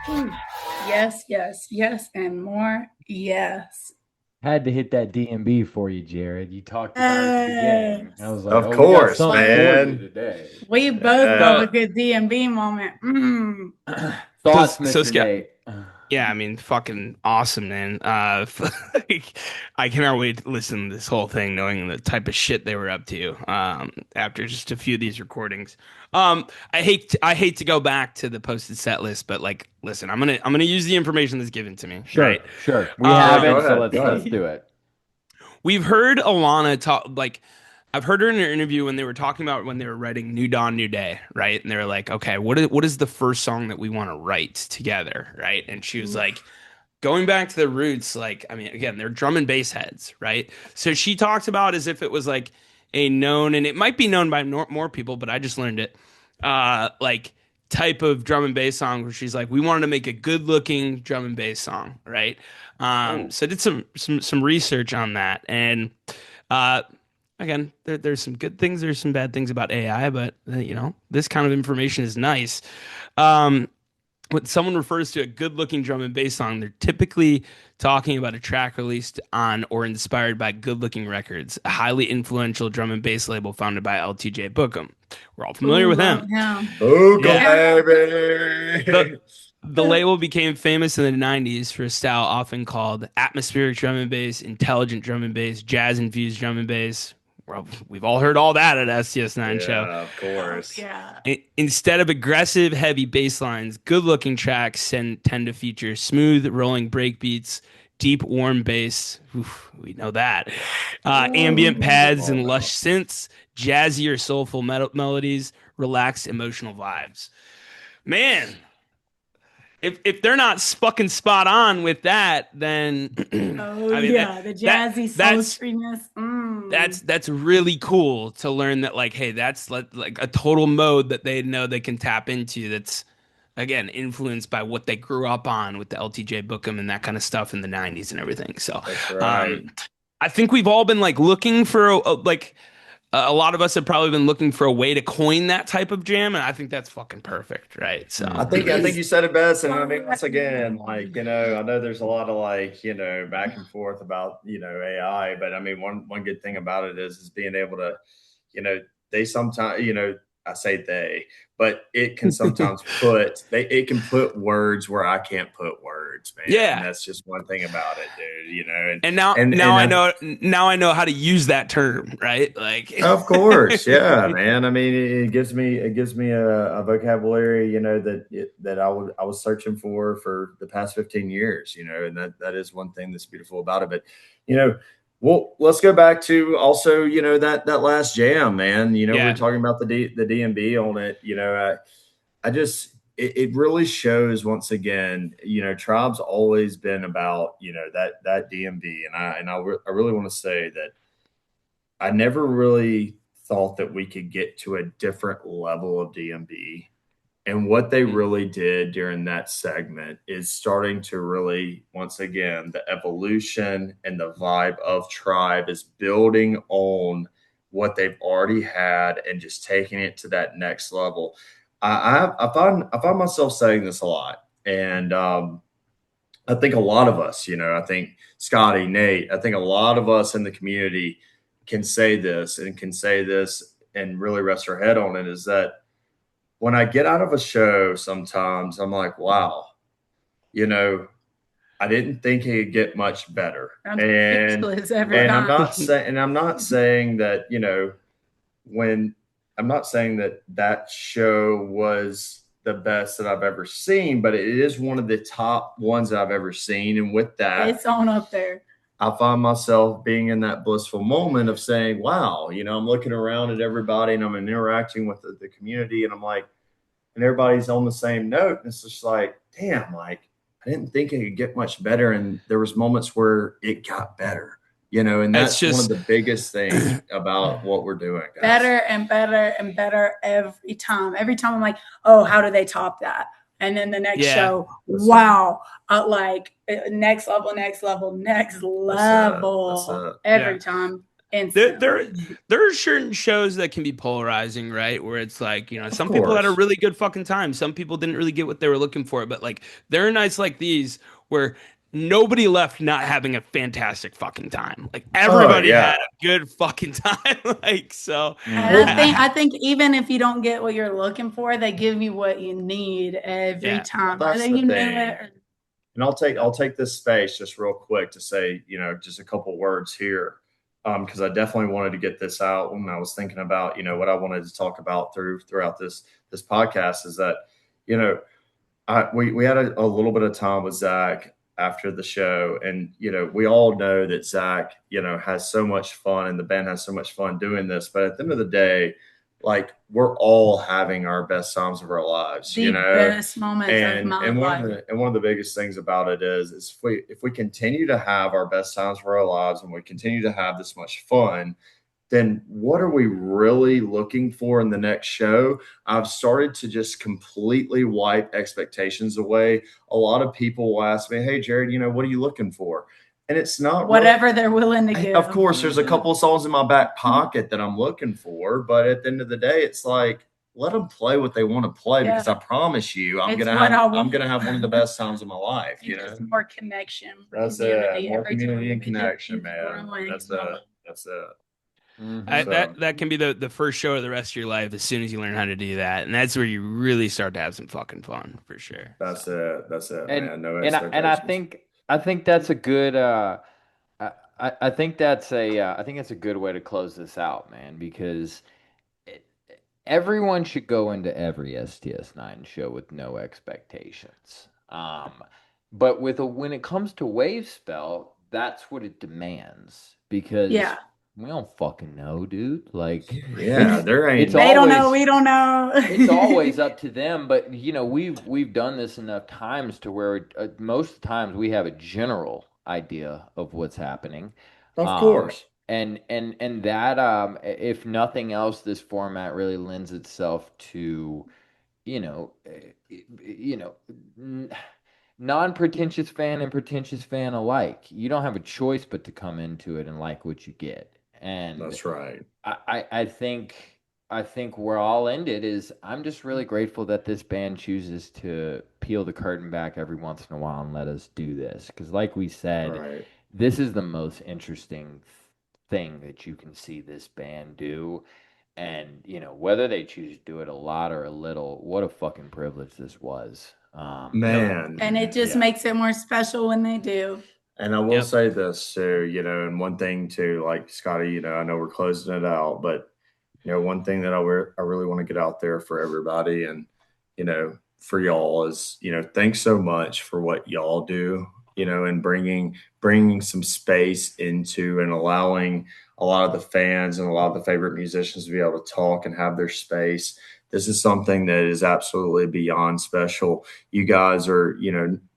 Speaker 4: Yes, yes, yes, and more. Yes.
Speaker 5: Had to hit that DMB for you, Jared. You talked about it at the beginning. I was like,
Speaker 3: Of
Speaker 5: we got
Speaker 3: course,
Speaker 5: something for
Speaker 3: man.
Speaker 5: you today.
Speaker 4: We both
Speaker 3: Yeah.
Speaker 4: love a good DMB moment.
Speaker 2: Thoughts,
Speaker 1: So
Speaker 2: Mr.
Speaker 1: Scott,
Speaker 2: Nate?
Speaker 1: yeah, I mean, fucking awesome, man. I cannot wait to listen to this whole thing, knowing the type of shit they were up to. After just a few of these recordings. I hate to go back to the posted set list, but like, listen, I'm gonna use the information that's given to me.
Speaker 5: Sure,
Speaker 1: Right?
Speaker 5: sure.
Speaker 2: We
Speaker 3: go
Speaker 2: haven't,
Speaker 3: ahead,
Speaker 2: so
Speaker 3: go
Speaker 2: let's
Speaker 3: ahead.
Speaker 2: do it.
Speaker 1: We've heard Alana talk, like, I've heard her in an interview when they were talking about when they were writing New Dawn, New Day, right? And they were like, okay, what is the first song that we want to write together, right? And she was like, going back to the roots, like, I mean, again, they're drum and bass heads, right? So she talks about as if it was like a known, and it might be known by more people, but I just learned it, like type of drum and bass song where she's like, we wanted to make a good looking drum and bass song, right? So I did some research on that, and again, there's some good things, there's some bad things about AI, but this kind of information is nice. When someone refers to a good-looking drum and bass song, they're typically talking about a track released on or inspired by Good Looking Records, a highly influential drum and bass label founded by LTJ Bookham. We're all familiar with him.
Speaker 3: Book
Speaker 1: Yeah.
Speaker 3: baby.
Speaker 1: The label became famous in the 90s for a style often called atmospheric drum and bass, intelligent drum and bass, jazz-infused drum and bass. Well, we've all heard all that at STS9 show.
Speaker 3: Yeah, of course.
Speaker 4: Yeah.
Speaker 1: Instead of aggressive, heavy bass lines, good-looking tracks tend to feature smooth, rolling break beats, deep, warm bass. Oof, we know that. Ambient pads and lush synths, jazzy or soulful melodies, relaxed, emotional vibes. Man, if they're not fucking spot on with that, then I mean,
Speaker 4: the jazzy sultriness.
Speaker 1: That's really cool to learn that, like, hey, that's like a total mode that they know they can tap into. That's again influenced by what they grew up on with the LTJ Bookham and that kind of stuff in the 90s and everything. So
Speaker 3: That's right.
Speaker 1: I think we've all been like looking for a lot of us have probably been looking for a way to coin that type of jam, and I think that's fucking perfect, right? So
Speaker 3: I think you said it best, and I mean, once again, like, I know there's a lot of like, back and forth about AI, but I mean, one good thing about it is being able to, they sometimes, I say they, but it can sometimes it can put words where I can't put words, man.
Speaker 1: Yeah.
Speaker 3: And that's just one thing about it, dude.
Speaker 1: And now I know how to use that term, right? Like,
Speaker 3: of course, yeah, man. I mean, it gives me a vocabulary, that I was searching for the past 15 years, and that is one thing that's beautiful about it. But well, let's go back to also, that last jam, man. We're talking about the DMB on it. It really shows once again, Tribe's always been about, that DMB. And I really want to say that I never really thought that we could get to a different level of DMB. And what they really did during that segment is starting to really, once again, the evolution and the vibe of Tribe is building on what they've already had and just taking it to that next level. I find myself saying this a lot, and I think a lot of us, I think Scotty, Nate, I think a lot of us in the community can say this and really rest our head on it, is that when I get out of a show, sometimes I'm like, wow, I didn't think it could get much better. And I'm not saying that, that show was the best that I've ever seen, but it is one of the top ones that I've ever seen. And with that,
Speaker 4: it's on up there.
Speaker 3: I find myself being in that blissful moment of saying, wow, I'm looking around at everybody and I'm interacting with the community, and I'm like, and everybody's on the same note. And it's just like, damn, like, I didn't think it could get much better. And there was moments where it got better, and that's just one of the biggest things about what we're doing, guys.
Speaker 4: Better and better and better every time. Every time I'm like, oh, how do they top that? And then the next show, wow, like next level every time. instantly.
Speaker 1: There are certain shows that can be polarizing, right? Where it's like,
Speaker 3: Of
Speaker 1: some people had a
Speaker 3: course.
Speaker 1: really good fucking time. Some people didn't really get what they were looking for. But like, there are nights like these where nobody left not having a fantastic fucking time. Like
Speaker 3: Oh
Speaker 1: everybody
Speaker 3: yeah.
Speaker 1: had a good fucking time. Like, so
Speaker 4: And
Speaker 2: Mhm.
Speaker 4: I think even if you don't get what you're looking for, they give you what you need every
Speaker 1: Yeah.
Speaker 4: time.
Speaker 3: That's
Speaker 4: Whether
Speaker 3: the
Speaker 4: you knew
Speaker 3: thing.
Speaker 4: it.
Speaker 3: And I'll take this space just real quick to say, just a couple words here. Because I definitely wanted to get this out when I was thinking about, what I wanted to talk about throughout this podcast is that, you know, we had a little bit of time with Zach after the show, and we all know that Zach has so much fun, and the band has so much fun doing this. But at the end of the day, like we're all having our best times of our lives,
Speaker 4: The best moments of my
Speaker 3: and
Speaker 4: life.
Speaker 3: one of the biggest things about it is if we continue to have our best times of our lives and we continue to have this much fun, then what are we really looking for in the next show? I've started to just completely wipe expectations away. A lot of people will ask me, "Hey, Jared, what are you looking for?" And it's not
Speaker 4: Whatever they're willing to give.
Speaker 3: of course, there's a couple of songs in my back pocket that I'm looking for, but at the end of the day, it's like let them play what they want to play because I promise you, I'm
Speaker 4: It's
Speaker 3: gonna
Speaker 4: what I
Speaker 3: have
Speaker 4: want.
Speaker 3: one of the best times of my life.
Speaker 4: Just more connection,
Speaker 3: That's
Speaker 4: community,
Speaker 3: it. More
Speaker 4: every
Speaker 3: community
Speaker 4: time.
Speaker 3: and
Speaker 4: It just
Speaker 3: connection,
Speaker 4: keeps
Speaker 3: man.
Speaker 4: growing.
Speaker 3: That's it. That's it.
Speaker 2: Mhm.
Speaker 3: So-
Speaker 1: That can be the first show of the rest of your life as soon as you learn how to do that, and that's where you really start to have some fucking fun for sure.
Speaker 3: That's it. That's it,
Speaker 2: And
Speaker 3: man. No
Speaker 2: and I
Speaker 3: expectations.
Speaker 2: think that's a good I think that's I think that's a good way to close this out, man, because it, everyone should go into every STS9 show with no expectations. But when it comes to Wave Spell, that's what it demands because
Speaker 4: Yeah.
Speaker 2: we don't fucking know, dude. Like
Speaker 3: Yeah, there ain't.
Speaker 2: it's
Speaker 4: They don't know.
Speaker 2: always
Speaker 4: We don't know.
Speaker 2: it's always up to them, but we've done this enough times to where most of the times we have a general idea of what's happening.
Speaker 3: Of course.
Speaker 2: And that if nothing else, this format really lends itself to you know you know n- non-pretentious fan and pretentious fan alike. You don't have a choice but to come into it and like what you get. And
Speaker 3: That's right.
Speaker 2: I think where I'll end it is I'm just really grateful that this band chooses to peel the curtain back every once in a while and let us do this. Because like we said,
Speaker 3: Right.
Speaker 2: this is the most interesting thing that you can see this band do. And, whether they choose to do it a lot or a little, what a fucking privilege this was.
Speaker 3: Man.
Speaker 4: And it just
Speaker 3: Yeah.
Speaker 4: makes it more special when they do.
Speaker 3: And I will
Speaker 1: Yep.
Speaker 3: say this too, and one thing too, like Scotty, I know we're closing it out, but one thing that I really want to get out there for everybody and for y'all is thanks so much for what y'all do, and bringing some space into and allowing a lot of the fans and a lot of the favorite musicians to be able to talk and have their space. This is something that is absolutely beyond special. You guys are,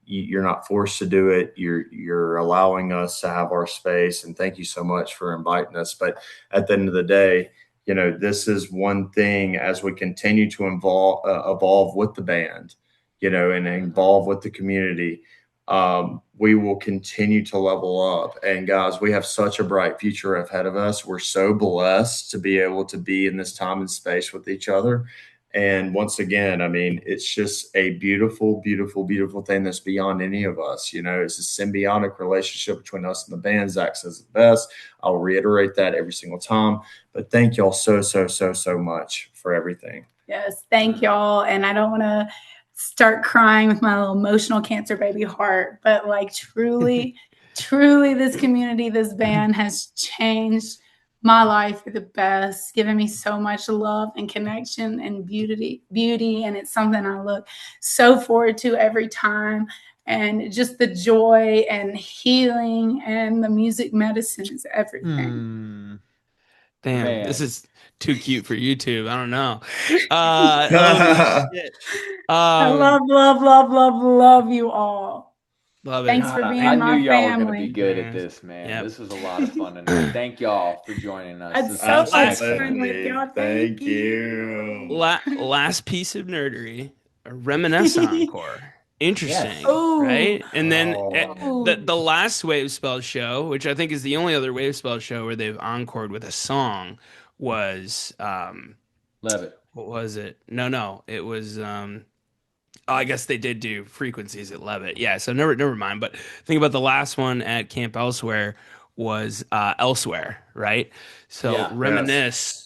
Speaker 3: you're not forced to do it. You're allowing us to have our space, and thank you so much for inviting us. But at the end of the day, this is one thing as we continue to evolve with the band, and involve with the community. We will continue to level up. And guys, we have such a bright future ahead of us. We're so blessed to be able to be in this time and space with each other. And once again, I mean, it's just a beautiful, beautiful, beautiful thing that's beyond any of us. It's a symbiotic relationship between us and the band. Zach says it best. I'll reiterate that every single time. But thank y'all so, so, so, so much for everything.
Speaker 4: Yes, thank y'all. And I don't want to start crying with my little emotional cancer baby heart, but like truly, truly, this community, this band has changed my life for the best, giving me so much love and connection and beauty. And it's something I look so forward to every time. And just the joy and healing and the music medicine is everything.
Speaker 1: Damn,
Speaker 2: Man.
Speaker 1: this is too cute for YouTube. I don't know. Holy shit.
Speaker 4: I love you all.
Speaker 1: Love it.
Speaker 4: Thanks for
Speaker 2: God,
Speaker 4: being
Speaker 2: I
Speaker 4: my
Speaker 2: knew y'all were going to be
Speaker 4: family.
Speaker 2: good
Speaker 1: Man.
Speaker 2: at this, man.
Speaker 1: Yep.
Speaker 2: This was a lot of fun tonight. Thank y'all for joining us.
Speaker 4: It's
Speaker 2: This
Speaker 4: so
Speaker 2: was
Speaker 4: much
Speaker 2: excellent.
Speaker 4: fun with y'all. Thank you.
Speaker 1: Last piece of nerdery, a reminisce encore. Interesting,
Speaker 5: Yes.
Speaker 1: right? And then
Speaker 4: Oh.
Speaker 1: the last Wave Spell show, which I think is the only other Wave Spell show where they've encored with a song, was
Speaker 5: Love it.
Speaker 1: what was it? No, it was oh, I guess they did do Frequencies at Levitt. Yeah, so never mind. But think about the last one at Camp Elsewhere was Elsewhere, right? So
Speaker 5: Yeah.
Speaker 1: reminisce.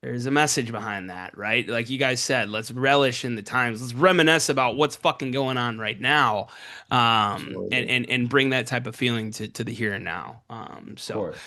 Speaker 1: There's a message behind that, right? Like you guys said, let's relish in the times. Let's reminisce about what's fucking going on right now, and bring that type of feeling to the here and now.
Speaker 5: Of course.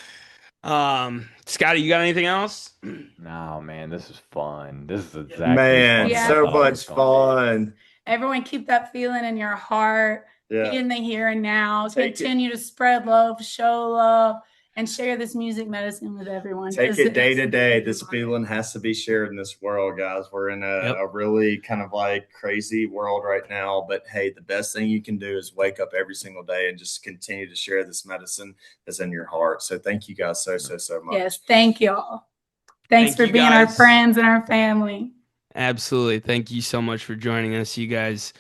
Speaker 1: Scotty, you got anything else?
Speaker 5: No, man, this is fun. This is exactly
Speaker 3: Man,
Speaker 5: as fun as I
Speaker 3: so
Speaker 5: thought it was
Speaker 3: much
Speaker 5: gonna be.
Speaker 3: fun.
Speaker 4: Everyone keep that feeling in your heart,
Speaker 3: Yeah.
Speaker 4: be in the here and now.
Speaker 3: Take it.
Speaker 4: Continue to spread love, show love, and share this music medicine with everyone.
Speaker 3: Take
Speaker 4: 'cause
Speaker 3: it day
Speaker 4: it's-
Speaker 3: to day. This feeling has to be shared in this world, guys. We're in
Speaker 1: Yep.
Speaker 3: a really kind of like crazy world right now. But hey, the best thing you can do is wake up every single day and just continue to share this medicine that's in your heart. So thank you guys so much.
Speaker 4: Yes, thank y'all. Thanks
Speaker 1: Thank
Speaker 4: for
Speaker 1: you,
Speaker 4: being our
Speaker 1: guys.
Speaker 4: friends and our family.
Speaker 1: Absolutely. Thank you so much for joining us, you guys.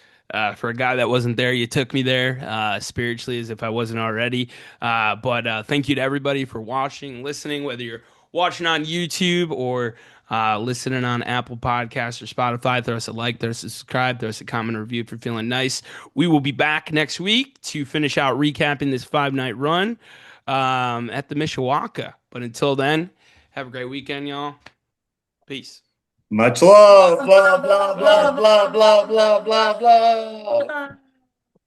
Speaker 1: For a guy that wasn't there, you took me there spiritually as if I wasn't already. But thank you to everybody for watching, listening, whether you're watching on YouTube or listening on Apple Podcasts or Spotify. Throw us a like, throw us a subscribe, throw us a comment or review if you're feeling nice. We will be back next week to finish out recapping this 5-night run at the Mishawaka. But until then, have a great weekend, y'all. Peace.
Speaker 3: Much love. Blah, blah, blah, blah, blah, blah, blah, blah.
Speaker 4: Bye.